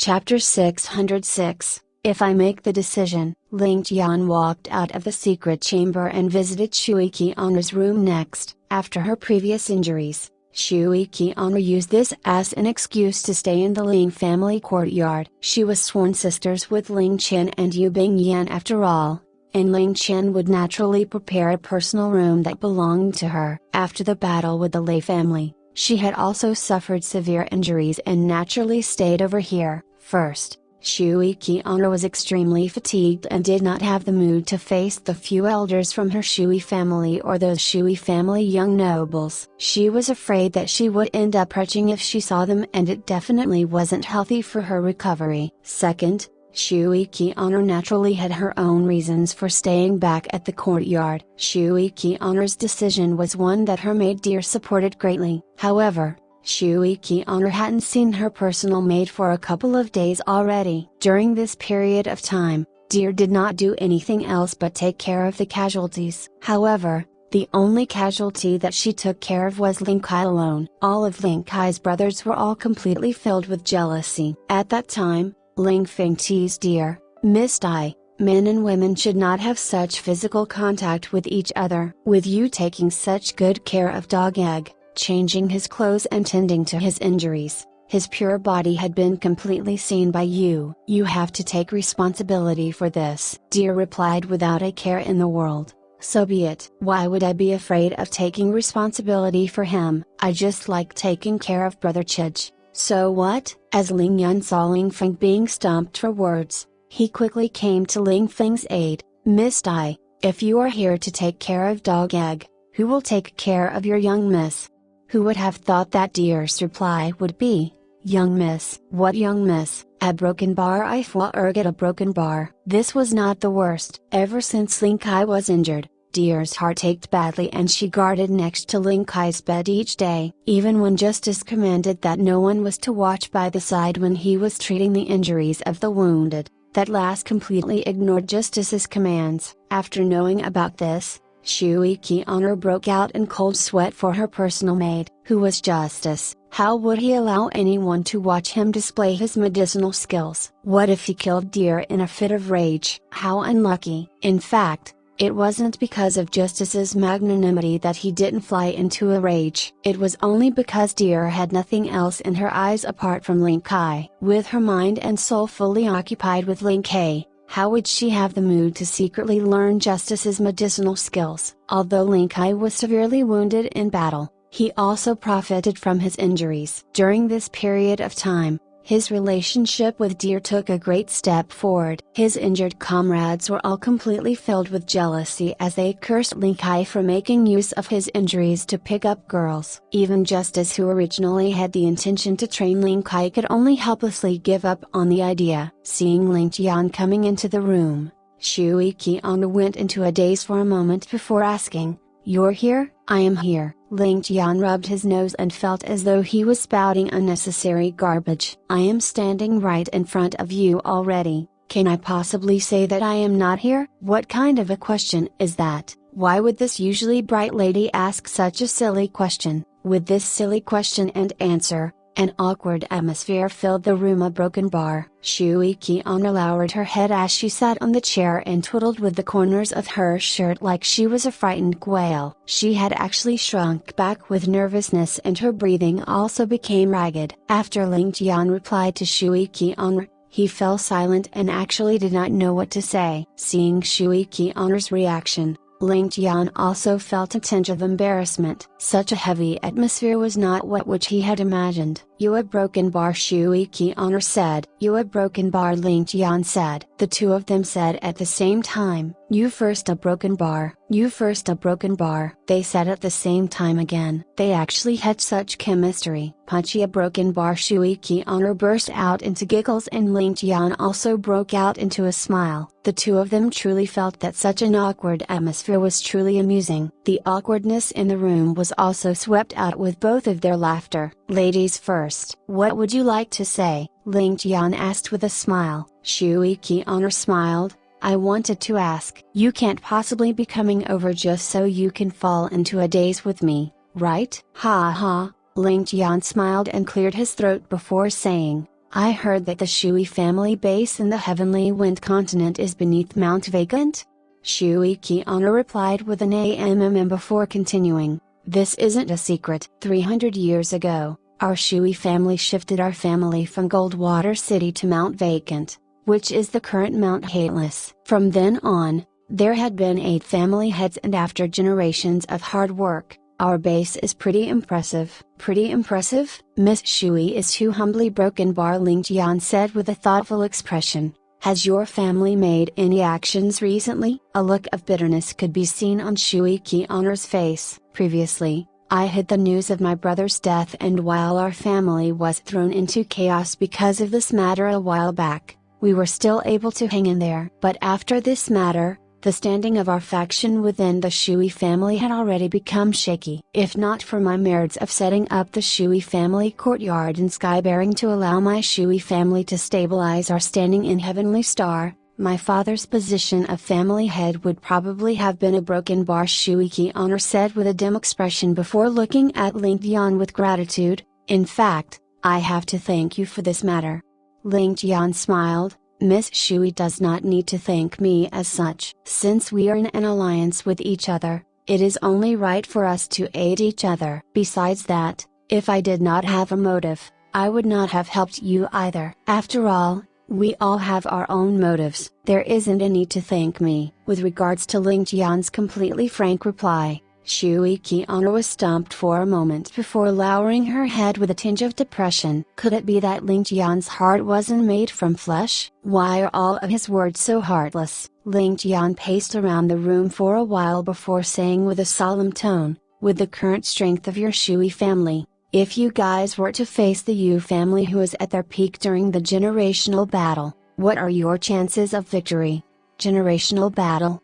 Chapter 606. If I make the decision. Ling Tian walked out of the secret chamber and visited Shui Qianru's room next. After her previous injuries, Shui Qianru used this as an excuse to stay in the Ling family courtyard. She was sworn sisters with Ling Qian and Yu Bingyan after all, and Ling Qian would naturally prepare a personal room that belonged to her. After the battle with the Lei family, she had also suffered severe injuries and naturally stayed over here. First, Shui Qianru was extremely fatigued and did not have the mood to face the few elders from her Shui family or those Shui family young nobles. She was afraid that she would end up retching if she saw them, and it definitely wasn't healthy for her recovery. Second, Shui Qianru naturally had her own reasons for staying back at the courtyard. Shui Qianru's decision was one that her maid Deer supported greatly. However, Shui Qianru hadn't seen her personal maid for a couple of days already. During this period of time, Deer did not do anything else but take care of the casualties. However, the only casualty that she took care of was Ling Kai alone. All of Ling Kai's brothers were all completely filled with jealousy. At that time, Ling Feng teased Deer, "Miss Dai, men and women should not have such physical contact with each other. With you taking such good care of Dog Egg, changing his clothes and tending to his injuries, his pure body had been completely seen by you. You have to take responsibility for this." Deer replied without a care in the world, "So be it. Why would I be afraid of taking responsibility for him? I just like taking care of Brother Chij." "So what?" As Ling Yun saw Ling Feng being stumped for words, he quickly came to Ling Feng's aid. "Miss Dai, if you are here to take care of Dog Egg, who will take care of your young miss?" Who would have thought that Deer's reply would be, "Young miss." What young miss? A broken bar? I forget a broken bar. This was not the worst. Ever since Ling Kai was injured, Deer's heart ached badly and she guarded next to Ling Kai's bed each day. Even when Justice commanded that no one was to watch by the side when he was treating the injuries of the wounded, that last completely ignored Justice's commands. After knowing about this, Shui Qianru broke out in cold sweat for her personal maid. Who was Justice? How would he allow anyone to watch him display his medicinal skills? What if he killed Deer in a fit of rage? How unlucky. In fact, it wasn't because of Justice's magnanimity that he didn't fly into a rage. It was only because Deer had nothing else in her eyes apart from Ling Kai. With her mind and soul fully occupied with Ling Kai, how would she have the mood to secretly learn Justice's medicinal skills? Although Ling Kai was severely wounded in battle, he also profited from his injuries. During this period of time, his relationship with Deer took a great step forward. His injured comrades were all completely filled with jealousy as they cursed Ling Kai for making use of his injuries to pick up girls. Even Justice, who originally had the intention to train Ling Kai, could only helplessly give up on the idea. Seeing Ling Tian coming into the room, Shui Qianru went into a daze for a moment before asking, "You're here?" "I am here." Ling Tian rubbed his nose and felt as though he was spouting unnecessary garbage. "I am standing right in front of you already. Can I possibly say that I am not here?" What kind of a question is that? Why would this usually bright lady ask such a silly question? With this silly question and answer, an awkward atmosphere filled the room. A broken bar. Shui Qianru lowered her head as she sat on the chair and twiddled with the corners of her shirt like she was a frightened quail. She had actually shrunk back with nervousness and her breathing also became ragged. After Ling Tian replied to Shui Qianru, he fell silent and actually did not know what to say. Seeing Shui Qianru's reaction, Ling Tian also felt a tinge of embarrassment. Such a heavy atmosphere was not what which he had imagined. "You a broken bar," Shui Qianru said. "You a broken bar," Ling Tian said. The two of them said at the same time. You first, a broken bar. You first, a broken bar. They said at the same time again. They actually had such chemistry. Punchy, a broken bar. Shui Qian'er burst out into giggles and Ling Tian also broke out into a smile. The two of them truly felt that such an awkward atmosphere was truly amusing. The awkwardness in the room was also swept out with both of their laughter. Ladies first. What would you like to say? Ling Tian asked with a smile. Shui Qian'er smiled. I wanted to ask. You can't possibly be coming over just so you can fall into a daze with me, right? Ha ha, Ling Tian smiled and cleared his throat before saying, I heard that the Shui family base in the Heavenly Wind continent is beneath Mount Vacant? Shui Qian'er replied with an amm before continuing, this isn't a secret. 300 years ago, our Shui family shifted our family from Goldwater City to Mount Vacant, which is the current Mount Hateless. From then on, there had been 8 family heads, and after generations of hard work, our base is pretty impressive. Pretty impressive? Miss Shui is too humbly broken bar, Ling Tian said with a thoughtful expression. Has your family made any actions recently? A look of bitterness could be seen on Shui Qian'er's face. Previously, I had the news of my brother's death, and while our family was thrown into chaos because of this matter a while back, we were still able to hang in there. But after this matter, the standing of our faction within the Shui family had already become shaky. If not for my merits of setting up the Shui family courtyard in Skybearing to allow my Shui family to stabilize our standing in Heavenly Star, my father's position of family head would probably have been a broken bar, Shui Qian'er said with a dim expression before looking at Ling Tian with gratitude. In fact, I have to thank you for this matter. Ling Tian smiled. Miss Shui does not need to thank me as such. Since we are in an alliance with each other, it is only right for us to aid each other. Besides that, if I did not have a motive, I would not have helped you either. After all, we all have our own motives. There isn't a need to thank me. With regards to Ling Tian's completely frank reply, Shui Qian'er was stumped for a moment before lowering her head with a tinge of depression. Could it be that Ling Tian's heart wasn't made from flesh? Why are all of his words so heartless? Ling Tian paced around the room for a while before saying with a solemn tone, with the current strength of your Shui family, if you guys were to face the Yu family who is at their peak during the generational battle, what are your chances of victory? Generational battle.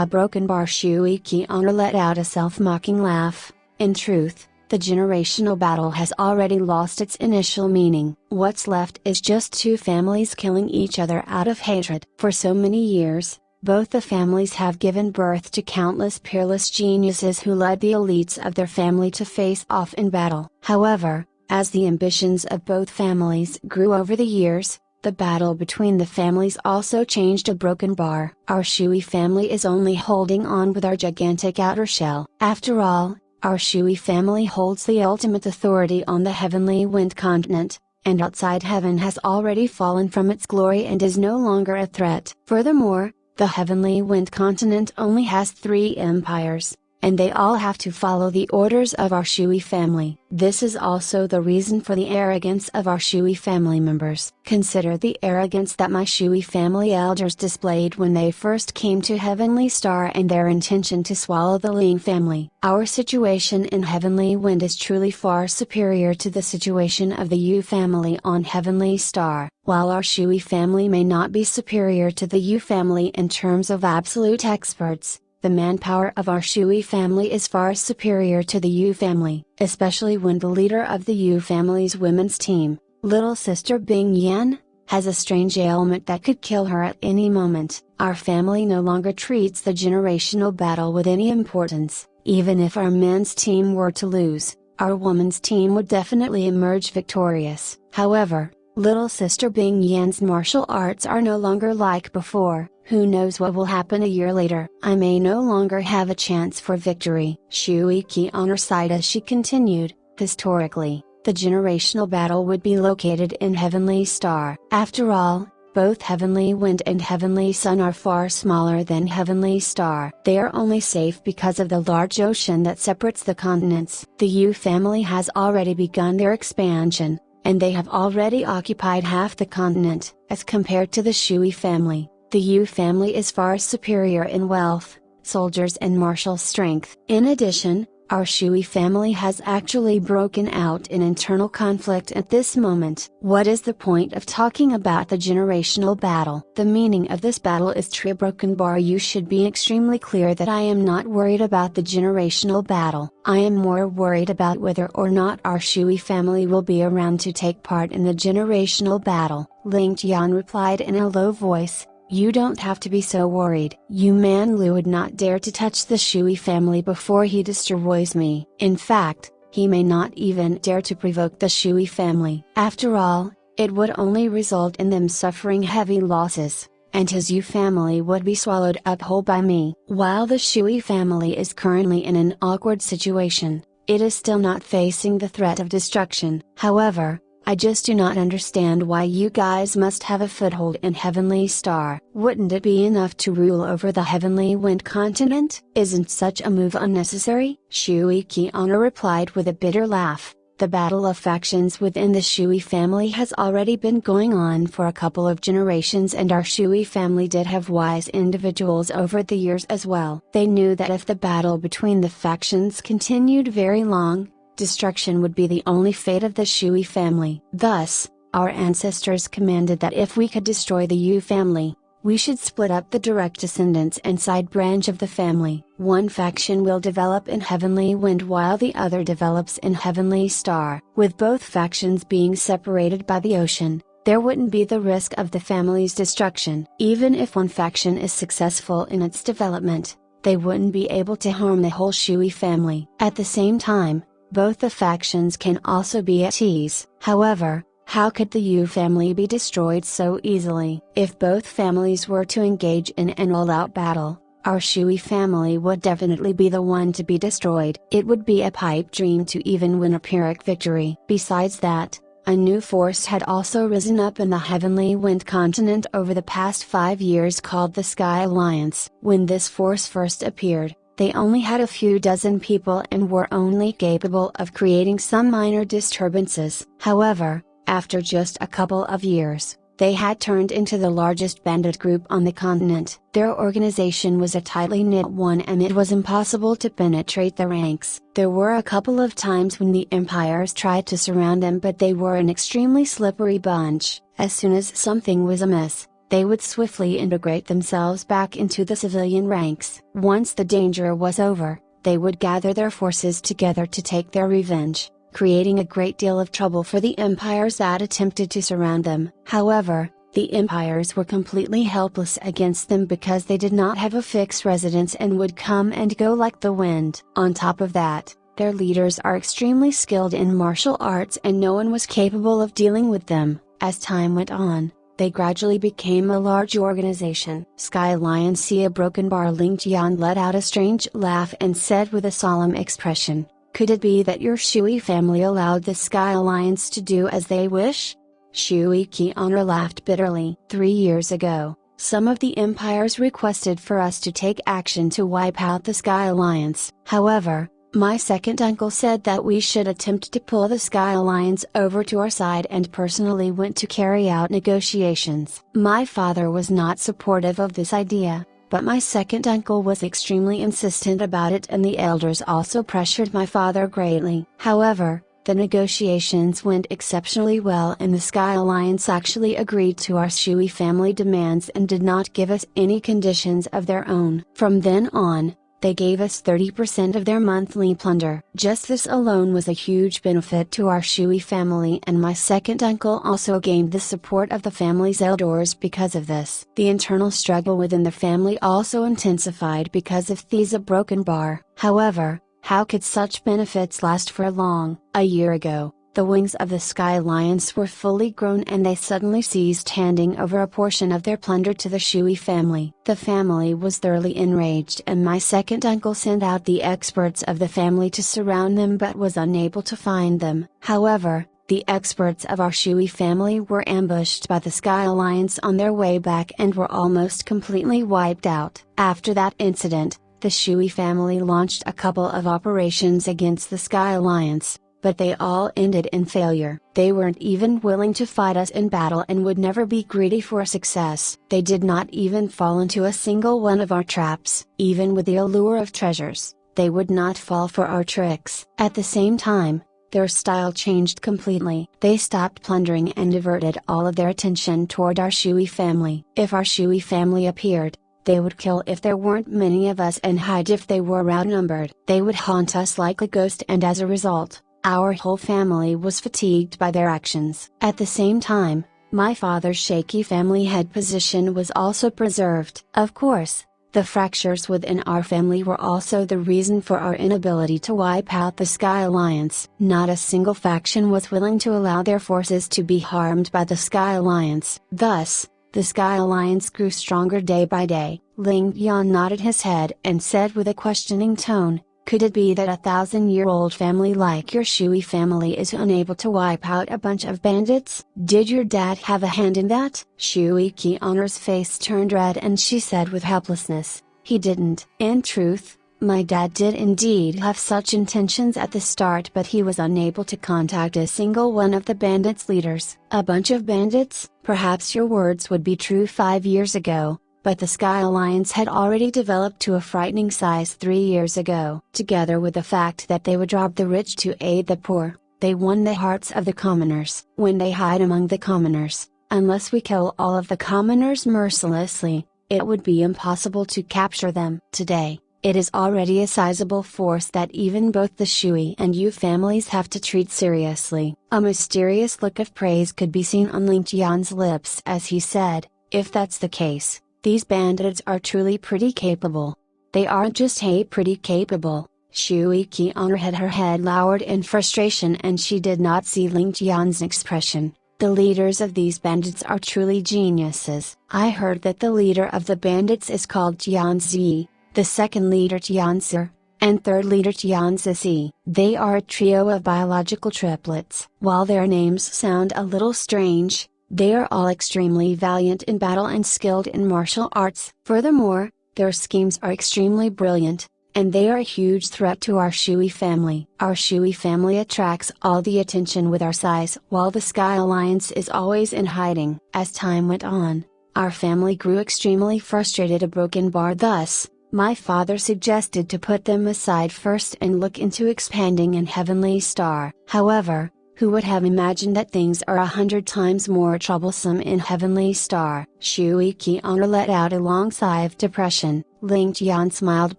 Broken bar. Shui Qian'er let out a self-mocking laugh. In truth, the generational battle has already lost its initial meaning. What's left is just two families killing each other out of hatred. For so many years, both the families have given birth to countless peerless geniuses who led the elites of their family to face off in battle. However, as the ambitions of both families grew over the years, the battle between the families also changed. A broken bar. Our Shui family is only holding on with our gigantic outer shell. After all, our Shui family holds the ultimate authority on the Heavenly Wind continent, and outside heaven has already fallen from its glory and is no longer a threat. Furthermore, the Heavenly Wind continent only has 3 empires, and they all have to follow the orders of our Shui family. This is also the reason for the arrogance of our Shui family members. Consider the arrogance that my Shui family elders displayed when they first came to Heavenly Star and their intention to swallow the Ling family. Our situation in Heavenly Wind is truly far superior to the situation of the Yu family on Heavenly Star. While our Shui family may not be superior to the Yu family in terms of absolute experts, the manpower of our Shui family is far superior to the Yu family, especially when the leader of the Yu family's women's team, little sister Bing Yan, has a strange ailment that could kill her at any moment. Our family no longer treats the generational battle with any importance. Even if our men's team were to lose, our women's team would definitely emerge victorious. However, little sister Bing Yan's martial arts are no longer like before. Who knows what will happen a year later? I may no longer have a chance for victory. Shui Qian'er sighed as she continued. Historically, the generational battle would be located in Heavenly Star. After all, both Heavenly Wind and Heavenly Sun are far smaller than Heavenly Star. They are only safe because of the large ocean that separates the continents. The Yu family has already begun their expansion, and they have already occupied half the continent, as compared to the Shui family. The Yu family is far superior in wealth, soldiers and martial strength. In addition, our Shui family has actually broken out in internal conflict at this moment. What is the point of talking about the generational battle? The meaning of this battle is true. Broken bar. You should be extremely clear that I am not worried about the generational battle. I am more worried about whether or not our Shui family will be around to take part in the generational battle. Ling Tian replied in a low voice. You don't have to be so worried. Yu Manlu would not dare to touch the Shui family before he destroys me. In fact, he may not even dare to provoke the Shui family. After all, it would only result in them suffering heavy losses, and his Yu family would be swallowed up whole by me. While the Shui family is currently in an awkward situation, it is still not facing the threat of destruction. However, I just do not understand why you guys must have a foothold in Heavenly Star. Wouldn't it be enough to rule over the Heavenly Wind continent? Isn't such a move unnecessary? Shui Qiana replied with a bitter laugh. The battle of factions within the Shui family has already been going on for a couple of generations, and our Shui family did have wise individuals over the years as well. They knew that if the battle between the factions continued very long, destruction would be the only fate of the Shui family. Thus, our ancestors commanded that if we could destroy the Yu family, we should split up the direct descendants and side branch of the family. One faction will develop in Heavenly Wind while the other develops in Heavenly Star. With both factions being separated by the ocean, there wouldn't be the risk of the family's destruction. Even if one faction is successful in its development, they wouldn't be able to harm the whole Shui family. At the same time, both the factions can also be at ease. However, how could the Yu family be destroyed so easily? If both families were to engage in an all-out battle, our Shui family would definitely be the one to be destroyed. It would be a pipe dream to even win a Pyrrhic victory. Besides that, a new force had also risen up in the Heavenly Wind continent over the past 5 years called the Sky Alliance. When this force first appeared, they only had a few dozen people and were only capable of creating some minor disturbances. However, after just a couple of years, they had turned into the largest bandit group on the continent. Their organization was a tightly knit one, and it was impossible to penetrate the ranks. There were a couple of times when the empires tried to surround them, but they were an extremely slippery bunch. As soon as something was amiss, they would swiftly integrate themselves back into the civilian ranks. Once the danger was over, they would gather their forces together to take their revenge, creating a great deal of trouble for the empires that attempted to surround them. However, the empires were completely helpless against them because they did not have a fixed residence and would come and go like the wind. On top of that, their leaders are extremely skilled in martial arts and no one was capable of dealing with them. As time went on, they gradually became a large organization. Sky Alliance. See a broken bar. Ling Tian let out a strange laugh and said with a solemn expression, could it be that your Shui family allowed the Sky Alliance to do as they wish? Shui Qiana laughed bitterly. 3 years ago, some of the empires requested for us to take action to wipe out the Sky Alliance. However, my second uncle said that we should attempt to pull the Sky Alliance over to our side and personally went to carry out negotiations. My father was not supportive of this idea, but my second uncle was extremely insistent about it, and the elders also pressured my father greatly. However, the negotiations went exceptionally well and the Sky Alliance actually agreed to our Shui family demands and did not give us any conditions of their own. From then on, they gave us 30% of their monthly plunder. Just this alone was a huge benefit to our Shui family, and my second uncle also gained the support of the family's elders because of this. The internal struggle within the family also intensified because of Thesa broken bar. However, how could such benefits last for long? A year ago, the wings of the Sky Alliance were fully grown and they suddenly ceased handing over a portion of their plunder to the Shui family. The family was thoroughly enraged and my second uncle sent out the experts of the family to surround them but was unable to find them. However, the experts of our Shui family were ambushed by the Sky Alliance on their way back and were almost completely wiped out. After that incident, the Shui family launched a couple of operations against the Sky Alliance, but they all ended in failure. They weren't even willing to fight us in battle and would never be greedy for success. They did not even fall into a single one of our traps. Even with the allure of treasures, they would not fall for our tricks. At the same time, their style changed completely. They stopped plundering and diverted all of their attention toward our Shui family. If our Shui family appeared, they would kill if there weren't many of us and hide if they were outnumbered. They would haunt us like a ghost, and as a result, our whole family was fatigued by their actions. At the same time, my father's shaky family head position was also preserved. Of course, the fractures within our family were also the reason for our inability to wipe out the Sky Alliance. Not a single faction was willing to allow their forces to be harmed by the Sky Alliance. Thus, the Sky Alliance grew stronger day by day. Ling Tian nodded his head and said with a questioning tone, "Could it be that a 1,000-year-old family like your Shui family is unable to wipe out a bunch of bandits? Did your dad have a hand in that?" Shui Qian'er's face turned red and she said with helplessness, "He didn't." In truth, my dad did indeed have such intentions at the start, but he was unable to contact a single one of the bandits' leaders. A bunch of bandits? Perhaps your words would be true 5 years ago, but the Sky Alliance had already developed to a frightening size 3 years ago. Together with the fact that they would rob the rich to aid the poor, they won the hearts of the commoners. When they hide among the commoners, unless we kill all of the commoners mercilessly, it would be impossible to capture them. Today, it is already a sizable force that even both the Shui and Yu families have to treat seriously. A mysterious look of praise could be seen on Ling Tian's lips as he said, "If that's the case, these bandits are truly pretty capable." "They aren't just pretty capable." Shui Qian'er had her head lowered in frustration and she did not see Ling Tian's expression. "The leaders of these bandits are truly geniuses. I heard that the leader of the bandits is called Tianzi, the second leader Tianzi, and third leader Tianzi. They are a trio of biological triplets. While their names sound a little strange, they are all extremely valiant in battle and skilled in martial arts. Furthermore, their schemes are extremely brilliant, and they are a huge threat to our Shui family. Our Shui family attracts all the attention with our size, while the Sky Alliance is always in hiding." As time went on, our family grew extremely frustrated. A broken bar. Thus, my father suggested to put them aside first and look into expanding in Heavenly Star. However, who would have imagined that things are 100 times more troublesome in Heavenly Star? Shui Qian'er let out a long sigh of depression. Ling Tian smiled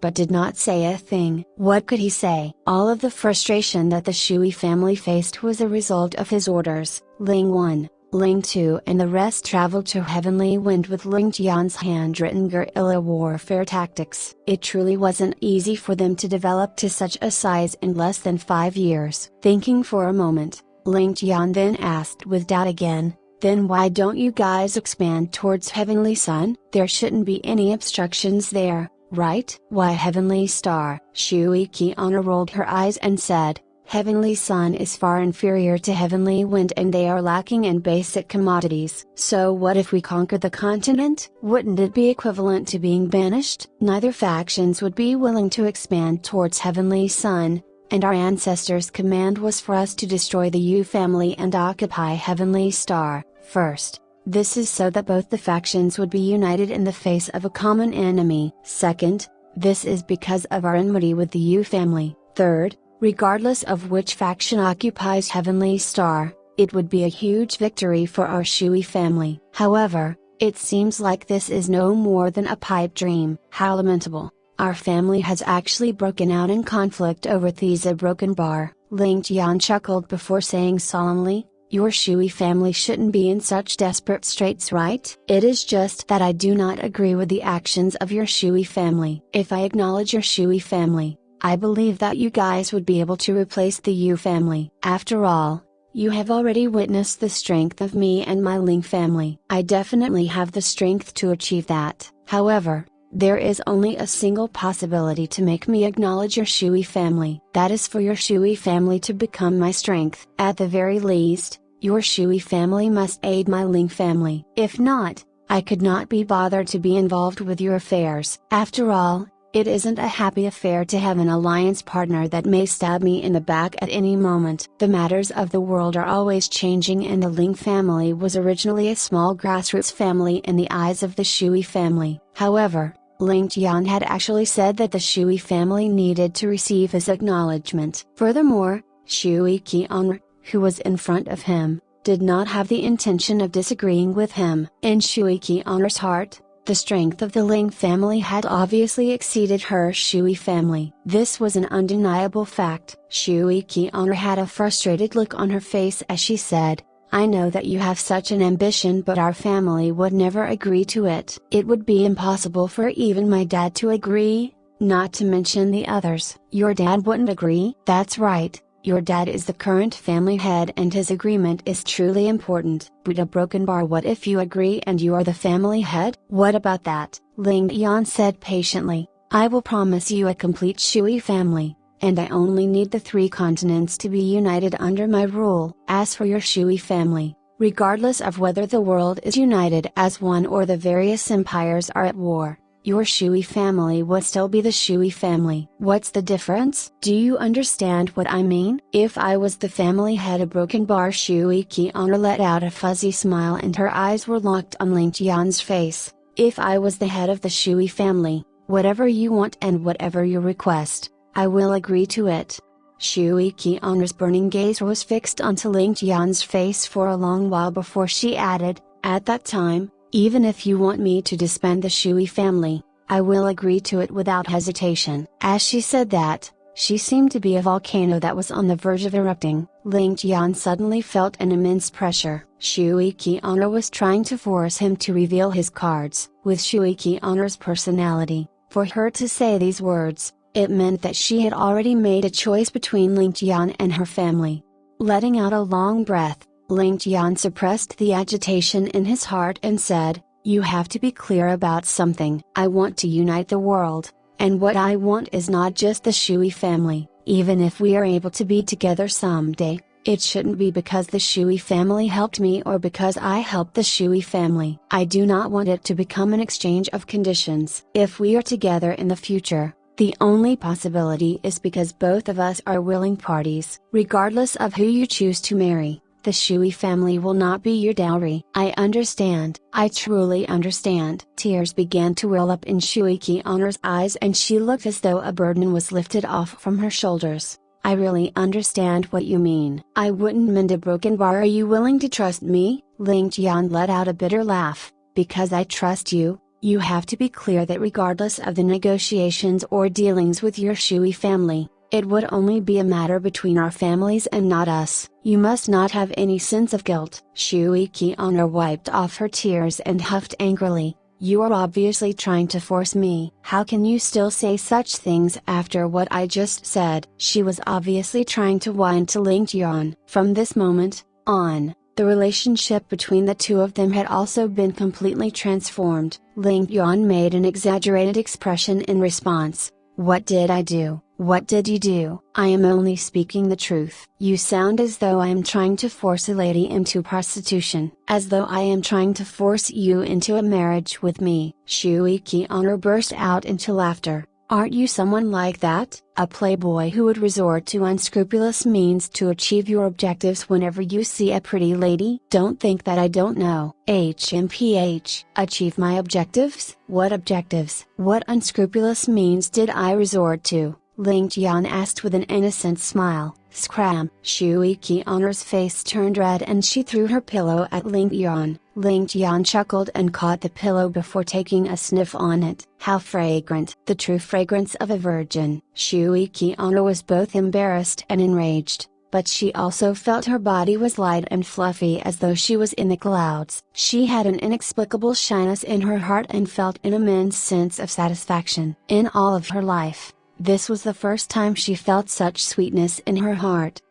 but did not say a thing. What could he say? All of the frustration that the Shui family faced was a result of his orders. Ling 1, Ling 2 and the rest traveled to Heavenly Wind with Ling Tian's handwritten guerrilla warfare tactics. It truly wasn't easy for them to develop to such a size in less than 5 years. Thinking for a moment, Ling Tian then asked with doubt again, "Then why don't you guys expand towards Heavenly Sun? There shouldn't be any obstructions there, right?" "Why Heavenly Star?" Shui Qian'er rolled her eyes and said, "Heavenly Sun is far inferior to Heavenly Wind and they are lacking in basic commodities. So what if we conquer the continent? Wouldn't it be equivalent to being banished?" Neither factions would be willing to expand towards Heavenly Sun, and our ancestors' command was for us to destroy the Yu family and occupy Heavenly Star first. This is so that both the factions would be united in the face of a common enemy. Second, this is because of our enmity with the Yu family. Third, regardless of which faction occupies Heavenly Star, it would be a huge victory for our Shui family. However, it seems like this is no more than a pipe dream. How lamentable. Our family has actually broken out in conflict over a broken bar. Ling Tian chuckled before saying solemnly, "Your Shui family shouldn't be in such desperate straits, right? It is just that I do not agree with the actions of your Shui family. If I acknowledge your Shui family, I believe that you guys would be able to replace the Yu family. After all, you have already witnessed the strength of me and my Ling family. I definitely have the strength to achieve that. However, there is only a single possibility to make me acknowledge your Shui family. That is for your Shui family to become my strength. At the very least, your Shui family must aid my Ling family. If not, I could not be bothered to be involved with your affairs. After all, It isn't a happy affair to have an alliance partner that may stab me in the back at any moment. The matters of the world are always changing, and the Ling family was originally a small grassroots family in the eyes of the Shui family. However, Ling Tian had actually said that the Shui family needed to receive his acknowledgement. Furthermore, Shui Qian, who was in front of him, did not have the intention of disagreeing with him. In Shui Qian's heart, the strength of the Ling family had obviously exceeded her Shui family. This was an undeniable fact. Shui Qian had a frustrated look on her face as she said, "I know that you have such an ambition, but our family would never agree to it. It would be impossible for even my dad to agree, not to mention the others." "Your dad wouldn't agree?" "That's right. Your dad is the current family head and his agreement is truly important." "But a broken bar, what if you agree and you are the family head?" "What about that?" Ling Yan said patiently. "I will promise you a complete Shui family, and I only need the 3 continents to be united under my rule. As for your Shui family, regardless of whether the world is united as one or the various empires are at war, your Shui family would still be the Shui family." "What's the difference?" "Do you understand what I mean?" "If I was the family head, a broken bar." Shui Qian let out a fuzzy smile and her eyes were locked on Ling Tian's face. "If I was the head of the Shui family, whatever you want and whatever you request, I will agree to it." Shui Qian's burning gaze was fixed onto Ling Tian's face for a long while before she added, "At that time, even if you want me to disband the Shui family, I will agree to it without hesitation." As she said that, she seemed to be a volcano that was on the verge of erupting. Ling Tian suddenly felt an immense pressure. Shui Qian was trying to force him to reveal his cards. With Shui Qian's personality, for her to say these words, it meant that she had already made a choice between Ling Tian and her family. Letting out a long breath, Ling Tian suppressed the agitation in his heart and said, "You have to be clear about something. I want to unite the world, and what I want is not just the Shui family. Even if we are able to be together someday, it shouldn't be because the Shui family helped me or because I helped the Shui family. I do not want it to become an exchange of conditions. If we are together in the future, the only possibility is because both of us are willing parties. Regardless of who you choose to marry, the Shui family will not be your dowry." "I understand. I truly understand." Tears began to well up in Shui Qian's eyes and she looked as though a burden was lifted off from her shoulders. "I really understand what you mean. I wouldn't mend a broken bar. Are you willing to trust me?" Ling Tian let out a bitter laugh. "Because I trust you, you have to be clear that regardless of the negotiations or dealings with your Shui family, it would only be a matter between our families and not us. You must not have any sense of guilt." Shui Qian wiped off her tears and huffed angrily, "You are obviously trying to force me. How can you still say such things after what I just said?" She was obviously trying to whine to Ling Tian. From this moment on, the relationship between the two of them had also been completely transformed. Ling Tian made an exaggerated expression in response. "What did I do? What did you do?" "I am only speaking the truth." "You sound as though I am trying to force a lady into prostitution." "As though I am trying to force you into a marriage with me." Shui Qian burst out into laughter. "Aren't you someone like that? A playboy who would resort to unscrupulous means to achieve your objectives whenever you see a pretty lady?" "Don't think that I don't know." "HMPH. Achieve my objectives? What objectives? What unscrupulous means did I resort to?" Ling Tian asked with an innocent smile. "Scram!" Shui Qian's face turned red and she threw her pillow at Ling Tian. Ling Tian chuckled and caught the pillow before taking a sniff on it. "How fragrant!" "The true fragrance of a virgin." Shui Qian was both embarrassed and enraged, but she also felt her body was light and fluffy as though she was in the clouds. She had an inexplicable shyness in her heart and felt an immense sense of satisfaction. In all of her life, this was the first time she felt such sweetness in her heart.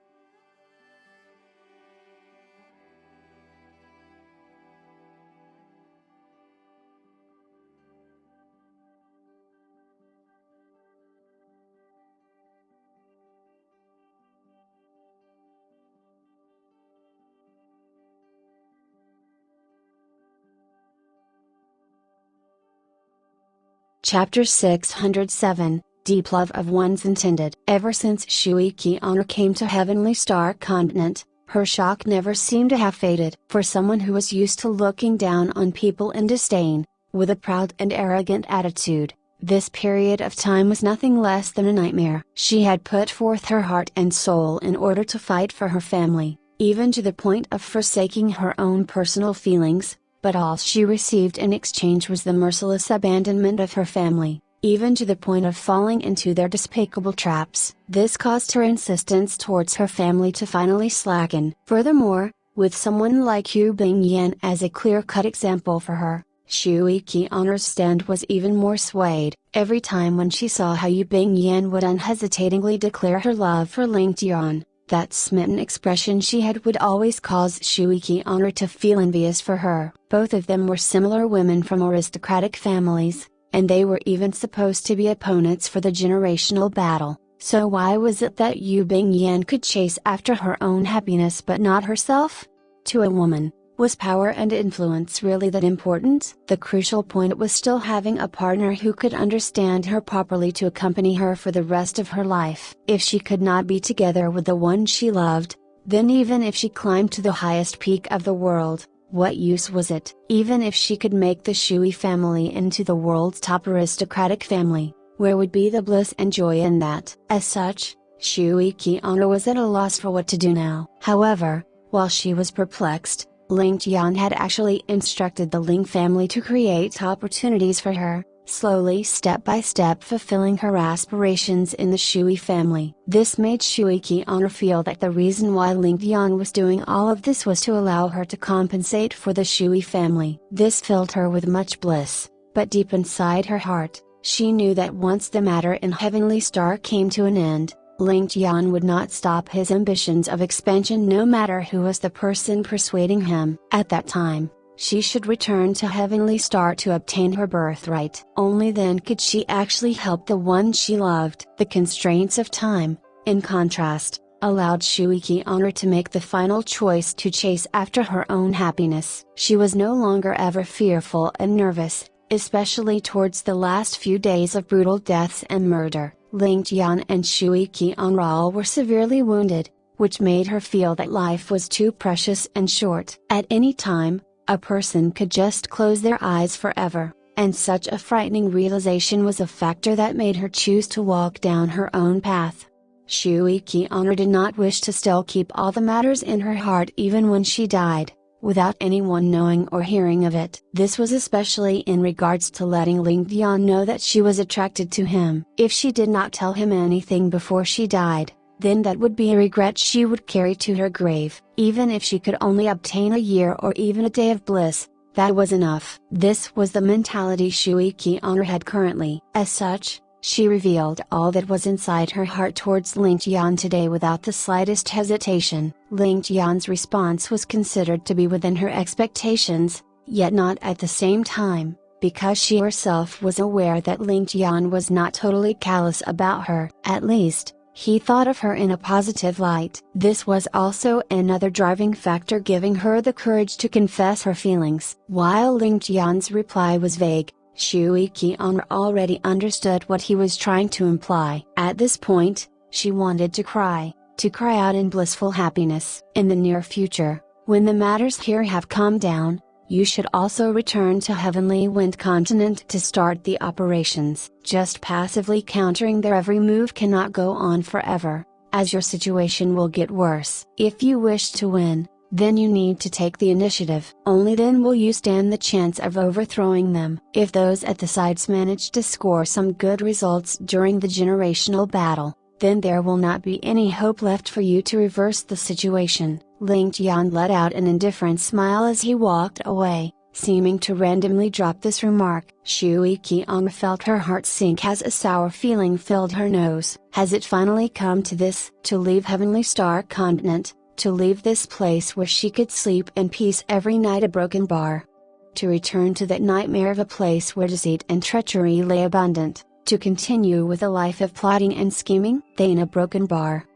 Chapter 607, Deep Love of One's Intended. Ever since Shui Qian'er came to Heavenly Star Continent, her shock never seemed to have faded. For someone who was used to looking down on people in disdain, with a proud and arrogant attitude, this period of time was nothing less than a nightmare. She had put forth her heart and soul in order to fight for her family, even to the point of forsaking her own personal feelings, but all she received in exchange was the merciless abandonment of her family, even to the point of falling into their despicable traps. This caused her insistence towards her family to finally slacken. Furthermore, with someone like Yu Bingyan as a clear-cut example for her, Shui Qian'er's stand was even more swayed. Every time when she saw how Yu Bingyan would unhesitatingly declare her love for Ling Tian, that smitten expression she had would always cause Shui Qian'er to feel envious for her. Both of them were similar women from aristocratic families, and they were even supposed to be opponents for the generational battle. So why was it that Yu Bingyan could chase after her own happiness but not herself? To a woman, was power and influence really that important? The crucial point was still having a partner who could understand her properly to accompany her for the rest of her life. If she could not be together with the one she loved, then even if she climbed to the highest peak of the world, what use was it? Even if she could make the Shui family into the world's top aristocratic family, where would be the bliss and joy in that? As such, Shui Qian'er was at a loss for what to do now. However, while she was perplexed, Ling Tian had actually instructed the Ling family to create opportunities for her, slowly step by step fulfilling her aspirations in the Shui family. This made Shui Qian'er feel that the reason why Ling Tian was doing all of this was to allow her to compensate for the Shui family. This filled her with much bliss, but deep inside her heart, she knew that once the matter in Heavenly Star came to an end, Ling Tian would not stop his ambitions of expansion no matter who was the person persuading him. At that time, she should return to Heavenly Star to obtain her birthright. Only then could she actually help the one she loved. The constraints of time, in contrast, allowed Shui Qian'er to make the final choice to chase after her own happiness. She was no longer ever fearful and nervous, especially towards the last few days of brutal deaths and murder. Ling Tian and Shui Qian'er all were severely wounded, which made her feel that life was too precious and short. At any time, a person could just close their eyes forever, and such a frightening realization was a factor that made her choose to walk down her own path. Shui Qian'er did not wish to still keep all the matters in her heart even when she died, without anyone knowing or hearing of it. This was especially in regards to letting Ling Tian know that she was attracted to him. If she did not tell him anything before she died, then that would be a regret she would carry to her grave. Even if she could only obtain a year or even a day of bliss, that was enough. This was the mentality Shui Qian'er had currently. As such, she revealed all that was inside her heart towards Ling Tian today without the slightest hesitation. Ling Tian's response was considered to be within her expectations, yet not at the same time, because she herself was aware that Ling Tian was not totally callous about her. At least, he thought of her in a positive light. This was also another driving factor giving her the courage to confess her feelings. While Ling Tian's reply was vague, Shui Qian'er already understood what he was trying to imply. At this point, she wanted to cry out in blissful happiness. In the near future, when the matters here have calmed down, you should also return to Heavenly Wind Continent to start the operations. Just passively countering their every move cannot go on forever, as your situation will get worse. If you wish to win, then you need to take the initiative. Only then will you stand the chance of overthrowing them. If those at the sides manage to score some good results during the generational battle, then there will not be any hope left for you to reverse the situation. Ling Tian let out an indifferent smile as he walked away, seeming to randomly drop this remark. Shui Qian'er felt her heart sink as a sour feeling filled her nose. Has it finally come to this? To leave Heavenly Star Continent, to leave this place where she could sleep in peace every night, a broken bar. To return to that nightmare of a place where deceit and treachery lay abundant, to continue with a life of plotting and scheming? They in a broken bar.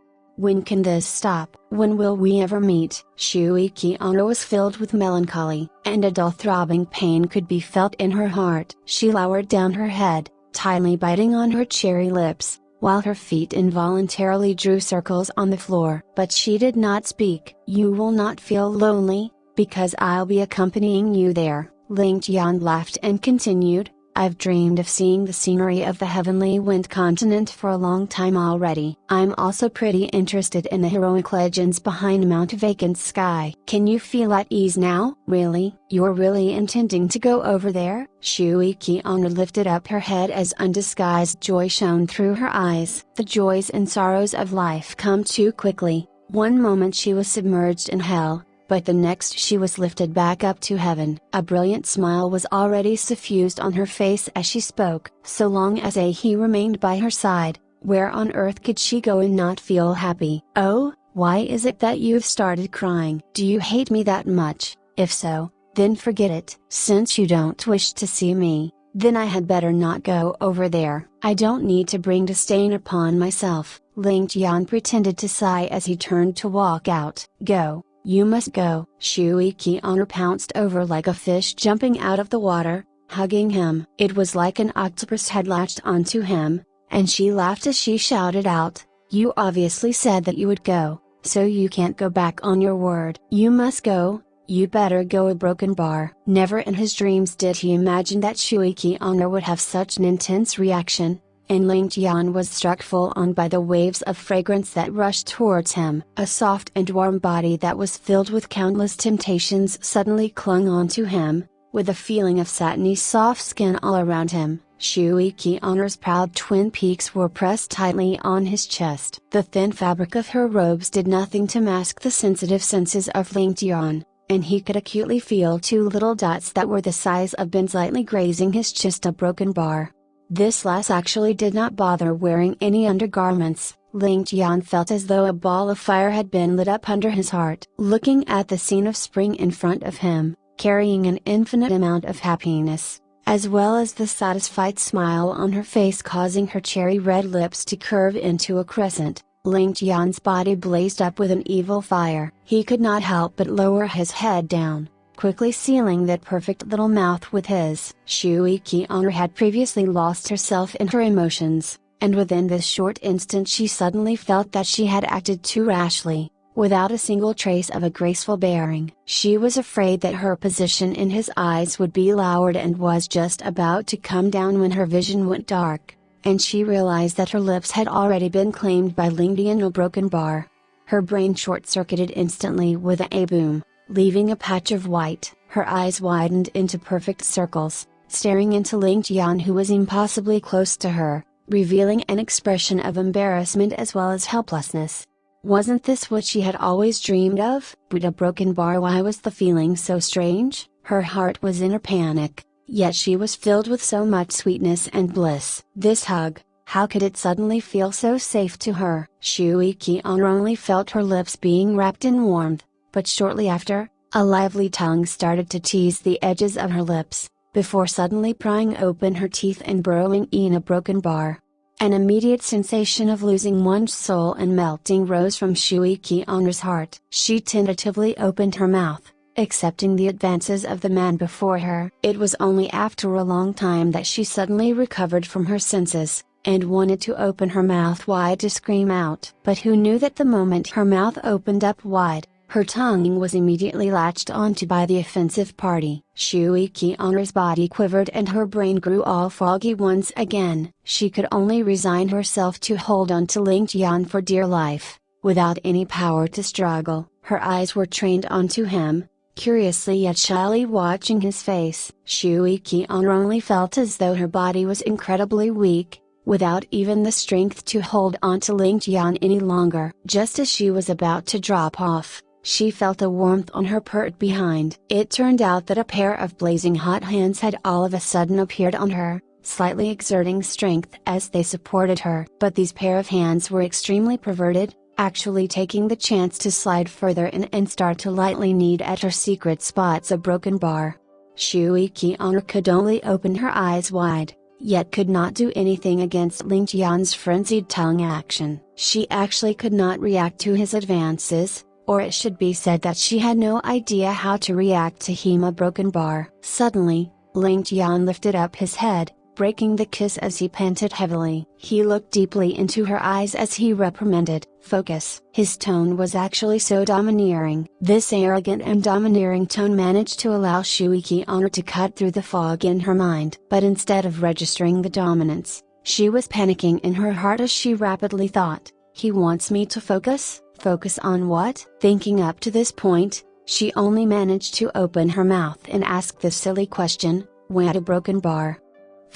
When can this stop? When will we ever meet? Shui Qian'er was filled with melancholy, and a dull throbbing pain could be felt in her heart. She lowered down her head, tightly biting on her cherry lips, while her feet involuntarily drew circles on the floor. But she did not speak. "You will not feel lonely, because I'll be accompanying you there," Ling Tian laughed and continued. "I've dreamed of seeing the scenery of the heavenly wind continent for a long time already. I'm also pretty interested in the heroic legends behind Mount Vacant Sky. Can you feel at ease now?" "Really? You're really intending to go over there?" Shui Qian lifted up her head as undisguised joy shone through her eyes. The joys and sorrows of life come too quickly. One moment she was submerged in hell, but the next she was lifted back up to heaven. A brilliant smile was already suffused on her face as she spoke. So long as he remained by her side, where on earth could she go and not feel happy? "Oh, why is it that you've started crying? Do you hate me that much? If so, then forget it. Since you don't wish to see me, then I had better not go over there. I don't need to bring disdain upon myself." Ling Tian pretended to sigh as he turned to walk out. "Go. You must go." Shui Qian pounced over like a fish jumping out of the water, hugging him. It was like an octopus had latched onto him, and she laughed as she shouted out, "You obviously said that you would go, so you can't go back on your word. You must go. You better go." A broken bar. Never in his dreams did he imagine that Shui Qian would have such an intense reaction, and Ling Tian was struck full on by the waves of fragrance that rushed towards him. A soft and warm body that was filled with countless temptations suddenly clung onto him, with a feeling of satiny soft skin all around him. Shui Qian's proud twin peaks were pressed tightly on his chest. The thin fabric of her robes did nothing to mask the sensitive senses of Ling Tian, and he could acutely feel two little dots that were the size of pins lightly grazing his chest. A broken bar. This lass actually did not bother wearing any undergarments. Ling Tian felt as though a ball of fire had been lit up under his heart. Looking at the scene of spring in front of him, carrying an infinite amount of happiness, as well as the satisfied smile on her face causing her cherry red lips to curve into a crescent, Ling Tian's body blazed up with an evil fire. He could not help but lower his head down, quickly sealing that perfect little mouth with his. Shui Qian had previously lost herself in her emotions, and within this short instant she suddenly felt that she had acted too rashly, without a single trace of a graceful bearing. She was afraid that her position in his eyes would be lowered and was just about to come down when her vision went dark, and she realized that her lips had already been claimed by Ling Tian. A broken bar. Her brain short-circuited instantly with a boom, leaving a patch of white. Her eyes widened into perfect circles, staring into Ling Tian, who was impossibly close to her, revealing an expression of embarrassment as well as helplessness. Wasn't this what she had always dreamed of? But a broken bar. Why was the feeling so strange? Her heart was in a panic, yet she was filled with so much sweetness and bliss. This hug, how could it suddenly feel so safe to her? Shui Qian only felt her lips being wrapped in warmth, but shortly after, a lively tongue started to tease the edges of her lips, before suddenly prying open her teeth and burrowing in a broken bar. An immediate sensation of losing one's soul and melting rose from Shui Qian's heart. She tentatively opened her mouth, accepting the advances of the man before her. It was only after a long time that she suddenly recovered from her senses, and wanted to open her mouth wide to scream out. But who knew that the moment her mouth opened up wide, her tongue was immediately latched onto by the offensive party. Shui Qian's body quivered and her brain grew all foggy once again. She could only resign herself to hold on to Ling Tian for dear life, without any power to struggle. Her eyes were trained onto him, curiously yet shyly watching his face. Shui Qian only felt as though her body was incredibly weak, without even the strength to hold on to Ling Tian any longer. Just as she was about to drop off, she felt a warmth on her pert behind. It turned out that a pair of blazing hot hands had all of a sudden appeared on her, slightly exerting strength as they supported her. But these pair of hands were extremely perverted, actually taking the chance to slide further in and start to lightly knead at her secret spots. A broken bar. Shui Qian could only open her eyes wide, yet could not do anything against Ling Tian's frenzied tongue action. She actually could not react to his advances, or it should be said that she had no idea how to react to him. A broken bar. Suddenly, Ling Tian lifted up his head, breaking the kiss as he panted heavily. He looked deeply into her eyes as he reprimanded, "Focus." His tone was actually so domineering. This arrogant and domineering tone managed to allow Shui Qianru to cut through the fog in her mind. But instead of registering the dominance, she was panicking in her heart as she rapidly thought, "He wants me to focus? Focus on what?" Thinking up to this point, she only managed to open her mouth and ask this silly question, "What a broken bar."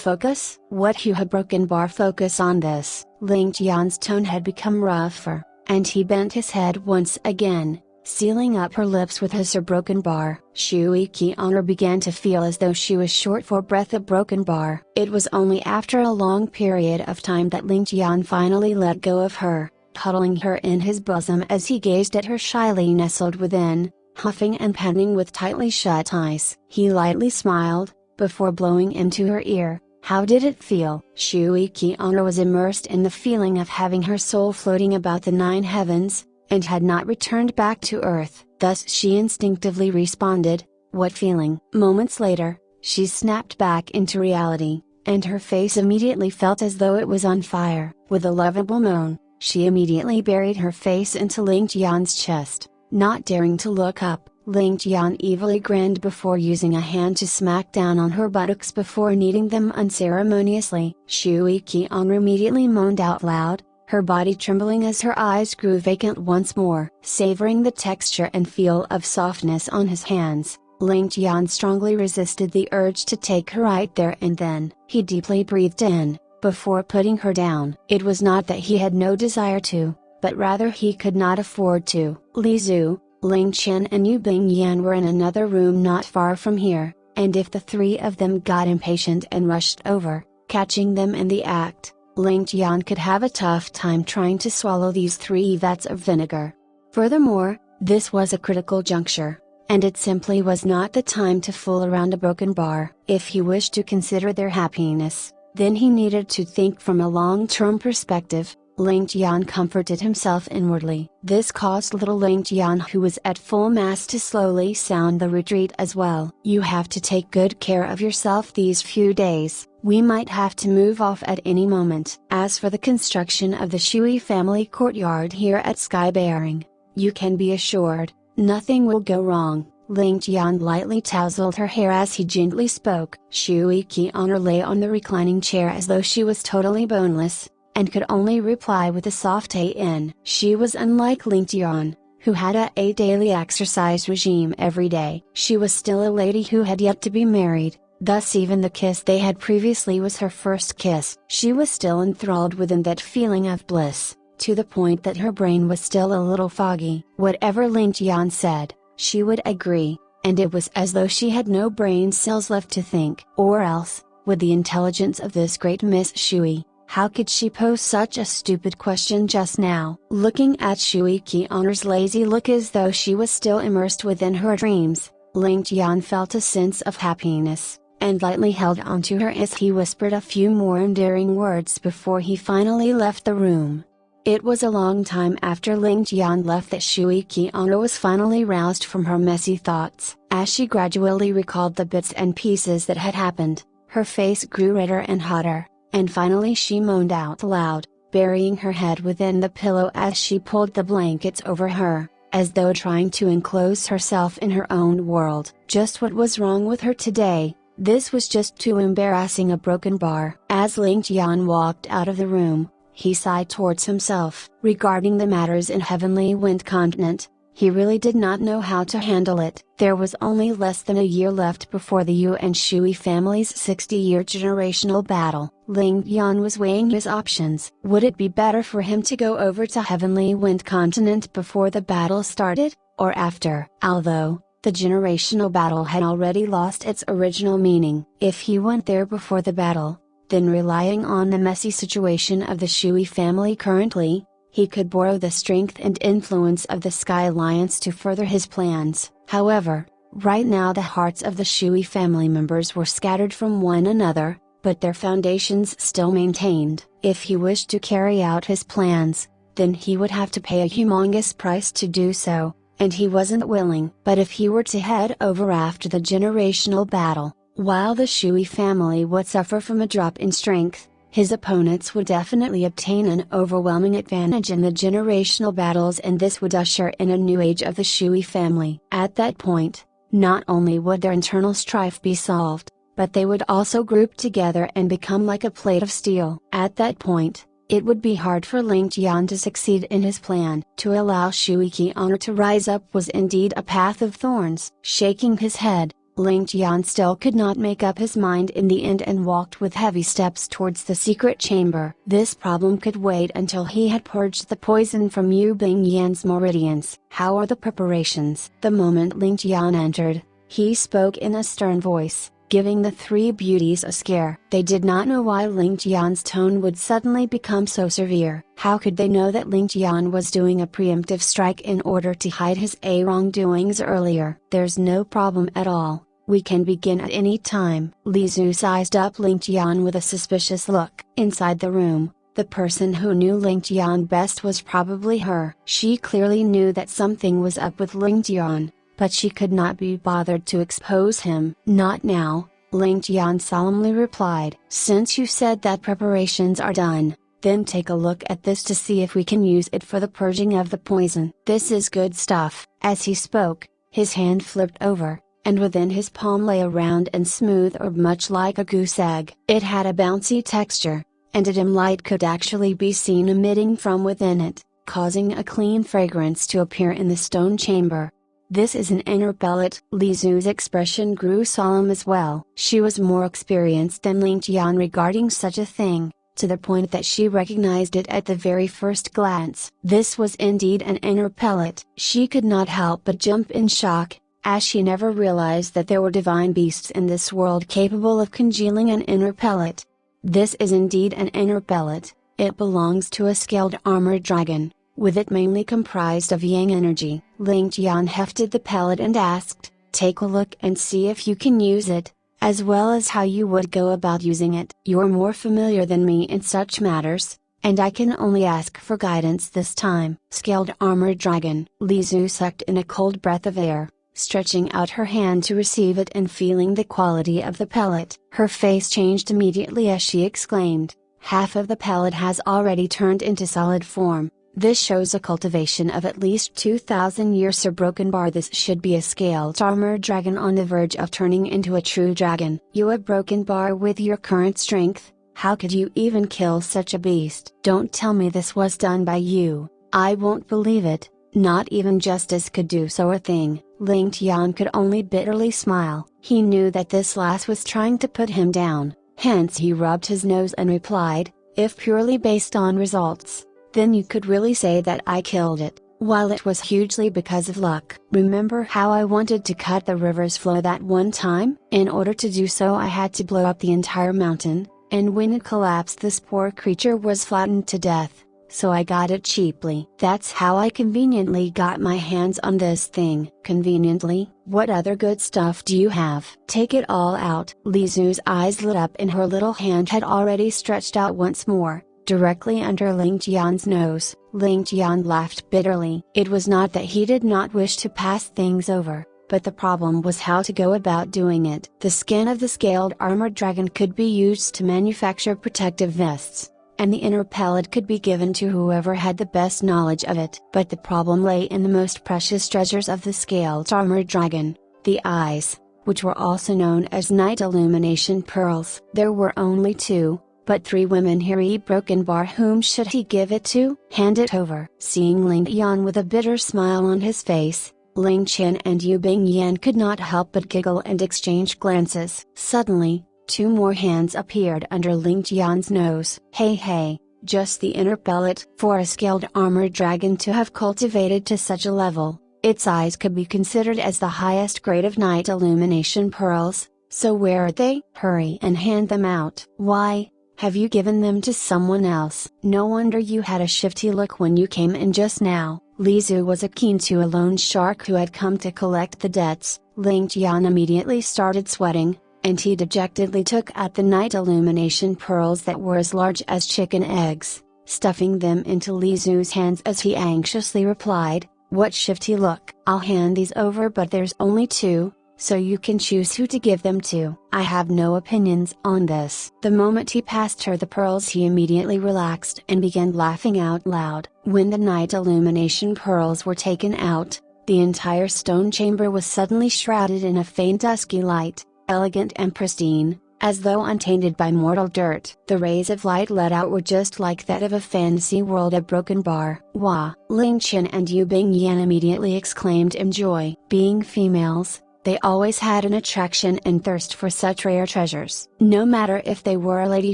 Focus? What, you have broken bar? Focus on this. Ling Tian's tone had become rougher, and he bent his head once again, sealing up her lips with his broken bar. Shui Qianru began to feel as though she was short for breath. A broken bar. It was only after a long period of time that Ling Tian finally let go of her, huddling her in his bosom as he gazed at her shyly nestled within, huffing and panting with tightly shut eyes. He lightly smiled, before blowing into her ear. How did it feel? Shui Qianru was immersed in the feeling of having her soul floating about the 9 heavens, and had not returned back to earth. Thus she instinctively responded, "What feeling?" Moments later, she snapped back into reality, and her face immediately felt as though it was on fire. With a lovable moan, she immediately buried her face into Ling Tian's chest. Not daring to look up, Ling Tian evilly grinned before using a hand to smack down on her buttocks before kneading them unceremoniously. Shui Qianru immediately moaned out loud, her body trembling as her eyes grew vacant once more. Savoring the texture and feel of softness on his hands, Ling Tian strongly resisted the urge to take her right there and then. He deeply breathed in, before putting her down. It was not that he had no desire to, but rather he could not afford to. Li Zhu, Ling Chen and Yu Bingyan were in another room not far from here, and if the 3 of them got impatient and rushed over, catching them in the act, Ling Tian could have a tough time trying to swallow these 3 vats of vinegar. Furthermore, this was a critical juncture, and it simply was not the time to fool around a broken bar. If he wished to consider their happiness, then he needed to think from a long-term perspective. Ling Tian comforted himself inwardly. This caused little Ling Tian, who was at full mast, to slowly sound the retreat as well. "You have to take good care of yourself these few days. We might have to move off at any moment. As for the construction of the Shui family courtyard here at Sky Bearing, you can be assured, nothing will go wrong." Ling Tian lightly tousled her hair as he gently spoke. Shui Qianru lay on the reclining chair as though she was totally boneless, and could only reply with a soft "in." She was unlike Ling Tian, who had a daily exercise regime every day. She was still a lady who had yet to be married, thus even the kiss they had previously was her first kiss. She was still enthralled within that feeling of bliss, to the point that her brain was still a little foggy. Whatever Ling Tian said, she would agree, and it was as though she had no brain cells left to think. Or else, with the intelligence of this great Miss Shui, how could she pose such a stupid question just now? Looking at Shui Qianru's lazy look as though she was still immersed within her dreams, Ling Tian felt a sense of happiness, and lightly held onto her as he whispered a few more endearing words before he finally left the room. It was a long time after Ling Tian left that Shui Qianru was finally roused from her messy thoughts. As she gradually recalled the bits and pieces that had happened, her face grew redder and hotter, and finally she moaned out loud, burying her head within the pillow as she pulled the blankets over her, as though trying to enclose herself in her own world. Just what was wrong with her today? This was just too embarrassing, a broken bar. As Ling Tian walked out of the room, he sighed towards himself. Regarding the matters in Heavenly Wind Continent, he really did not know how to handle it. There was only less than a year left before the Yu and Shui family's 60-year generational battle. Ling Tian was weighing his options. Would it be better for him to go over to Heavenly Wind Continent before the battle started, or after? Although, the generational battle had already lost its original meaning. If he went there before the battle, then relying on the messy situation of the Shui family currently, he could borrow the strength and influence of the Sky Alliance to further his plans. However, right now the hearts of the Shui family members were scattered from one another, but their foundations still maintained. If he wished to carry out his plans, then he would have to pay a humongous price to do so, and he wasn't willing. But if he were to head over after the generational battle, While the Shui family would suffer from a drop in strength, his opponents would definitely obtain an overwhelming advantage in the generational battles, and this would usher in a new age of the Shui family. At that point, not only would their internal strife be solved, but they would also group together and become like a plate of steel. At that point, it would be hard for Ling Tian to succeed in his plan. To allow Shui Qi honor to rise up was indeed a path of thorns. Shaking his head, Ling Tian still could not make up his mind in the end and walked with heavy steps towards the secret chamber. This problem could wait until he had purged the poison from Yu Bingyan's meridians. How are the preparations? The moment Ling Tian entered, he spoke in a stern voice, giving the three beauties a scare. They did not know why Ling Tian's tone would suddenly become so severe. How could they know that Ling Tian was doing a preemptive strike in order to hide his wrongdoings earlier? There's no problem at all. We can begin at any time. Li Zhu sized up Ling Tian with a suspicious look. Inside the room, the person who knew Ling Tian best was probably her. She clearly knew that something was up with Ling Tian, but she could not be bothered to expose him. Not now, Ling Tian solemnly replied. Since you said that preparations are done, then take a look at this to see if we can use it for the purging of the poison. This is good stuff. As he spoke, his hand flipped over, and within his palm lay a round and smooth orb much like a goose egg. It had a bouncy texture, and a dim light could actually be seen emitting from within it, causing a clean fragrance to appear in the stone chamber. This is an inner pellet. Li Zhu's expression grew solemn as well. She was more experienced than Ling Tian regarding such a thing, to the point that she recognized it at the very first glance. This was indeed an inner pellet. She could not help but jump in shock, as she never realized that there were divine beasts in this world capable of congealing an inner pellet. This is indeed an inner pellet. It belongs to a scaled armored dragon, with it mainly comprised of yang energy. Ling Tian hefted the pellet and asked, "Take a look and see if you can use it, as well as how you would go about using it. You're more familiar than me in such matters, and I can only ask for guidance this time." Scaled armored dragon. Li Zhu sucked in a cold breath of air, stretching out her hand to receive it and feeling the quality of the pellet. Her face changed immediately as she exclaimed, "Half of the pellet has already turned into solid form. This shows a cultivation of at least 2,000 years. Sir Broken Bar, this should be a scaled armored dragon on the verge of turning into a true dragon. You a Broken Bar with your current strength? How could you even kill such a beast? Don't tell me this was done by you. I won't believe it. Not even justice could do so a thing." Ling Tian could only bitterly smile. He knew that this lass was trying to put him down, hence he rubbed his nose and replied, "If purely based on results, then you could really say that I killed it, while it was hugely because of luck. Remember how I wanted to cut the river's flow that one time? In order to do so I had to blow up the entire mountain, and when it collapsed this poor creature was flattened to death. So I got it cheaply. That's how I conveniently got my hands on this thing." "Conveniently? What other good stuff do you have? Take it all out." Li Zhu's eyes lit up and her little hand had already stretched out once more, directly under Ling Tian's nose. Ling Tian laughed bitterly. It was not that he did not wish to pass things over, but the problem was how to go about doing it. The skin of the scaled armored dragon could be used to manufacture protective vests, and the inner pellet could be given to whoever had the best knowledge of it. But the problem lay in the most precious treasures of the scaled armored dragon, the eyes, which were also known as night illumination pearls. There were only two, but three women here. Broken Bar, whom should he give it to? Hand it over. Seeing Ling Tian with a bitter smile on his face, Ling Tian and Yu Bingyan could not help but giggle and exchange glances. Suddenly, two more hands appeared under Ling Tian's nose. Hey, just the inner pellet. For a scaled armored dragon to have cultivated to such a level, its eyes could be considered as the highest grade of night illumination pearls, so where are they? Hurry and hand them out. Why, have you given them to someone else? No wonder you had a shifty look when you came in just now. Li Zhu was akin to a loan shark who had come to collect the debts. Ling Tian immediately started sweating, and he dejectedly took out the night illumination pearls that were as large as chicken eggs, stuffing them into Li Zhu's hands as he anxiously replied, "What shifty look? I'll hand these over, but there's only two, so you can choose who to give them to. I have no opinions on this." The moment he passed her the pearls, he immediately relaxed and began laughing out loud. When the night illumination pearls were taken out, the entire stone chamber was suddenly shrouded in a faint dusky light, elegant and pristine, as though untainted by mortal dirt. The rays of light let out were just like that of a fantasy world, a broken bar. "Wah!" Ling Tian and Yu Bingyan immediately exclaimed in joy. Being females, they always had an attraction and thirst for such rare treasures. No matter if they were a lady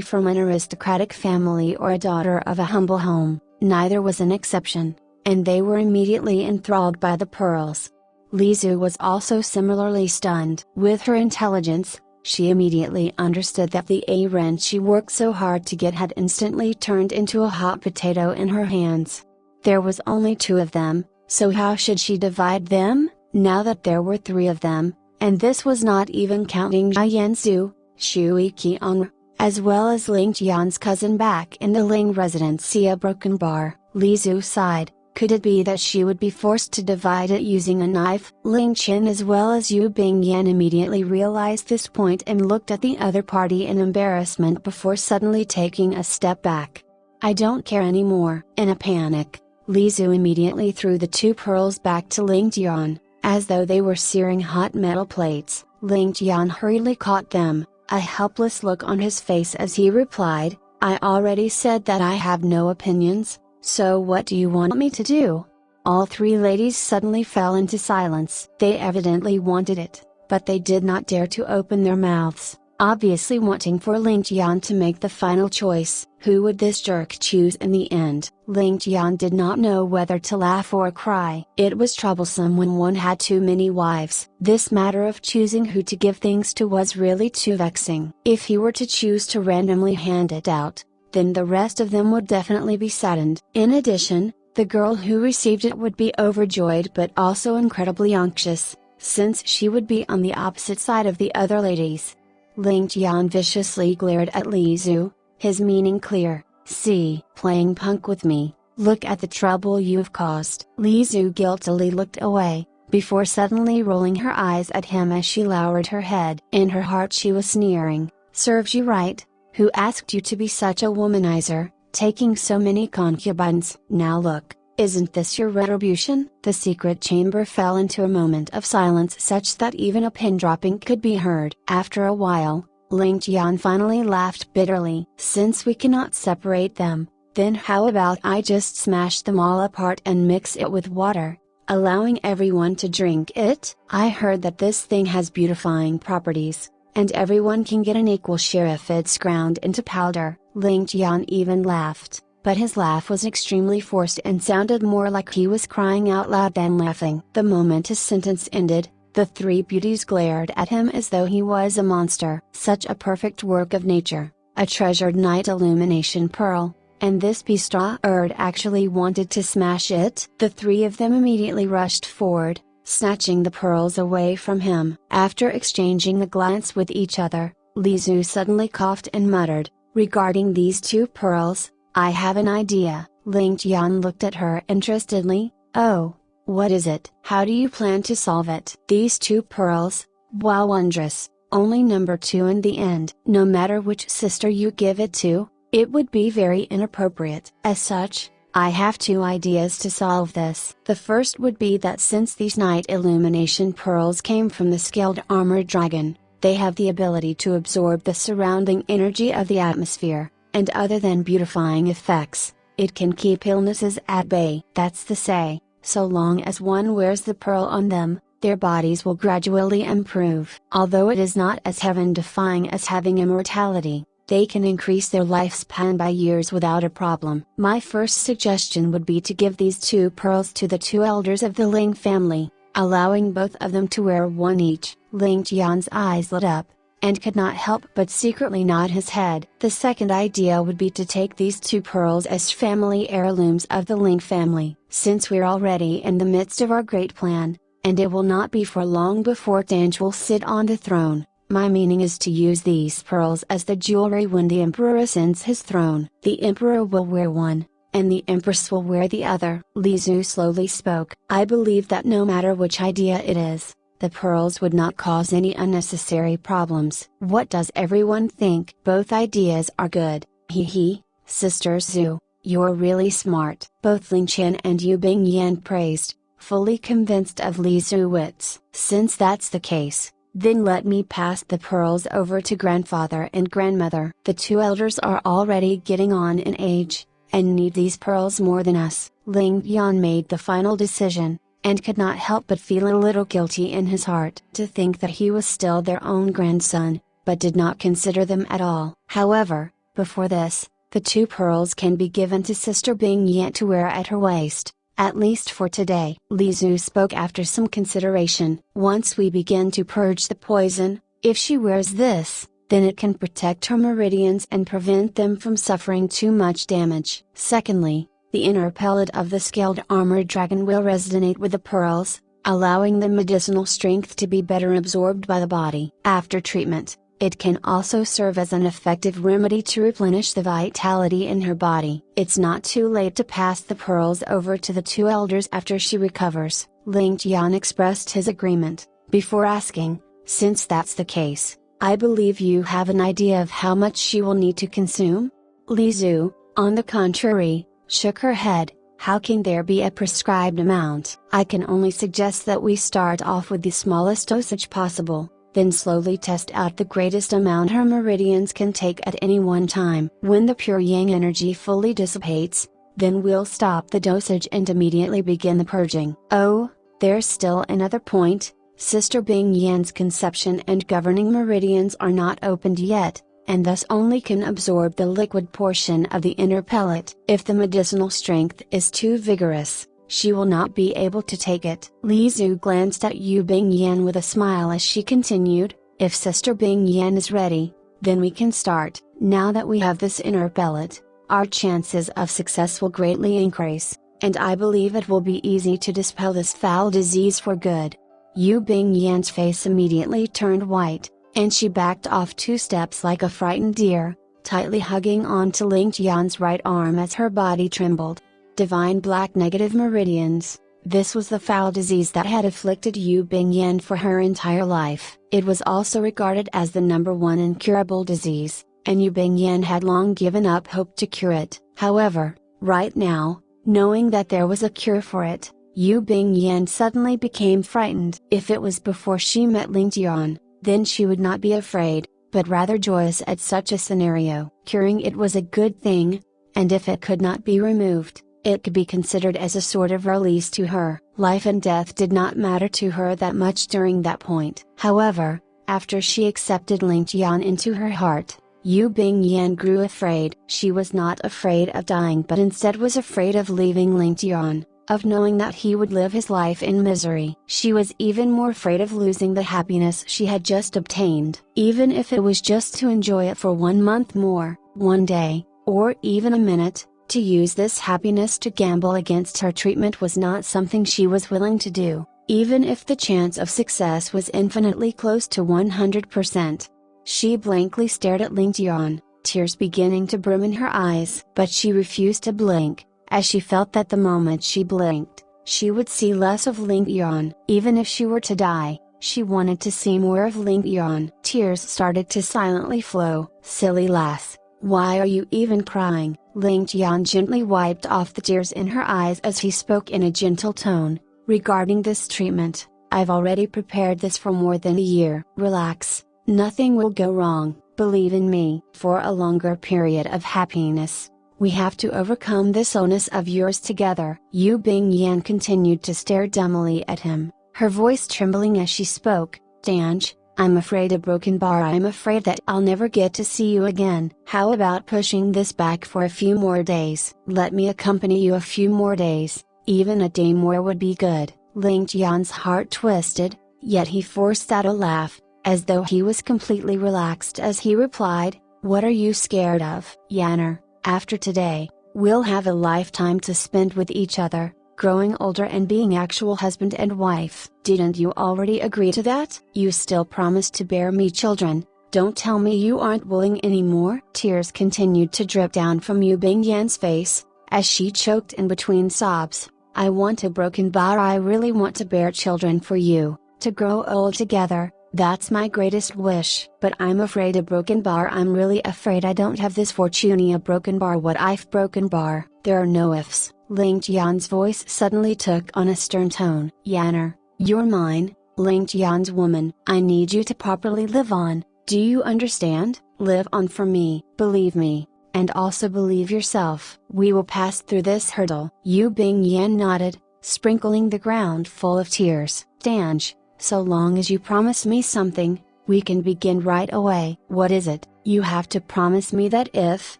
from an aristocratic family or a daughter of a humble home, neither was an exception, and they were immediately enthralled by the pearls. Li Zu was also similarly stunned. With her intelligence, she immediately understood that the errand she worked so hard to get had instantly turned into a hot potato in her hands. There was only 2 of them, so how should she divide them? Now that there were 3 of them, and this was not even counting Jia Yanzu, Shui Qian, as well as Ling Tian's cousin back in the Ling residency, a broken bar, Li Zu sighed. Could it be that she would be forced to divide it using a knife? Ling Qian as well as Yu Bingyan immediately realized this point and looked at the other party in embarrassment before suddenly taking a step back. "I don't care anymore." In a panic, Li Zu immediately threw the 2 pearls back to Ling Tian, as though they were searing hot metal plates. Ling Tian hurriedly caught them, a helpless look on his face as he replied, "I already said that I have no opinions. So what do you want me to do?" All 3 ladies suddenly fell into silence. They evidently wanted it, but they did not dare to open their mouths, obviously wanting for Ling Tian to make the final choice. Who would this jerk choose in the end? Ling Tian did not know whether to laugh or cry. It was troublesome when one had too many wives. This matter of choosing who to give things to was really too vexing. If he were to choose to randomly hand it out, then the rest of them would definitely be saddened. In addition, the girl who received it would be overjoyed but also incredibly anxious, since she would be on the opposite side of the other ladies. Ling Tian viciously glared at Li Zu, his meaning clear. "See, playing punk with me, look at the trouble you've caused." Li Zu guiltily looked away, before suddenly rolling her eyes at him as she lowered her head. In her heart she was sneering, "Serves you right. Who asked you to be such a womanizer, taking so many concubines? Now look, isn't this your retribution?" The secret chamber fell into a moment of silence such that even a pin dropping could be heard. After a while, Ling Tian finally laughed bitterly. "Since we cannot separate them, then how about I just smash them all apart and mix it with water, allowing everyone to drink it? I heard that this thing has beautifying properties, and everyone can get an equal share if it's ground into powder." Ling Tian even laughed, but his laugh was extremely forced and sounded more like he was crying out loud than laughing. The moment his sentence ended, the 3 beauties glared at him as though he was a monster. Such a perfect work of nature, a treasured night illumination pearl, and this bastard actually wanted to smash it? The 3 of them immediately rushed forward, snatching the pearls away from him. After exchanging a glance with each other, Li Zu suddenly coughed and muttered, "Regarding these 2 pearls, I have an idea." Ling Tian looked at her interestedly. "Oh, what is it? How do you plan to solve it?" "These 2 pearls, wow, wondrous, only number 2 in the end. No matter which sister you give it to, it would be very inappropriate. As such, I have 2 ideas to solve this. The first would be that since these night illumination pearls came from the scaled armored dragon, they have the ability to absorb the surrounding energy of the atmosphere, and other than beautifying effects, it can keep illnesses at bay. That's to say, so long as one wears the pearl on them, their bodies will gradually improve. Although it is not as heaven-defying as having immortality, they can increase their lifespan by years without a problem. My first suggestion would be to give these 2 pearls to the 2 elders of the Ling family, allowing both of them to wear 1 each. Ling Tian's eyes lit up, and could not help but secretly nod his head. The second idea would be to take these 2 pearls as family heirlooms of the Ling family. Since we're already in the midst of our great plan, and it will not be for long before Danj will sit on the throne, my meaning is to use these pearls as the jewelry when the emperor ascends his throne. The emperor will wear one, and the empress will wear the other. Li Zu slowly spoke. "I believe that no matter which idea it is, The pearls would not cause any unnecessary problems. What does everyone think? Both ideas are good. Hee, Sister Zhu, you're really smart. Both Ling Tian and Yu Bingyan praised, fully convinced of Li Zhu's wits. Since that's the case, then let me pass the pearls over to grandfather and grandmother. The two elders are already getting on in age, and need these pearls more than us. Ling Tian made the final decision, and could not help but feel a little guilty in his heart to think that he was still their own grandson, but did not consider them at all. However, before this, the two pearls can be given to Sister Bingyan to wear at her waist, at least for today. Li Zhu spoke after some consideration. Once we begin to purge the poison, if she wears this, then it can protect her meridians and prevent them from suffering too much damage. Secondly, the inner pellet of the scaled armored dragon will resonate with the pearls, allowing the medicinal strength to be better absorbed by the body. After treatment, it can also serve as an effective remedy to replenish the vitality in her body. It's not too late to pass the pearls over to the two elders after she recovers. Ling Tian expressed his agreement, before asking, since that's the case, I believe you have an idea of how much she will need to consume? Li Zhu, on the contrary, shook her head. How can there be a prescribed amount? I can only suggest that we start off with the smallest dosage possible, then slowly test out the greatest amount her meridians can take at any one time. When the pure yang energy fully dissipates, then we'll stop the dosage and immediately begin the purging. Oh, there's still another point. Sister Bingyan's conception and governing meridians are not opened yet, and thus only can absorb the liquid portion of the inner pellet. If the medicinal strength is too vigorous, she will not be able to take it. Li Zhu glanced at Yu Bingyan with a smile as she continued, if Sister Bingyan is ready, then we can start. Now that we have this inner pellet, our chances of success will greatly increase, and I believe it will be easy to dispel this foul disease for good. Yu Bingyan's face immediately turned white, and she backed off 2 steps like a frightened deer, tightly hugging onto Ling Tian's right arm as her body trembled. Divine black negative meridians, this was the foul disease that had afflicted Yu Bingyan for her entire life. It was also regarded as the #1 incurable disease, and Yu Bingyan had long given up hope to cure it. However, right now, knowing that there was a cure for it, Yu Bingyan suddenly became frightened. If it was before she met Ling Tian, then she would not be afraid, but rather joyous at such a scenario. Curing it was a good thing, and if it could not be removed, it could be considered as a sort of release to her. Life and death did not matter to her that much during that point. However, after she accepted Ling Tian into her heart, Yu Bingyan grew afraid. She was not afraid of dying but instead was afraid of leaving Ling Tian, of knowing that he would live his life in misery. She was even more afraid of losing the happiness she had just obtained. Even if it was just to enjoy it for 1 month more, 1 day, or even a minute, to use this happiness to gamble against her treatment was not something she was willing to do, even if the chance of success was infinitely close to 100%. She blankly stared at Ling Tian, tears beginning to brim in her eyes. But she refused to blink, as she felt that the moment she blinked, she would see less of Ling Tian. Even if she were to die, she wanted to see more of Ling Tian. Tears started to silently flow. Silly lass, why are you even crying? Ling Tian gently wiped off the tears in her eyes as he spoke in a gentle tone, regarding this treatment, I've already prepared this for more than a year. Relax, nothing will go wrong, believe in me. For a longer period of happiness, we have to overcome this illness of yours together. Yu Bingyan continued to stare dumbly at him, her voice trembling as she spoke. Danj, I'm afraid a broken bar. I'm afraid that I'll never get to see you again. How about pushing this back for a few more days? Let me accompany you a few more days, even a day more would be good. Ling Tian's heart twisted, yet he forced out a laugh, as though he was completely relaxed as he replied, what are you scared of? Yanner, after today, we'll have a lifetime to spend with each other, growing older and being actual husband and wife. Didn't you already agree to that? You still promised to bear me children, don't tell me you aren't willing anymore. Tears continued to drip down from Yu Bingyan's face, as she choked in between sobs. I want a broken bar. I really want to bear children for you, To grow old together, that's my greatest wish. But I'm afraid a broken bar. I'm really afraid I don't have this fortune. A broken bar. What if broken bar? There are no ifs. Ling Tian's voice suddenly took on a stern tone. Yanner, you're mine, Ling Tian's woman. I need you to properly live on. Do you understand? Live on for me. Believe me. And also believe yourself. We will pass through this hurdle. Yu Bingyan nodded, sprinkling the ground full of tears. Dange, so long as you promise me something, we can begin right away. What is it? You have to promise me that if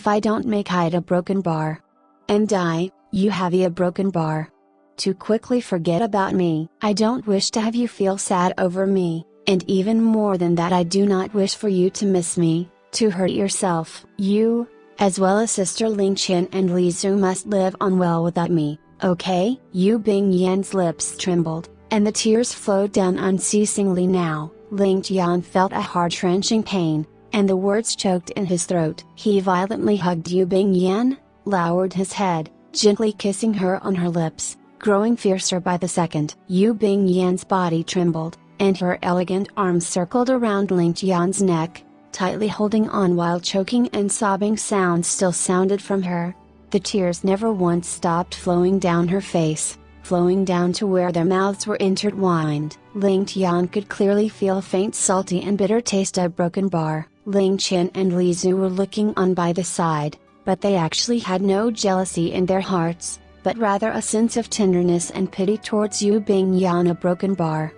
I don't make hide a broken bar, and die, you have a broken bar. To quickly forget about me. I don't wish to have you feel sad over me, and even more than that, I do not wish for you to miss me, to hurt yourself. You, as well as sister Ling Tian and Li Zhu, must live on well without me, okay? Yu Bingyan's lips trembled, and the tears flowed down unceasingly. Now, Ling Tian felt a heart-wrenching pain, and the words choked in his throat. He violently hugged Yu Bingyan, lowered his head, gently kissing her on her lips, growing fiercer by the second. Yu Bingyan's body trembled, and her elegant arms circled around Ling Tian's neck, tightly holding on while choking and sobbing sounds still sounded from her. The tears never once stopped flowing down her face, flowing down to where their mouths were intertwined. Ling Tian could clearly feel a faint salty and bitter taste of broken bar. Ling Tian and Li Zhu were looking on by the side, but they actually had no jealousy in their hearts, but rather a sense of tenderness and pity towards Yu Bingyan, a broken bar.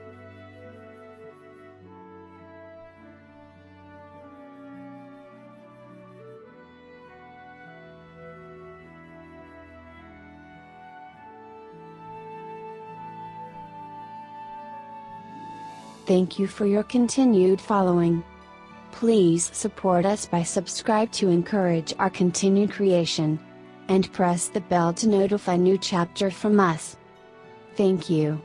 Thank you for your continued following. Please support us by subscribe to encourage our continued creation, and press the bell to notify new chapter from us. Thank you.